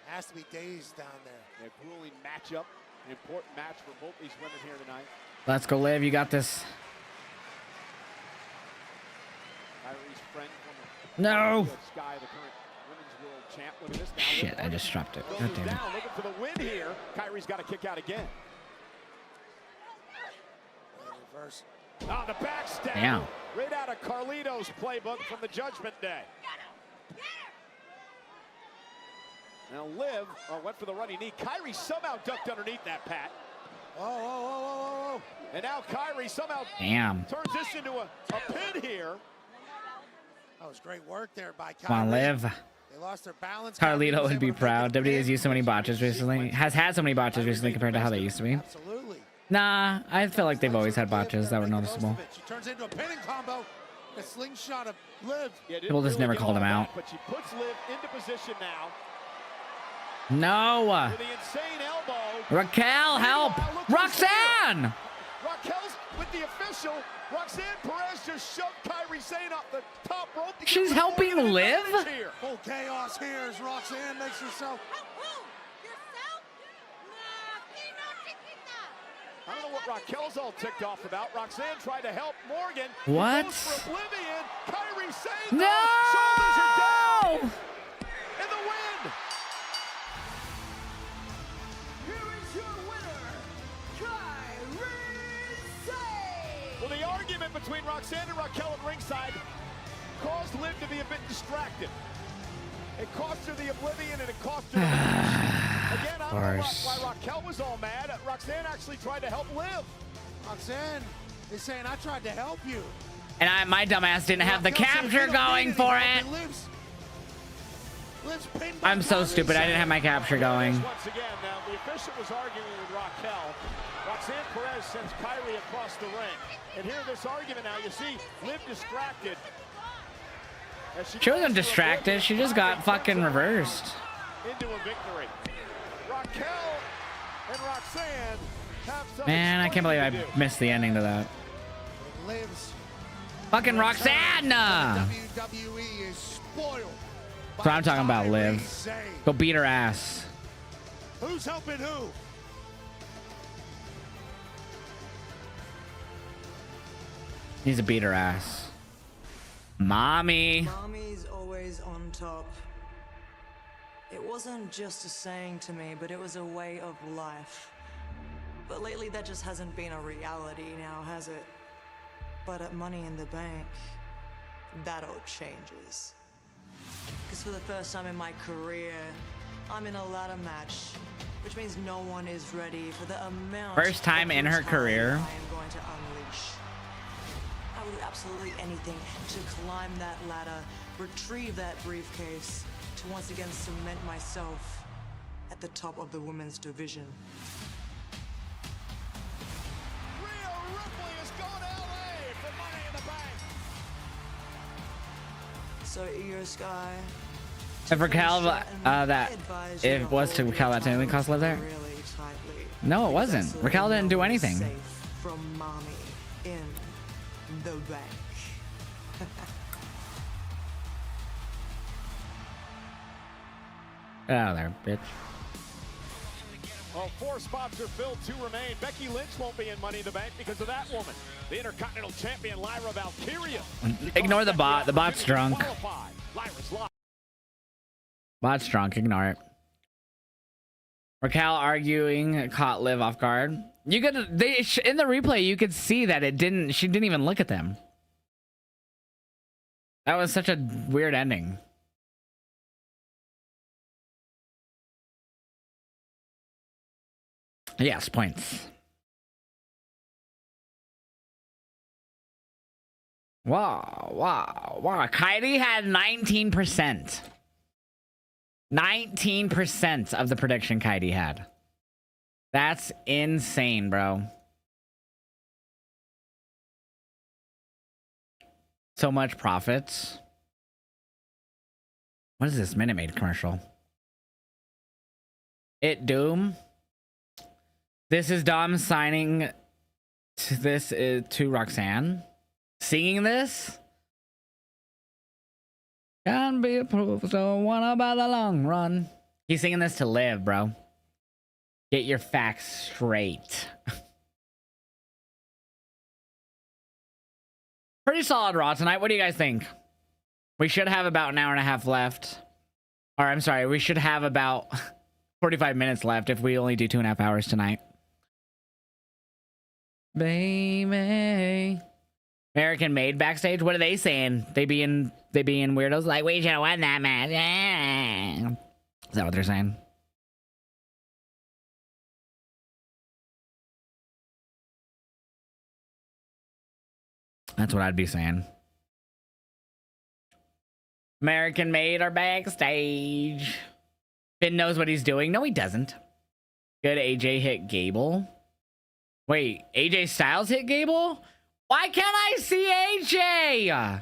Has to be dazed down there. A grueling matchup. An important match for both these women here tonight. Let's go, Liv. You got this. Kairi's friend No. Sky, the current women's world champ. Look at this now. Shit, I just dropped it. God damn it. Down, looking for the win here. Kairi's got to kick out again. Reverse. On the backstab. Damn. Right out of Carlito's playbook from the Judgment Day. Now Liv went for the running knee. Kairi somehow ducked underneath that, Pat. Oh. And now Kairi somehow Damn. turns this into a pin here. That was great work there by Kairi. Come on, Liv. They lost their balance. Carlito would be proud. WWE has used so many botches recently. Has had so many botches recently compared to how they used to be. Absolutely. Nah, I feel like they've always had botches that were noticeable. She turns into a pinning combo. A slingshot of Liv. People just never called him out. But she puts Liv into position now. No. With the insane elbow. Raquel, help. Roxanne. Raquel's with the official. Roxanne Perez just shoved Kairi Sane off the top rope. She's helping Liv? Full chaos here as Roxanne makes herself. I don't know what Raquel's all ticked off about. Roxanne tried to help Morgan. What? Goes for Oblivion. Kairi Sane. No! Shoulders are down. And the win. Here is your winner, Kairi Sane. Well, the argument between Roxanne and Raquel at ringside caused Liv to be a bit distracted. It cost her the Oblivion and it cost her the match. Again, I don't know why Raquel was all mad. Roxanne actually tried to help Liv. Roxanne is saying, I tried to help you. And my dumbass didn't have the capture going for it. I'm so stupid. I didn't have my capture going. Once again, now the official was arguing with Raquel. Roxanne Perez sends Kairi across the ring. And here this argument now, you see Liv distracted. She wasn't distracted. She just got fucking reversed. Into a victory. Raquel and Roxanne have something. Man, I can't believe I missed the ending to that. Liv's Fucking Roxanne! WWE is spoiled. That's what I'm talking about, Liv. Go beat her ass. Who's helping who? Needs to beat her ass. Mommy. Mommy's always on top. It wasn't just a saying to me, but it was a way of life. But lately that just hasn't been a reality now, has it? But at Money in the Bank, that all changes. Because for the first time in my career, I'm in a ladder match, which means no one is ready for the amount. First time in her career. I am going to unleash. I would do absolutely anything to climb that ladder, retrieve that briefcase, to once again cement myself at the top of the women's division. Rhea Ripley is going to LA for Money in the Bank. So Io Sky. If Raquel, if it was to Raquel, that didn't cost Liv there. No, it wasn't. Raquel didn't do anything. From mommy in the bank. Get out of there, bitch. Well, 4 spots are filled, 2 remain. Becky Lynch won't be in Money in the Bank because of that woman. The Intercontinental Champion, Lyra Valkyria. Ignore the bot. The bot's drunk. Bot's drunk. Ignore it. Raquel arguing caught Liv off guard. You could in the replay you could see that she didn't even look at them. That was such a weird ending. Yes, points. Wow. Kairi had 19%. 19% of the prediction Kairi had. That's insane, bro. So much profits. What is this Minute Maid commercial? Doom. This is Dom signing to Roxanne. Singing this. Can be approved, so what about the long run? He's singing this to Liv, bro. Get your facts straight. Pretty solid Raw tonight. What do you guys think? We should have about an hour and a half left. Or I'm sorry, we should have about 45 minutes left if we only do 2.5 hours tonight. Baby. American Made backstage. What are they saying? They being weirdos like, we should have won that match. Yeah. Is that what they're saying? That's what I'd be saying. American Made are backstage. Finn knows what he's doing. No, he doesn't. Good. AJ hit Gable. Wait, AJ Styles hit Gable? Why can't I see AJ?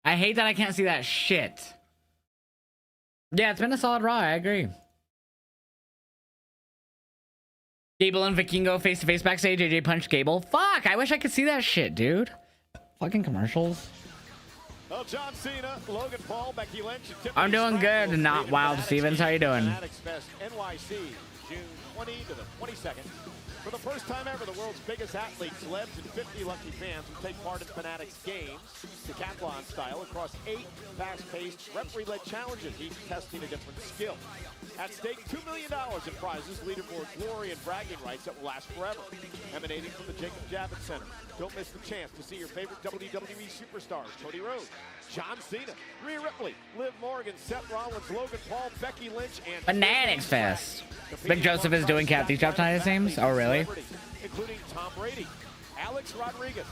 I hate that I can't see that shit. Yeah, it's been a solid Raw. I agree. Gable and Vikingo face-to-face backstage. AJ punched Gable. Fuck, I wish I could see that shit, dude. Fucking commercials. Well, John Cena, Logan Paul, Becky Lynch, I'm doing good. Not Wild Stevens. How you doing? Fanatics Fest NYC, June 20 to the 22nd. For the first time ever, the world's biggest athletes, celebs, and 50 lucky fans will take part in Fanatics Games, decathlon style, across 8 fast-paced, referee-led challenges, each testing a different skill. At stake, $2 million in prizes, leaderboard glory, and bragging rights that will last forever. Emanating from the Jacob Javits Center. Don't miss the chance to see your favorite WWE superstars, Cody Rhodes, John Cena, Rhea Ripley, Liv Morgan, Seth Rollins, Logan Paul, Becky Lynch, and Fanatics Fest. Big Joseph is doing Kathy's job tonight, it seems. Oh, really? Including Tom Brady, Alex Rodriguez,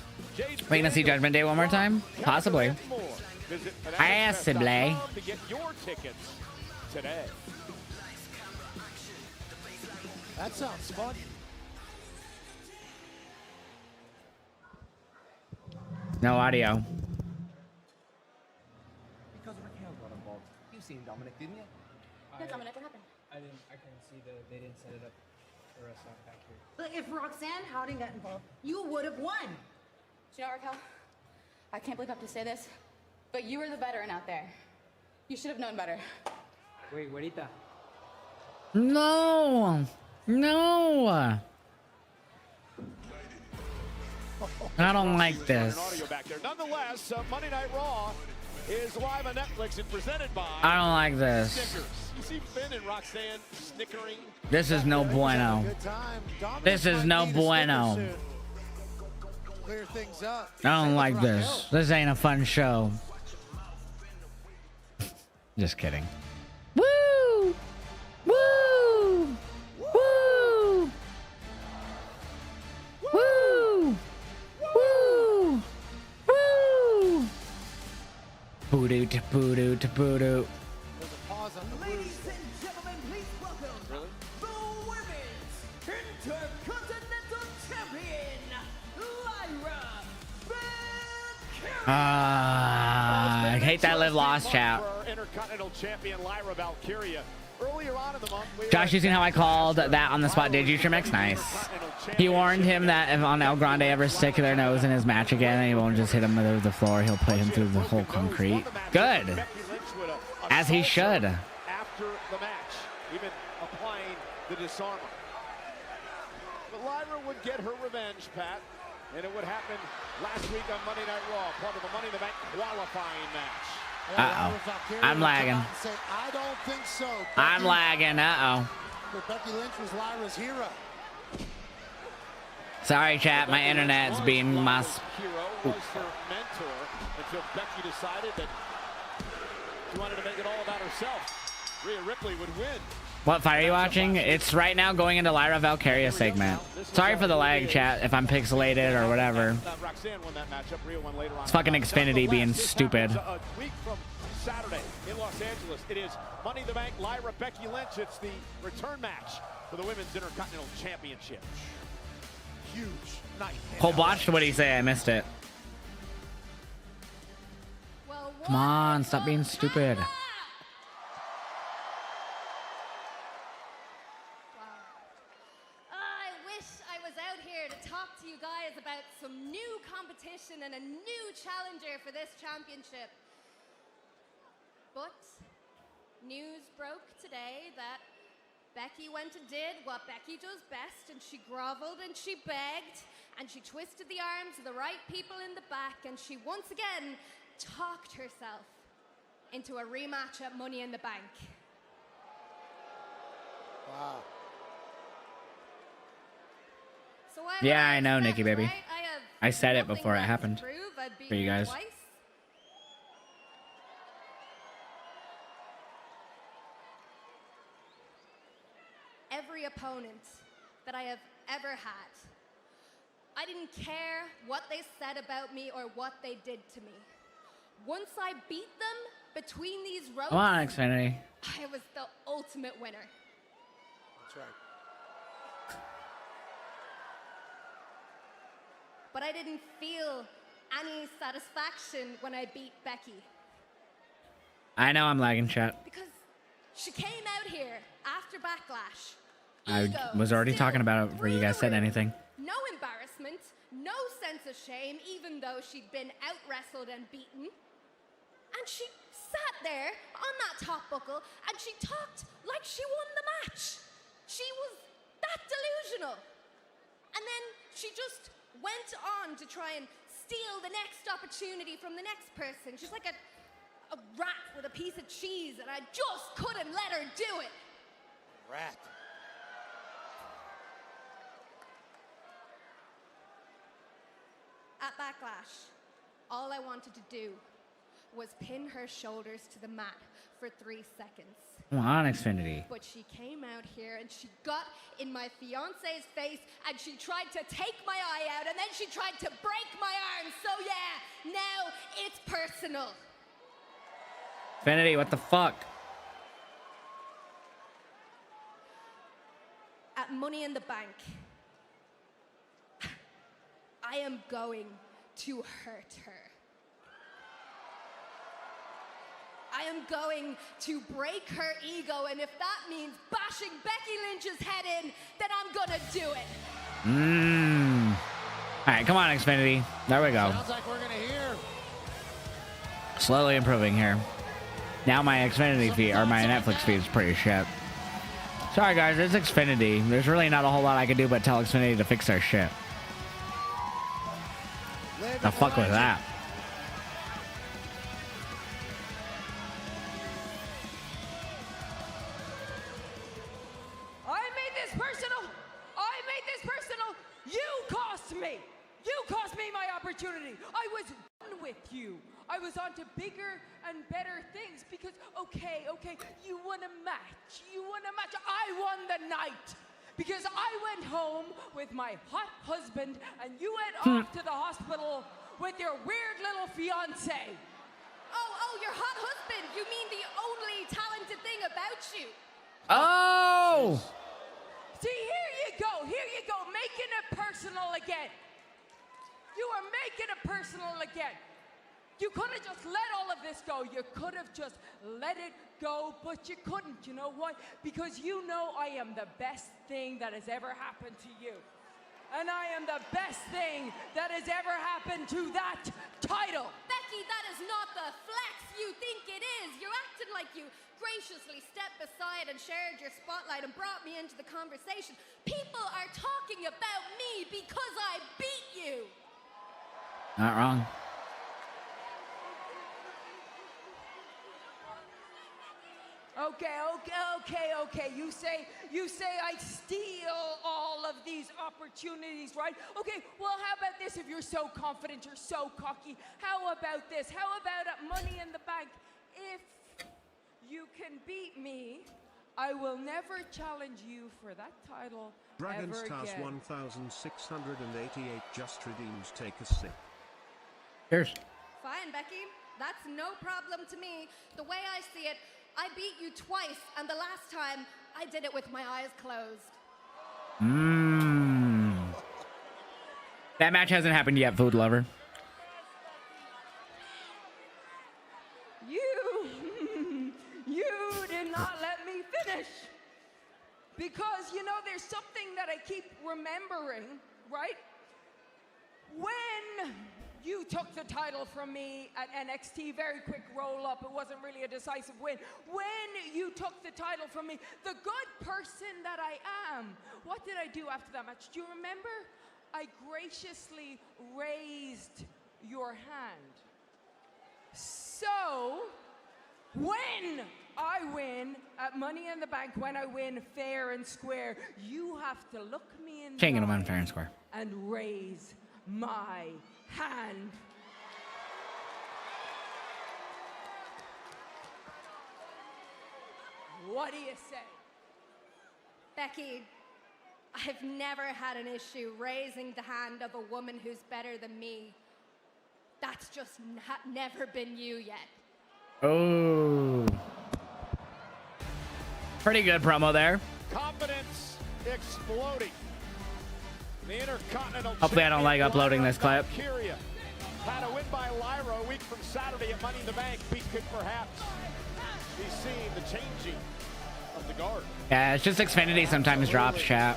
Wait to see Judgment Day one more time? Possibly. Possibly. To get your tickets today. That sounds fun. No audio. Because Raquel got involved. You seen Dominic, didn't you? No, Dominic, what happened? I couldn't see they didn't set it up for us back here. But if Roxanne Howden got involved, you would have won. Do you know, Raquel? I can't believe I have to say this, but you were the veteran out there. You should have known better. Wait, Juanita. No. No. I don't like this. Nonetheless, Monday Night Raw is live on Netflix and presented by I don't like this. Snickers. You see Finn and Roxanne snickering. This is no bueno. This is no bueno. Clear things up. I don't like this. This ain't a fun show. Just kidding. Woo! Woo! Woo! Woo! Woo! Woo! Boo-doo to boo-doo to boo-doo. Ladies and gentlemen, please welcome the Women's Intercontinental Champion, Lyra Valkyria. I hate that Liv lost, chat. Intercontinental Champion Lyra Valkyria. Earlier on in the month, Josh, you seen how I called that on the spot? Did you, Trimix? Nice. He warned him that if on El Grande ever stick their nose in his match again, he won't just hit him through the floor. He'll play him through the whole concrete. Good. As he should. After the match, even applying the disarmer. But Lyra would get her revenge, Pat, and it would happen last week on Monday Night Raw, part of the Money in the Bank qualifying match. Uh-oh. I'm lagging. I don't think so. I'm lagging. Uh-oh. But Becky Lynch was Lyra's hero. Sorry, chat. My internet's being my... Hero was her mentor until Becky decided that she wanted to make it all about herself. Rhea Ripley would win. What fight are you watching? It's right now going into Lyra Valkyria segment. Sorry for the lag, chat, if I'm pixelated or whatever. It's fucking Xfinity being stupid. A week from Saturday in Los Angeles, it is Money in the Bank, Lyra, Becky Lynch. It's the return match for the Women's Intercontinental Championship. Huge night. Cole watched what he say. I missed it. Come on, stop being stupid. About some new competition and a new challenger for this championship. But news broke today that Becky went and did what Becky does best, and she groveled and she begged and she twisted the arms of the right people in the back, and she once again talked herself into a rematch at Money in the Bank. Wow. So yeah, I know, Nikki, baby. I said it before it happened for you guys. Every opponent that I have ever had, I didn't care what they said about me or what they did to me. Once I beat them between these ropes, Come on, Xfinity. I was the ultimate winner. That's right. But I didn't feel any satisfaction when I beat Becky. I know I'm lagging, chat. Because she came out here after Backlash. I was already talking about it before you guys said anything. No embarrassment, no sense of shame, even though she'd been out-wrestled and beaten. And she sat there on that top buckle and she talked like she won the match. She was that delusional. And then she just went on to try and steal the next opportunity from the next person. She's like a rat with a piece of cheese, and I just couldn't let her do it. Rat. At Backlash, all I wanted to do was pin her shoulders to the mat for 3 seconds. Come on, Xfinity. But she came out here and she got in my fiance's face and she tried to take my eye out and then she tried to break my arm. So yeah, now it's personal. Xfinity, what the fuck? At Money in the Bank, I am going to hurt her. I am going to break her ego, and if that means bashing Becky Lynch's head in, then I'm gonna do it. Alright, come on, Xfinity. There we go. Sounds like we're gonna hear. Slowly improving here. Now my Xfinity feed, or my Netflix feed is pretty shit. Sorry guys, it's Xfinity. There's really not a whole lot I can do but tell Xfinity to fix their shit. Now fuck with that. I made this personal. I made this personal. You cost me. You cost me my opportunity. I was done with with you. I was on to bigger and better things because, okay, you won a match. I won the night because I went home with my hot husband and you went off to the hospital with your weird little fiance. Oh, your hot husband. You mean the only talented thing about you. Oh! See, here you go, making it personal again. You are making it personal again. You could have just let all of this go. You could have just let it go, but you couldn't. You know why? Because you know I am the best thing that has ever happened to you. And I am the best thing that has ever happened to that title. Becky, that is not the flex you think it is. You're acting like you graciously stepped aside and shared your spotlight and brought me into the conversation. People are talking about me because I beat you. Not wrong. Okay. You say I steal all of these opportunities, right? Okay, well, how about this? If you're so confident, you're so cocky, how about this? How about at Money in the Bank? If you can beat me, I will never challenge you for that title Dragon ever Stars again. 1688 just redeems. Take a sip. Cheers. Fine, Becky. That's no problem to me. The way I see it, I beat you twice, and the last time, I did it with my eyes closed. That match hasn't happened yet, food lover. You did not let me finish. Because, you know, there's something that I keep remembering, right? When you took the title from me at NXT, very quick roll-up, it wasn't really a decisive win. When you took the title from me, the good person that I am, what did I do after that match? Do you remember? I graciously raised your hand. So, when I win at Money in the Bank, when I win fair and square, you have to look me in the Can't get him on eye fair and square. and raise my hand. What do you say? Becky, I've never had an issue raising the hand of a woman who's better than me. That's just never been you yet. Oh. Pretty good promo there. Confidence exploding. The Intercontinental Hopefully I don't like uploading this clip. Kyria had a win by Lyra a week from Saturday at Money in the Bank. We could perhaps be seeing the changing of the guard. Yeah, it's just Xfinity sometimes drops, chat.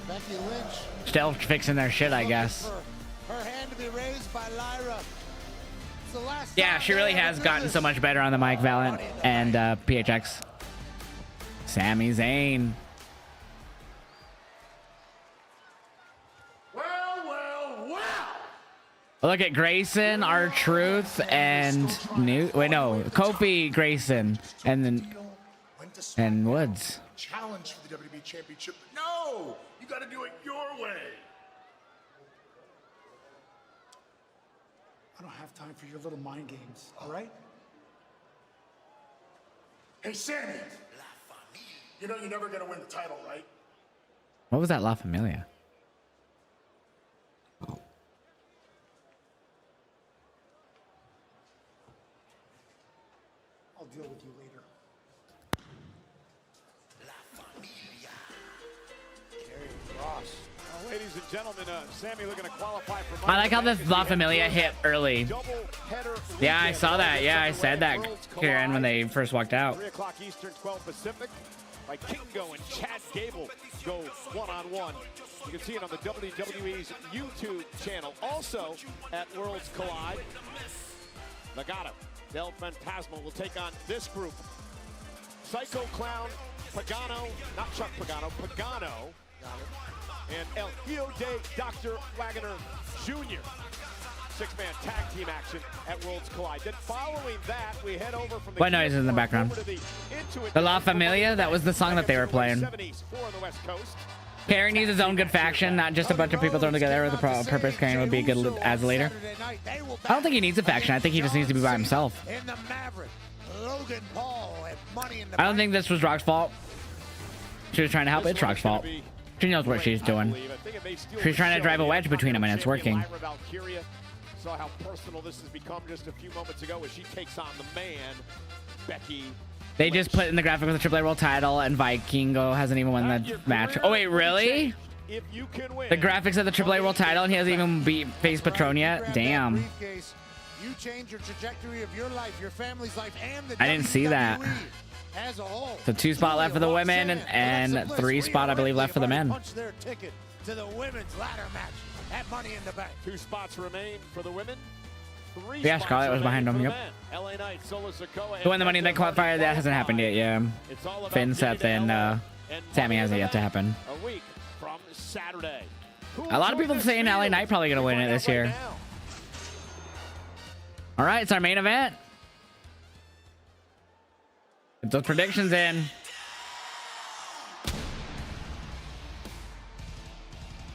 Becky Lynch. Still fixing their shit, I guess. Her hand to be raised by Lyra. It's the last Yeah, she really has gotten so much better on the mic, Valiant and PHX. Sami Zayn. Look at Grayson, R-Truth, and Kofi, Grayson, and then Woods. Challenge for the WWE Championship. No, you got to do it your way. I don't have time for your little mind games, all right? Hey, Sammy. You know you're never going to win the title, right? What was that La Familia? I'll deal with you later. Ladies and gentlemen, Sammy looking to qualify for I like how this La Familia hit early. Yeah, I saw that. Yeah, I said that, Karen, when they first walked out. 3 o'clock Eastern, 12 Pacific. By Kingo and Chad Gable go one-on-one. You can see it on the WWE's YouTube channel. Also at Worlds Collide. Nagata, Del Fantasma will take on this group. Psycho Clown, Pagano, not Chuck Pagano, Pagano, And El Hijo de Dr. Wagner Jr. Six-man tag team action at Worlds Collide. Then following that, we head over from the what noise is in the background? The La Familia, that was the song that they were playing. Kairi needs his own good faction, not just a bunch of people thrown together with a purpose. Kairi would be a good as a leader. I don't think he needs a faction. I think he just needs to be by himself. I don't think this was Rock's fault. She was trying to help. It's Rock's fault. She knows what she's doing. She's trying to drive a wedge between them, and it's working. Saw how personal this has become just a few moments ago as she takes on the man, Becky. They just put in the graphic with the AAA World title, and Vikingo hasn't even won the match. Oh, wait, really? If you can win. The graphics of the AAA World title, and he hasn't even faced Patron yet? Damn. You change your trajectory of your life, your family's life, and the I didn't see that. As a whole. So 2 spot left for the women, and 3 spot, I believe, left for the men. Punch their ticket to the women's ladder match at Money in the Bank. 2 spots remain for the women. 3 Yeah, Scarlett was behind him. Yep. LA Knight, Solo Sikoa, Who won the Money in the Bank qualifier? That hasn't happened yet. Yeah. Finn, Seth, and Sammy hasn't yet to happen. A week from Saturday. A lot of people saying LA Knight probably gonna win it this year. All right, it's our main event. Get those predictions in.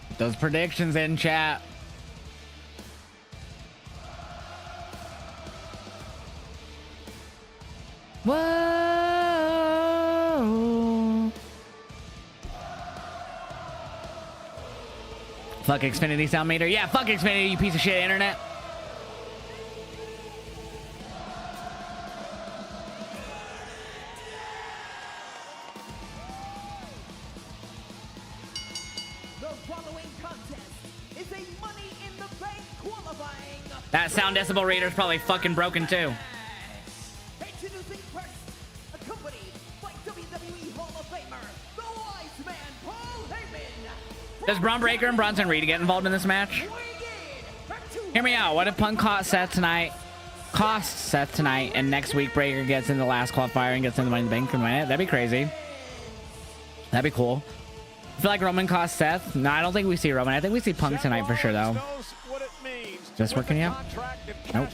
Get those predictions in, chat. Whoa. Fuck Xfinity sound meter. Yeah, fuck Xfinity, you piece of shit internet. That sound decibel reader is probably fucking broken too. Introducing first, accompanied by WWE Hall of Famer, the Wise Man, Paul Heyman. Does Braun Breaker and Bronson Reed get involved in this match? Hear me out. What if Punk costs Seth tonight, and next week Breaker gets in the last qualifier and gets in the Money in the Bank and win it? That'd be crazy. That'd be cool. I feel like Roman costs Seth. No, I don't think we see Roman. I think we see Punk tonight for sure, though. Just working out? Nope.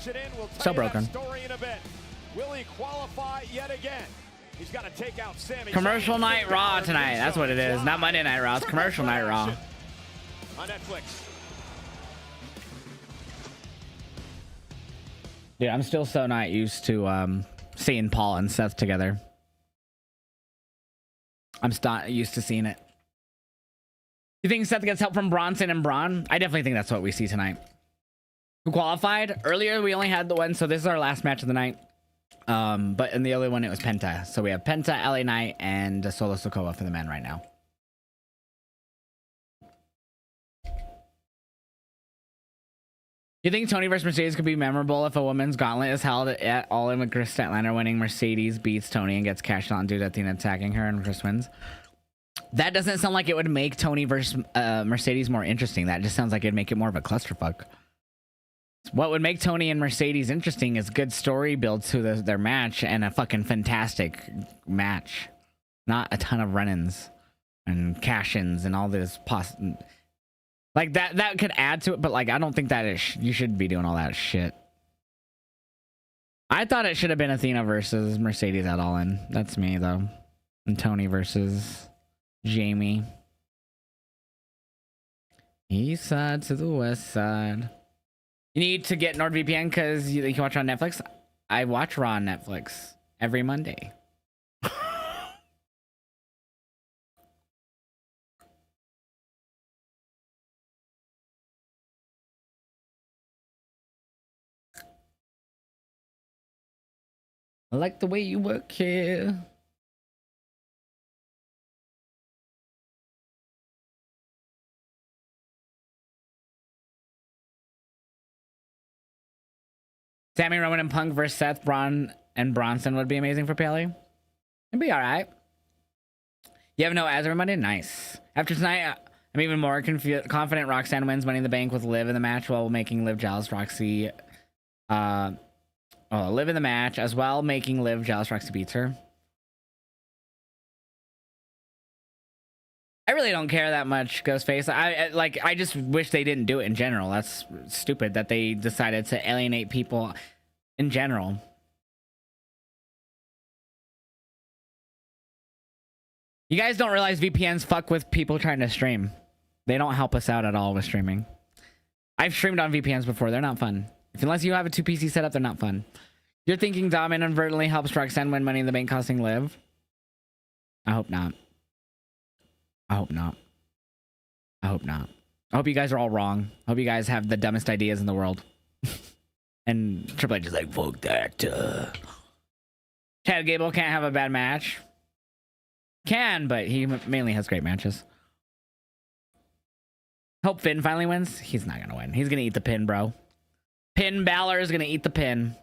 Still broken. Will he qualify yet again? He's got to take out Sammy. Commercial Night Raw tonight. That's what it is. Not Monday Night Raw. It's Commercial Night Raw. On Netflix. Dude, I'm still so not used to seeing Paul and Seth together. I'm not used to seeing it. You think Seth gets help from Bronson and Braun? I definitely think that's what we see tonight. Who qualified? Earlier, we only had the one, so this is our last match of the night. But in the other one, it was Penta. So we have Penta, LA Knight, and Solo Sikoa for the men right now. You think Tony versus Mercedes could be memorable if a women's gauntlet is held at All In with Chris Statlander winning? Mercedes beats Tony and gets cashed on due to Athena attacking her, and Chris wins. That doesn't sound like it would make Tony versus Mercedes more interesting. That just sounds like it'd make it more of a clusterfuck. What would make Tony and Mercedes interesting is good story build to their match and a fucking fantastic match. Not a ton of run-ins and cash-ins and all this like that could add to it, but like I don't think that you should be doing all that shit. I thought it should have been Athena versus Mercedes at All In. That's me though. And Tony versus Jamie. East side to the west side. You need to get NordVPN because you can watch it on Netflix. I watch Raw on Netflix every Monday. I like the way you work here. Sammy, Roman, and Punk versus Seth, Braun, and Bronson would be amazing for Paley. It'd be all right. You have no ads every Monday? Nice. After tonight, I'm even more confident Roxanne wins Money in the Bank with Liv in the match while making Liv jealous. Roxy, Liv in the match as well, making Liv jealous. Roxy beats her. I really don't care that much, Ghostface. I just wish they didn't do it in general. That's stupid that they decided to alienate people in general. You guys don't realize VPNs fuck with people trying to stream. They don't help us out at all with streaming. I've streamed on VPNs before. They're not fun. Unless you have a 2PC setup, they're not fun. You're thinking Dom inadvertently helps Roxanne win Money in the Bank costing Liv? I hope not. I hope not. I hope not. I hope you guys are all wrong. I hope you guys have the dumbest ideas in the world. And Triple H is like, fuck that. Chad Gable can't have a bad match. Can, but he mainly has great matches. Hope Finn finally wins. He's not going to win. He's going to eat the pin, bro. Finn Balor is going to eat the pin.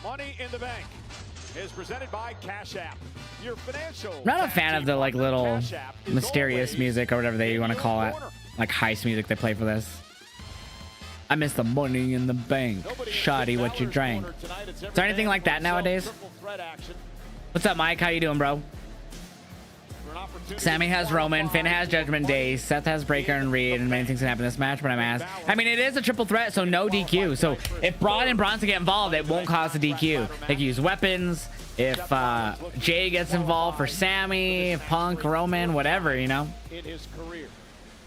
Money in the Bank is presented by Cash App. Your financial. I'm not a fan of the like little mysterious music or whatever they want to call it. Like heist music they play for this. I miss the Money in the Bank. Shoddy, what you drank. Is there anything like that nowadays? What's up, Mike? How you doing, bro? Sammy has Roman, Finn has Judgment Day, Seth has Breaker and Reed, and many things can happen in this match, but I'm asked. I mean, it is a triple threat, so no DQ. So if Braun and Bronson get involved, it won't cause a DQ. They can use weapons. If Jay gets involved for Sammy, Punk, Roman, whatever, you know. In his career.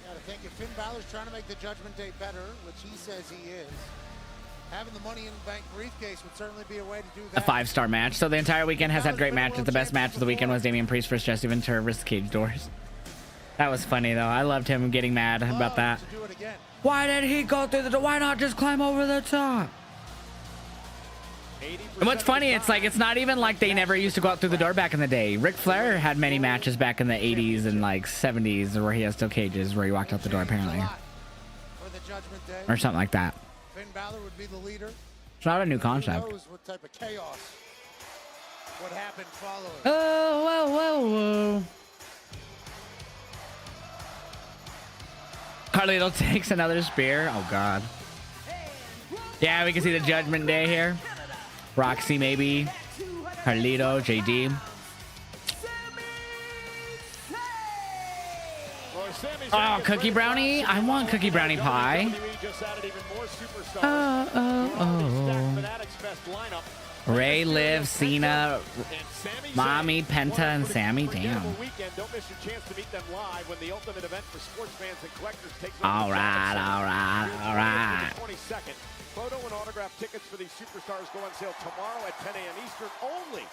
Yeah, I think if Finn Balor's trying to make the Judgment Day better, which he says he is, having the Money in the Bank briefcase would certainly be a way to do that. A 5-star match. So the entire weekend has had great matches. The best match of the weekend was Damian Priest versus Jesse Ventura versus Cage Doors. That was funny, though. I loved him getting mad about that. Why did he go through the door? Why not just climb over the top? And what's funny, it's like, it's not even like they never used to go out through the door back in the day. Ric Flair had many matches back in the 80s and like 70s where he has steel cages where he walked out the door, apparently. Or something like that. Finn Balor would be the leader. It's not a new concept. Who knows what type of chaos would happen following. Oh, whoa, whoa, whoa. Carlito takes another spear. Oh, God. Yeah, we can see the Judgment Day here. Roxy, maybe. Carlito, JD. Oh, Cookie Brownie? I want Cookie Brownie pie. Ray, Liv, Cena, Mommy, Penta, and Sammy. Damn. All right, all right, all right. Photo and autograph tickets for these superstars go on sale tomorrow at 10 a.m. Eastern only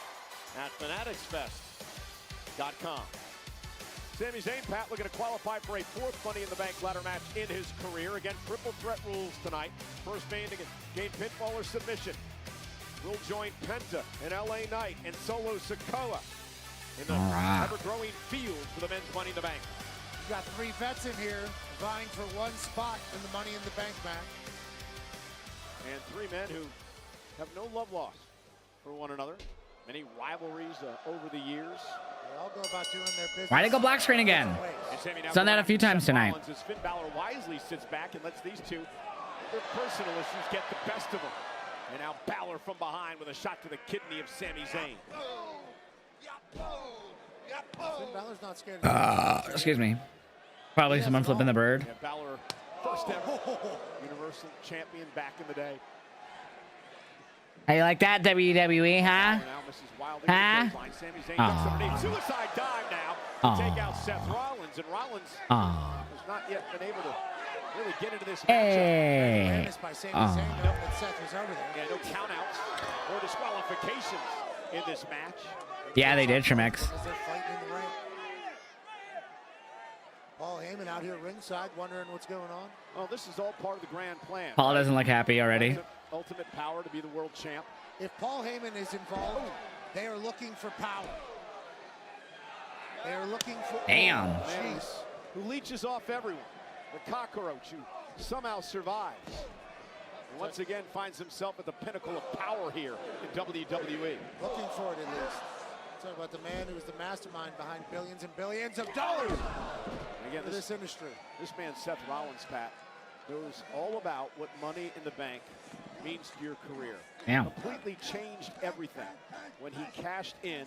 at fanaticsfest.com. Sami Zayn, Pat, looking to qualify for a 4th Money in the Bank ladder match in his career. Again, triple threat rules tonight. First man to gain pinfall or submission will join Penta and LA Knight and Solo Sikoa in the ever-growing field for the men's Money in the Bank. You got 3 vets in here vying for 1 spot in the Money in the Bank match. And 3 men who have no love lost for one another. Many rivalries over the years. They all go about doing their business. Why'd it go black screen again? Done that a few times tonight. As Finn Balor wisely sits back and lets these two, their personal issues, get the best of them. And now Balor from behind with a shot to the kidney of Sami Zayn. Finn Balor's not scared. Excuse me. Probably someone flipping the bird. Yeah, Balor, first ever Universal Champion back in the day. How you like that, WWE, huh? Huh? Suicide dive now to take out Seth Rollins, and Rollins has not yet been able to really get into this matchup. Yeah, no countouts or disqualifications in this match. Yeah, they did, Tremex. Paul Heyman out here ringside wondering what's going on. Oh, this is all part of the grand plan. Paul doesn't look happy already. Ultimate power to be the world champ. If Paul Heyman is involved, they are looking for power. They are looking for... Damn. Who leeches off everyone. The cockroach who somehow survives. And once again finds himself at the pinnacle of power here in WWE. Looking for it at least. Talk about the man who was the mastermind behind billions and billions of dollars again, this industry. This man, Seth Rollins, Pat, knows all about what Money in the Bank means to your career. Damn. Completely changed everything when he cashed in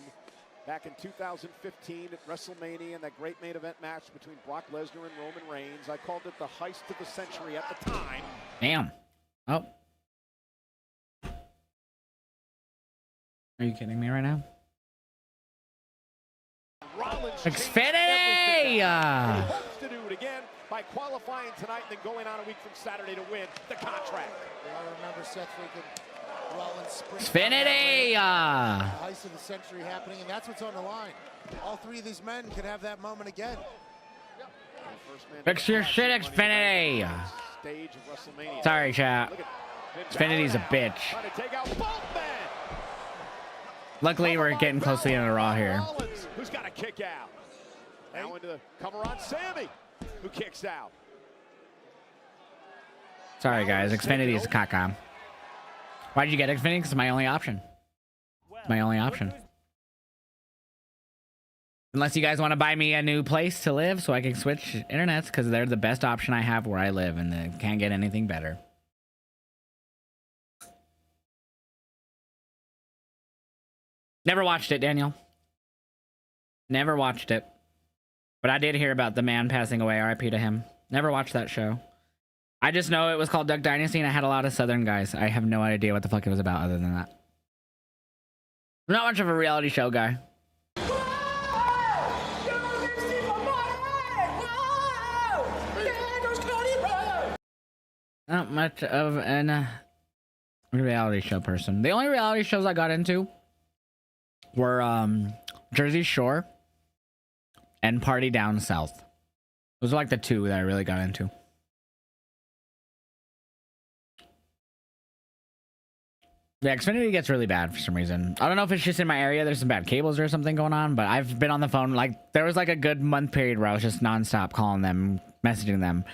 back in 2015 at WrestleMania in that great main event match between Brock Lesnar and Roman Reigns. I called it the heist of the century at the time. Damn. Oh. Are you kidding me right now? Rollins Xfinity! He hopes to do it again by qualifying tonight and then going on a week from Saturday to win the contract. I remember Seth freaking Rollins sprint. Xfinity! The heist of the century happening, and that's what's on the line. All three of these men could have that moment again. Fix your shit, Xfinity! Stage of WrestleMania. Sorry, chat. Xfinity's a bitch. Trying to take out both men. Luckily, we're getting close to the end of the Raw here. Rollins, who's got a kick out. Now into the cover on Sammy, who kicks out. Sorry, guys. Xfinity's a caca. Why did you get Xfinity? Because it's my only option. It's my only option. Unless you guys want to buy me a new place to live so I can switch internets, because they're the best option I have where I live, and they can't get anything better. Never watched it, Daniel. Never watched it. But I did hear about the man passing away. RIP to him. Never watched that show. I just know it was called Duck Dynasty and I had a lot of Southern guys. I have no idea what the fuck it was about other than that. I'm not much of a reality show guy. Not much of an reality show person. The only reality shows I got into were Jersey Shore and Party Down South. Those are like the two that I really got into. Yeah, Xfinity gets really bad for some reason. I don't know if it's just in my area. There's some bad cables or something going on, but I've been on the phone. Like, there was like a good month period where I was just nonstop calling them, messaging them.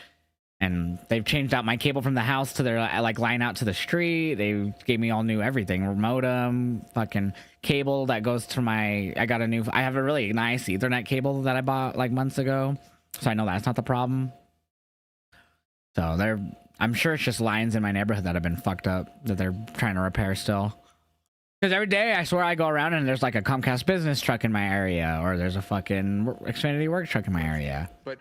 And they've changed out my cable from the house to their like line out to the street. They gave me all new everything. Modem, fucking cable that goes to my... I have a really nice Ethernet cable that I bought like months ago. So I know that's not the problem. So I'm sure it's just lines in my neighborhood that have been fucked up that they're trying to repair still. Because every day I swear I go around and there's like a Comcast business truck in my area, or there's a fucking Xfinity work truck in my area. But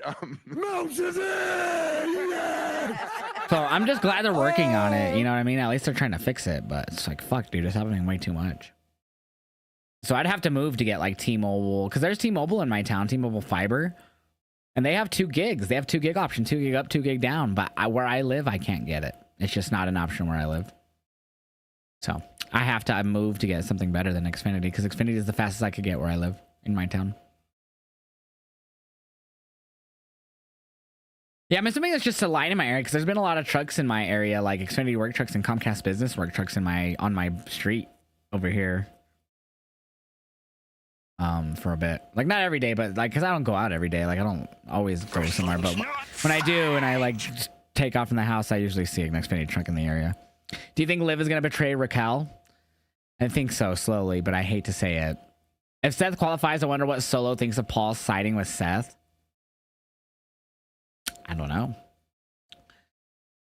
so I'm just glad they're working on it. You know what I mean? At least they're trying to fix it. But it's like, fuck, dude, it's happening way too much. So I'd have to move to get like T-Mobile, because there's T-Mobile in my town, T-Mobile Fiber, and they have 2 gigs. They have 2 gig option, 2 gig up, 2 gig down. But where I live, I can't get it. It's just not an option where I live. So I have to move to get something better than Xfinity, because Xfinity is the fastest I could get where I live in my town. Yeah, I'm assuming it's just a line in my area, because there's been a lot of trucks in my area, like Xfinity work trucks and Comcast business work trucks on my street over here. For a bit. Like, not every day, but like, because I don't go out every day. Like, I don't always go somewhere, but when I do and I like just take off from the house, I usually see an Xfinity truck in the area. Do you think Liv is going to betray Raquel? I think so, slowly, but I hate to say it. If Seth qualifies, I wonder what Solo thinks of Paul siding with Seth. I don't know.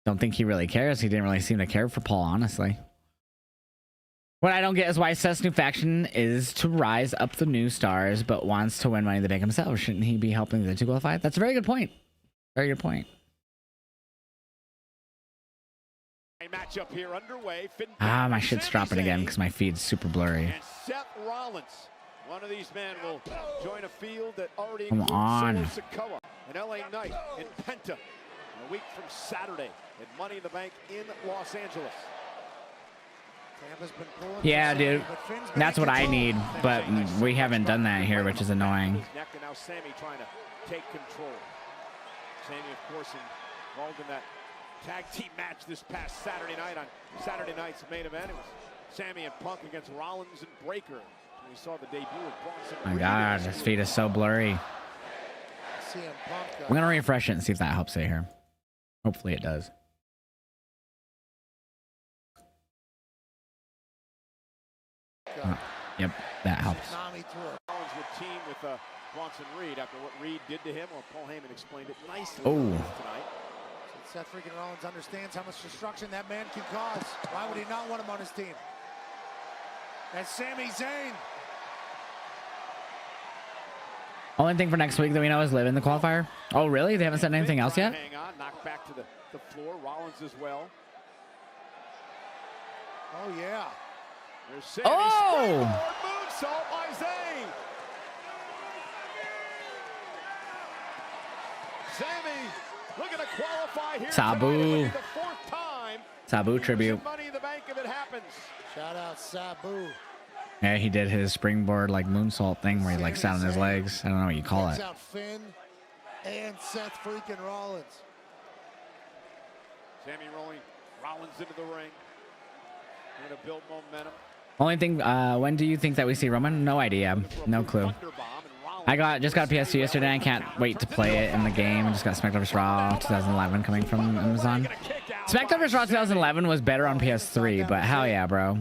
Don't think he really cares. He didn't really seem to care for Paul, honestly. What I don't get is why Seth's new faction is to rise up the new stars, but wants to win Money in the Bank himself. Shouldn't he be helping the 2 qualify? That's a very good point. Very good point. Matchup here underway. My shit's dropping again because my feed's super blurry. And Seth Rollins, one of these men, will join a field that already Come on. Sikoa, an LA Knight in Penta, a week from Saturday at Money in the Bank in Los Angeles. Yeah, dude. That's what I need, but we haven't done that here, which is annoying. Neck, and now Sammy trying to take control. Sammy, of course, involved in that tag team match this past Saturday night on Saturday night's main event. It was Sammy and Punk against Rollins and Breaker. We saw the debut of Bronson. My God, this feed is so blurry. I'm gonna refresh it and see if that helps it here. Hopefully it does. Yep, that helps. Rollins would team with Bronson Reed after what Reed did to him, or Paul Heyman explained it nicely Oh. tonight. Seth freaking Rollins understands how much destruction that man can cause. Why would he not want him on his team? And Sami Zayn. Only thing for next week that we know is Liv in the qualifier. Oh, really? They haven't said anything else yet? Hang on, knocked back to the floor. Rollins as well. Oh, yeah. There's Sami. Oh! Moonsault by Zayn. Sami looking to qualify here. Sabu. The fourth time. Sabu tribute. Money in the bank if it happens. Shout out Sabu. Yeah, he did his springboard like moonsault thing where he like sat on his legs. I don't know what you call it. Out Finn and Seth freaking Rollins. Sami rolling Rollins into the ring. Going to build momentum. Only thing, when do you think that we see Roman? No idea. No clue. I just got a PS2 yesterday. I can't wait to play it in the game. I just got SmackDown vs. Raw 2011 coming from Amazon. SmackDown vs. Raw 2011 was better on PS3, but hell yeah, bro.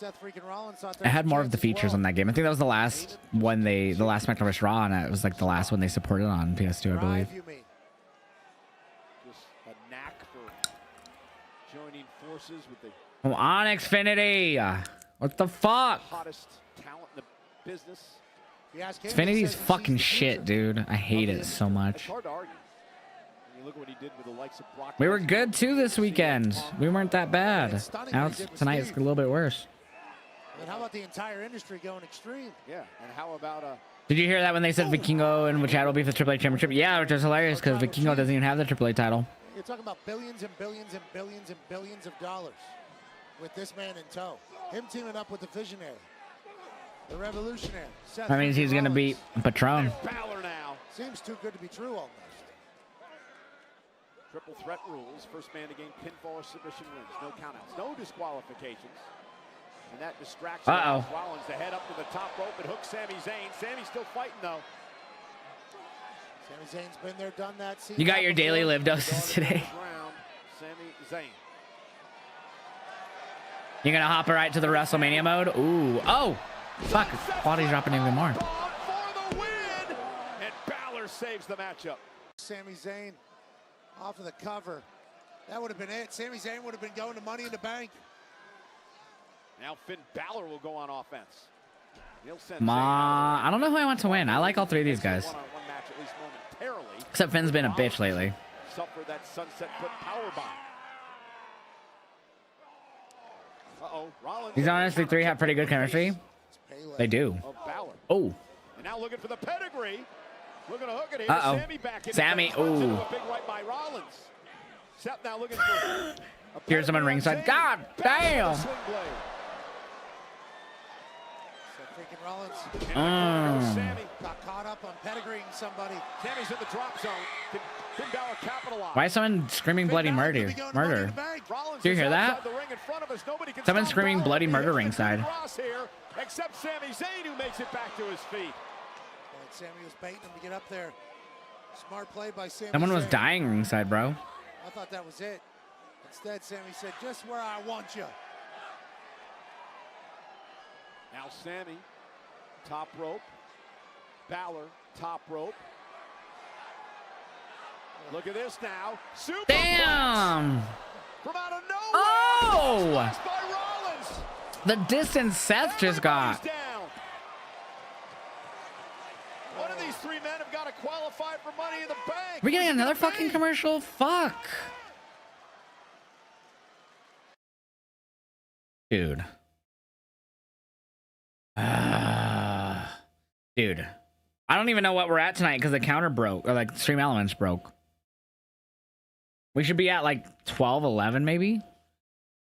It had more of the features on that game. I think that was the last one the last SmackDown vs. Raw, and it was like the last one they supported on PS2, I believe. Just a knack for joining forces with the Oh, Onyx Xfinity. What the fuck? hottest talent in the business. Xfinity's fucking shit, dude. I hate it so much. It's hard to argue. When you look at what he did with the likes of Brock We were good too this weekend. We weren't that bad. Now tonight it's a little bit worse. And how about the entire industry going extreme? Yeah, and how about Did you hear that when they said Vikingo and Machado will be for the AAA Championship? Yeah, which is hilarious because Vikingo doesn't even have the AAA title. You're talking about billions and billions and billions and billions of dollars with this man in tow. Him teaming up with the Visionary, the Revolutionary. Seth That means he's gonna beat Patron. Balor now? Seems too good to be true almost. Triple threat rules. First man to gain pinfall or submission wins. No countouts. No disqualifications. And that distracts Rollins to head up to the top rope and hook Sami Zayn. Sami's still fighting though. Sami Zayn's been there, done that. You got your daily live doses today. Sami Zayn. You're gonna hop right to the WrestleMania mode? Ooh. Oh! Fuck. Quality's dropping even more. For the win! And Balor saves the matchup. Sami Zayn off of the cover. That would have been it. Sami Zayn would have been going to Money in the Bank. Now Finn Balor will go on offense. I don't know who I want to win. I like all three of these guys. One-on-one match, at least momentarily. Except Finn's been a bitch lately. Suffer that sunset foot powerbomb. Uh-oh, Rollins. These honestly three have pretty good chemistry. They do. Oh. And now looking for the pedigree. Looking to hook it here. Uh-oh. Sami back in. Sami, ooh. A big right by Rollins. Seth now looking for Here's someone ringside. God damn. Freaking Rollins. Sami got caught up on pedigreeing somebody. Sami's in the drop zone. Can Finn Balor capitalize? Why is someone screaming bloody murder? Murder. Do you hear that? Someone screaming bloody murder ringside. Here, except Sami Zayn, who makes it back to his feet. Sami was baiting him to get up there. Smart play by Sami. Someone was Zayn. dying ringside, bro. I thought that was it. Instead, Sami said, just where I want you. Now Sami, top rope. Balor, top rope. Look at this now. Super Damn! From out of nowhere. Oh! By Rollins. The distance Seth just got. Down. One of these three men have got to qualify for Money in the Bank. We're getting another fucking commercial? Fuck. Dude. Dude. I don't even know what we're at tonight because the counter broke, or like Stream Elements broke. We should be at like 12, 11 maybe?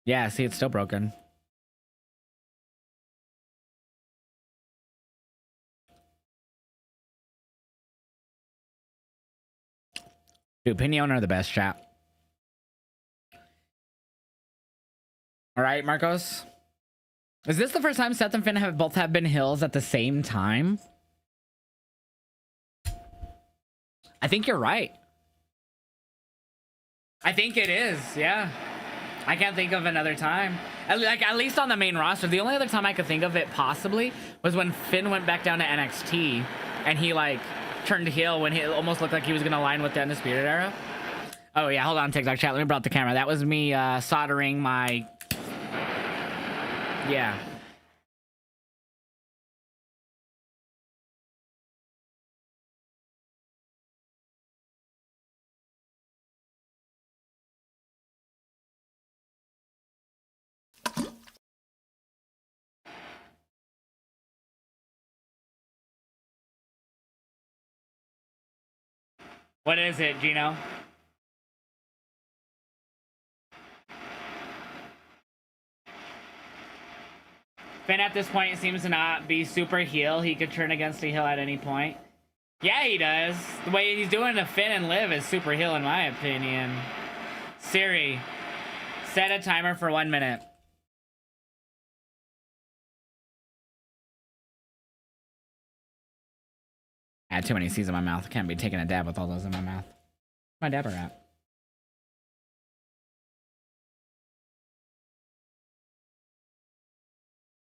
Yeah, see, it's still broken. Dude, Pinion are the best, chat. All right, Marcos. Is this the first time Seth and Finn have both been hills at the same time? I think you're right. I think it is, yeah. I can't think of another time. At least on the main roster. The only other time I could think of it possibly was when Finn went back down to NXT and he like turned heel when he almost looked like he was gonna align with the Undisputed Era. Oh yeah, hold on, TikTok chat. Let me bring up the camera. That was me soldering my. Yeah. What is it, Gino? Finn at this point seems to not be super heel. He could turn against a heel at any point. Yeah, he does. The way he's doing to Finn and Liv is super heel in my opinion. Siri, set a timer for 1 minute. I had too many C's in my mouth. I can't be taking a dab with all those in my mouth. Where's my dabber at?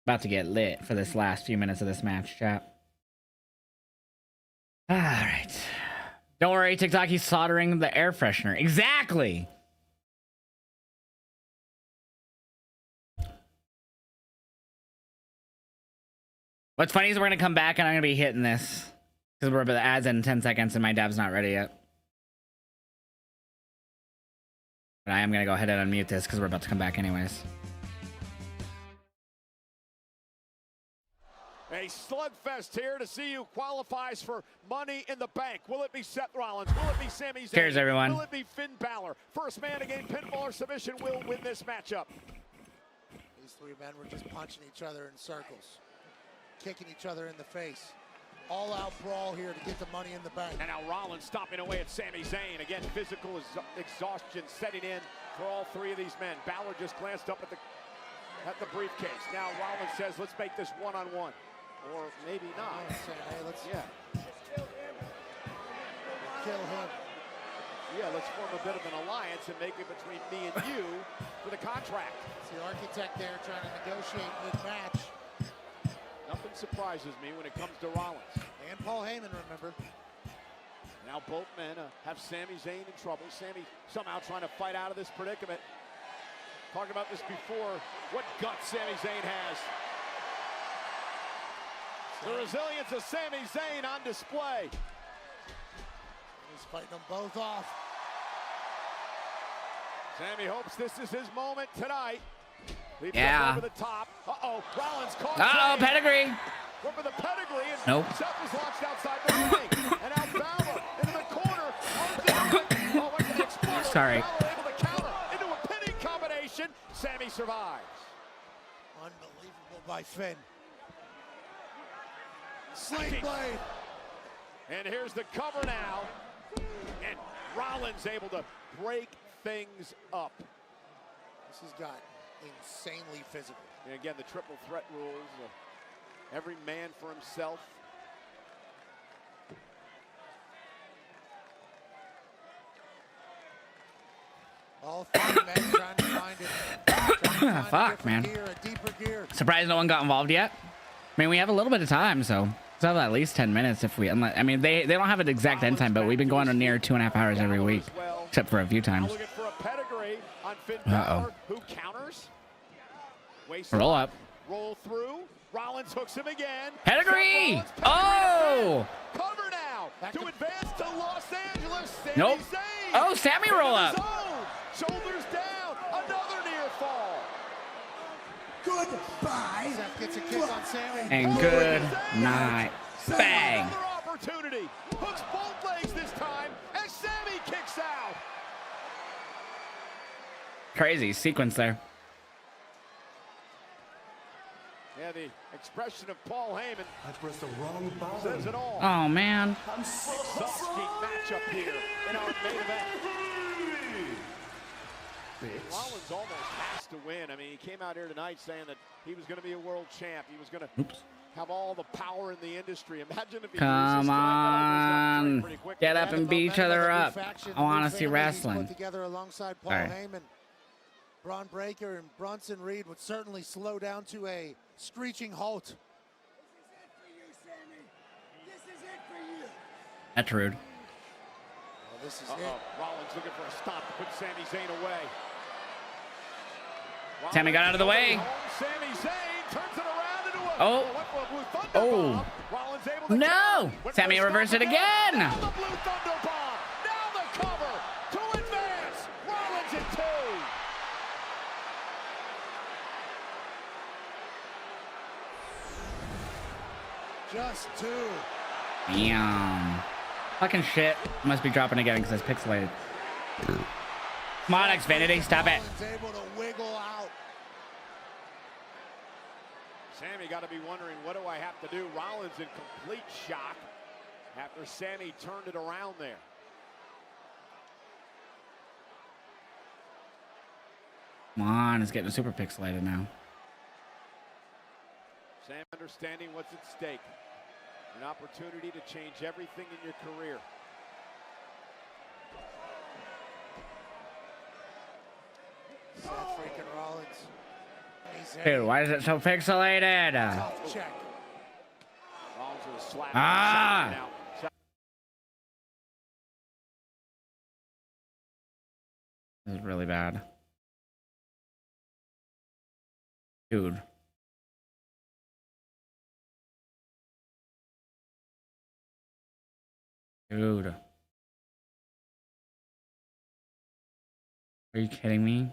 About to get lit for this last few minutes of this match, chat. Alright. Don't worry, TikTok, he's soldering the air freshener. Exactly! What's funny is we're gonna come back and I'm gonna be hitting this. Because we're about the ads in 10 seconds and my dab's not ready yet. But I am gonna go ahead and unmute this because we're about to come back anyways. A slugfest here to see who qualifies for Money in the Bank. Will it be Seth Rollins? Will it be Sami Zayn? Cheers, everyone. Will it be Finn Balor? First man to gain pinfall or submission will win this matchup. These three men were just punching each other in circles, kicking each other in the face. All-out brawl here to get the Money in the Bank. And now Rollins stopping away at Sami Zayn. Again, physical exhaustion setting in for all three of these men. Balor just glanced up at the briefcase. Now Rollins says, let's make this one-on-one. Or maybe not. Hey, let's kill him. Yeah, let's form a bit of an alliance and make it between me and you for the contract. It's the architect there trying to negotiate mid-match. Nothing surprises me when it comes to Rollins. And Paul Heyman, remember. Now both men have Sami Zayn in trouble. Sami somehow trying to fight out of this predicament. Talked about this before. What guts Sami Zayn has. The resilience of Sami Zayn on display. He's fighting them both off. Sami hopes this is his moment tonight. Leaps Yeah. up over the top. Uh-oh, Rollins caught. Uh-oh, pedigree. Went for the pedigree and nope. Seth was launched outside the ring. And now Balor into the corner. Oh, went to the exploder. Sorry. Balor able to counter into a pinning combination. Sami survives. Unbelievable by Finn. Sling blade. And here's the cover now. And Rollins able to break things up. This has got insanely physical. And again, the triple threat rules. Every man for himself. All three men trying to find it. Fuck, man. A deeper gear. Surprised no one got involved yet. I mean, we have a little bit of time, so let's have at least 10 minutes if we. I mean, they don't have an exact end time, but we've been going on near 2.5 hours every week, except for a few times. Looking for a pedigree on Finn Balor, who counters. Roll up. Roll through. Rollins hooks him again. Pedigree! Oh! Cover now to advance to Los Angeles. Sami Nope. Zayn. Oh, Sami roll up. Shoulders down. Another near fall. Goodbye. Seth gets a kick on Sami. And good night. Bang. Another opportunity. Hooks both legs this time as Sami kicks out. Crazy sequence there. Yeah, the expression of Paul Heyman. I pressed the wrong button. Says it all. Oh, man. Exhausting matchup here in our main event. Rollins almost has to win. I mean, he came out here tonight saying that he was going to be a world champ. He was going to have all the power in the industry. Imagine if he Come on. Get up and beat each other up. I want to see wrestling. Put together alongside Paul Heyman. Braun Breaker and Bronson Reed would certainly slow down to a screeching halt. This is it for you, Sami. This is it for you. That's rude. Well, this is Rollins looking for a stop to put Sami Zayn away. Sammy got out of the way. Sami Zayn turns it around into a Oh. No. Sammy reversed it again. Now the Blue Thunder Bomb. Now the cover to advance. Rollins in 2. Just 2. Damn. Fucking shit. Must be dropping again because it's pixelated. Come on, Xfinity. Stop it. Able to wiggle out. Sammy got to be wondering, what do I have to do? Rollins in complete shock after Sammy turned it around there. Come on, it's getting super pixelated now. Sam understanding what's at stake. An opportunity to change everything in your career. Seth freaking Rollins. Dude, why is it so pixelated? Tough check. Rollins with a slap. Ah! This is really bad. Dude. Dude. Are you kidding me?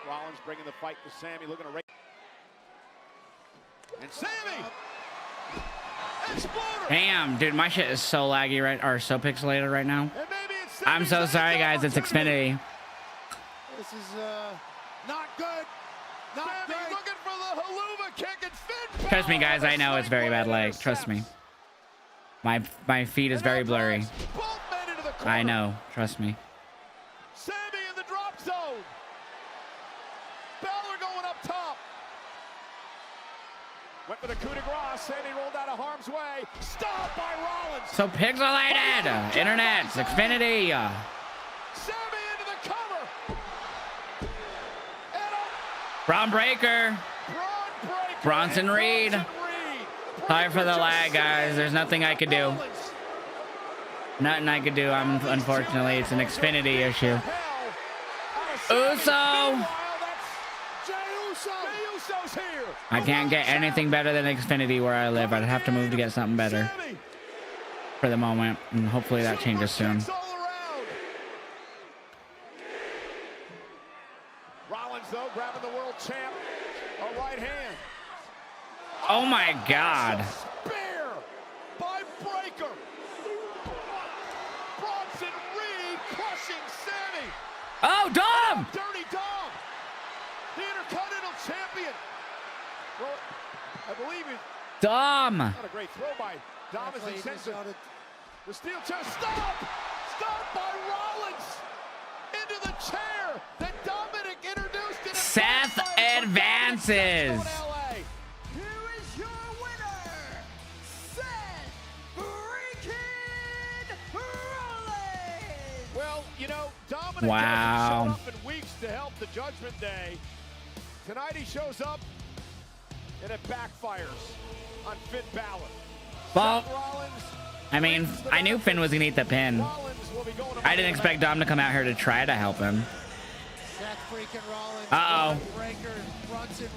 Rollins bringing the fight to Sammy, looking to raise. And Sammy! Exploder! Damn, dude, my shit is so laggy so pixelated right now. I'm so sorry, guys. It's Xfinity. This is not good. Not Sammy good. looking for the haluva kick and Finn. Trust me, guys. I know it's very bad lag. Trust me. My feed is very blurry. I know. Trust me. Sammy in the drop zone. Balor going up top. Went for the coup de grace. Sammy rolled out of harm's way. Stopped by Rollins. So pixelated. Internet. Xfinity. Sammy into the cover. Braun Breaker. Bronson Reed. Sorry for the lag, guys. There's nothing I could do. Nothing I could do. Unfortunately, it's an Xfinity issue. Uso. I can't get anything better than Xfinity where I live. I'd have to move to get something better for the moment, and hopefully that changes soon. Rollins, though, grabbing the world champ. A right hand. Oh my God. Spear by Breaker. Bronson Reed crushing Sammy. Oh, Dom! Dirty Dom. The Intercontinental Champion. Well, I believe it. Dom. Not a great throw by Dom as he sends it. The steel chair. Stop! Stop by Rollins. Into the chair that Dominic introduced in a Seth advances. Well, you know, Dominic wow. hasn't showed up in weeks to help the Judgment Day. Tonight he shows up and it backfires on Finn Balor. Well, I mean, I knew Finn was gonna eat the pin. I didn't expect Dom to come out here to try to help him. Uh-oh.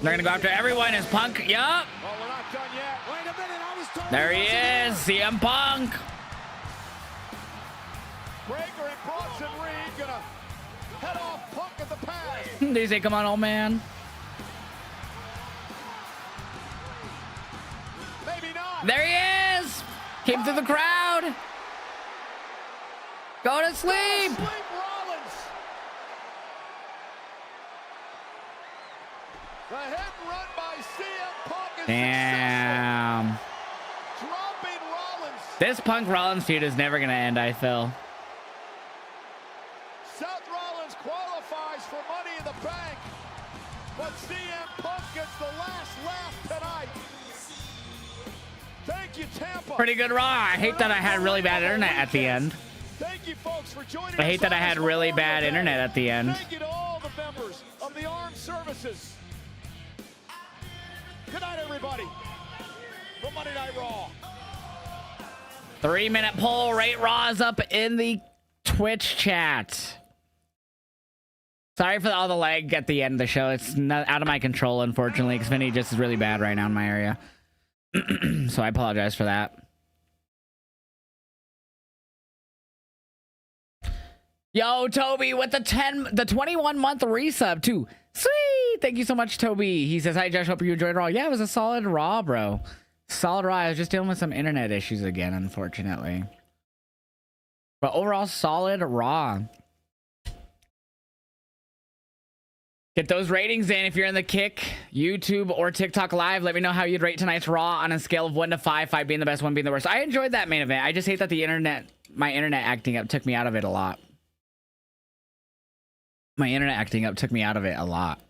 They're gonna go after everyone. Is Punk? Yup. Well, we're not done yet. Wait a minute, I was told. There he is, CM Punk. Breaker and Bronson Reed gonna head off Punk at the pass. They say, come on, old man. Maybe not. There he is. Came through the crowd. Go to sleep. Rollins. The head run by CM Punk is Damn. dropping Rollins. This Punk Rollins feud is never gonna end, I feel. Seth Rollins qualifies for Money in the Bank, but CM Punk gets the last laugh tonight. Thank you, Tampa. Pretty good Raw. I hate that I had really bad internet at the end. Thank you, folks, for joining I hate that I had really bad internet at the end. Thank you to all the members of the armed services. Good night, everybody. For Monday Night Raw. 3-minute poll rate Raw is up in the Twitch chat. Sorry for all the lag at the end of the show. It's not out of my control, unfortunately. Xfinity just is really bad right now in my area. So I apologize for that. Yo, Toby with the 21-month resub too. Sweet. Thank you so much, Toby. He says, hi, Josh. Hope you enjoyed Raw. Yeah, it was a solid Raw, bro. Solid Raw. I was just dealing with some internet issues again, unfortunately. But overall, solid Raw. Get those ratings in if you're in the Kick, YouTube, or TikTok Live. Let me know how you'd rate tonight's Raw on a scale of 1 to 5, 5 being the best, 1 being the worst. I enjoyed that main event. I just hate that my internet acting up took me out of it a lot. My internet acting up took me out of it a lot.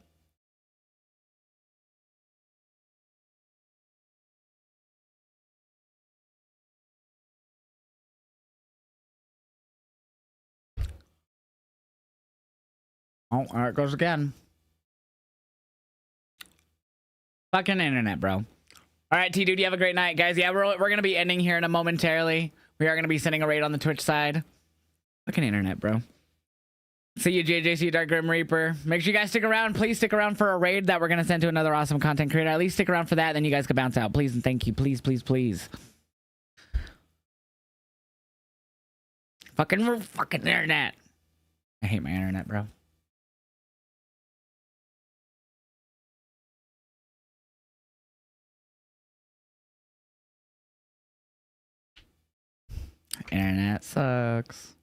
Oh, there it goes again. Fucking internet, bro. All right, T-Dude, you have a great night, guys. Yeah, we're going to be ending here in a momentarily. We are going to be sending a raid on the Twitch side. Fucking internet, bro. See you, JJC Dark Grim Reaper. Make sure you guys stick around. Please stick around for a raid that we're going to send to another awesome content creator. At least stick around for that, then you guys can bounce out. Please and thank you. Please, please, please. Fucking internet. I hate my internet, bro. Internet sucks.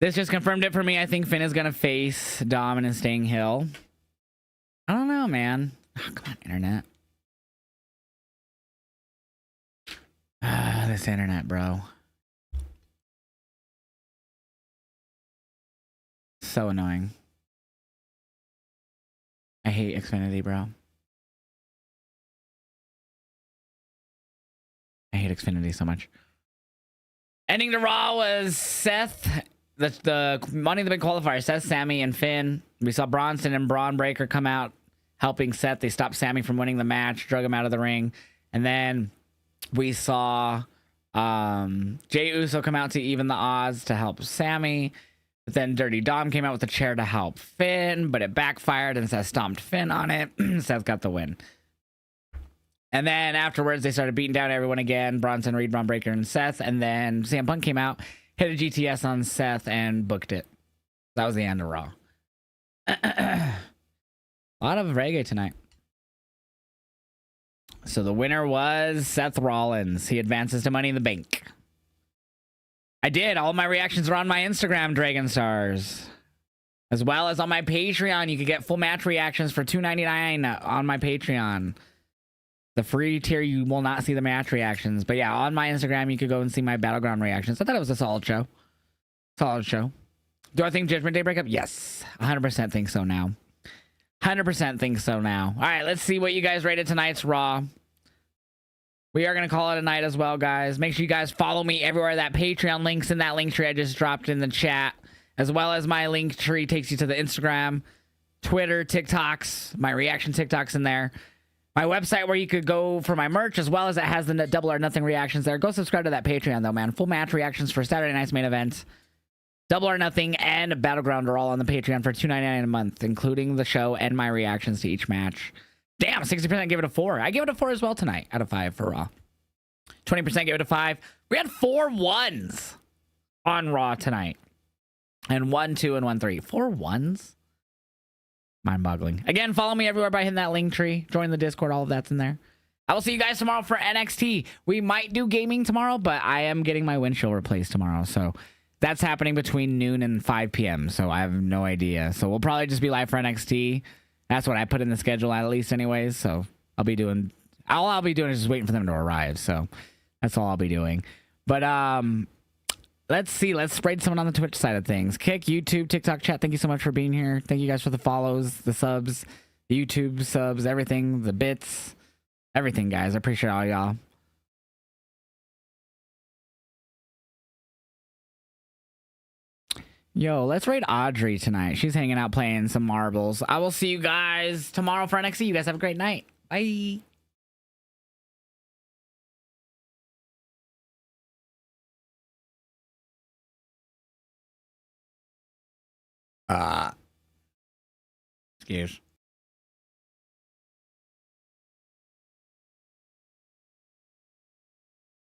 This just confirmed it for me. I think Finn is gonna face Dom and Sting Hill. I don't know, man. Oh, come on, internet. This internet, bro. So annoying. I hate Xfinity, bro. I hate Xfinity so much. Ending the Raw was Seth, the Money in the Bank qualifier. Seth, Sammy, and Finn. We saw Bronson and Braun Breaker come out helping Seth. They stopped Sammy from winning the match, drug him out of the ring. And then we saw Jey Uso come out to even the odds to help Sammy. But then Dirty Dom came out with a chair to help Finn, but it backfired and Seth stomped Finn on it. Seth got the win. And then afterwards, they started beating down everyone again. Bronson Reed, Braun Breaker, and Seth. And then CM Punk came out, hit a GTS on Seth, and booked it. That was the end of Raw. A lot of reggae tonight. So the winner was Seth Rollins. He advances to Money in the Bank. I did. All my reactions are on my Instagram, Dragon Stars. As well as on my Patreon. You can get full match reactions for $2.99 on my Patreon. The free tier, you will not see the match reactions. But yeah, on my Instagram, you could go and see my Battleground reactions. I thought it was a solid show. Solid show. Do I think Judgment Day breakup? Yes. 100% think so now. 100% think so now. All right, let's see what you guys rated tonight's Raw. We are going to call it a night as well, guys. Make sure you guys follow me everywhere. That Patreon link's in that link tree I just dropped in the chat. As well as my link tree takes you to the Instagram, Twitter, TikToks. My reaction TikToks in there. My website where you could go for my merch, as well as it has the Double or Nothing reactions there. Go subscribe to that Patreon, though, man. Full match reactions for Saturday night's main event. Double or Nothing and Battleground are all on the Patreon for $2.99 a month, including the show and my reactions to each match. Damn, 60% gave it a 4. I gave it a 4 as well tonight, out of 5 for Raw. 20% gave it a 5. We had 4 1s on Raw tonight. And 1, 2, and 1, 3. 4 1s? Mind-boggling. Again, follow me everywhere by hitting that link tree. Join the Discord. All of that's in there. I will see you guys tomorrow for NXT. We might do gaming tomorrow, but I am getting my windshield replaced tomorrow. So that's happening between noon and 5 p.m. So I have no idea. So we'll probably just be live for NXT. That's what I put in the schedule at least anyways. So I'll be doing... All I'll be doing is just waiting for them to arrive. So that's all I'll be doing. But let's see. Let's spread someone on the Twitch side of things. Kick, YouTube, TikTok chat. Thank you so much for being here. Thank you guys for the follows, the subs, the YouTube subs, everything, the bits, everything, guys. I appreciate all y'all. Yo, let's raid Audrey tonight. She's hanging out playing some marbles. I will see you guys tomorrow for NXT. You guys have a great night. Bye. Excuse.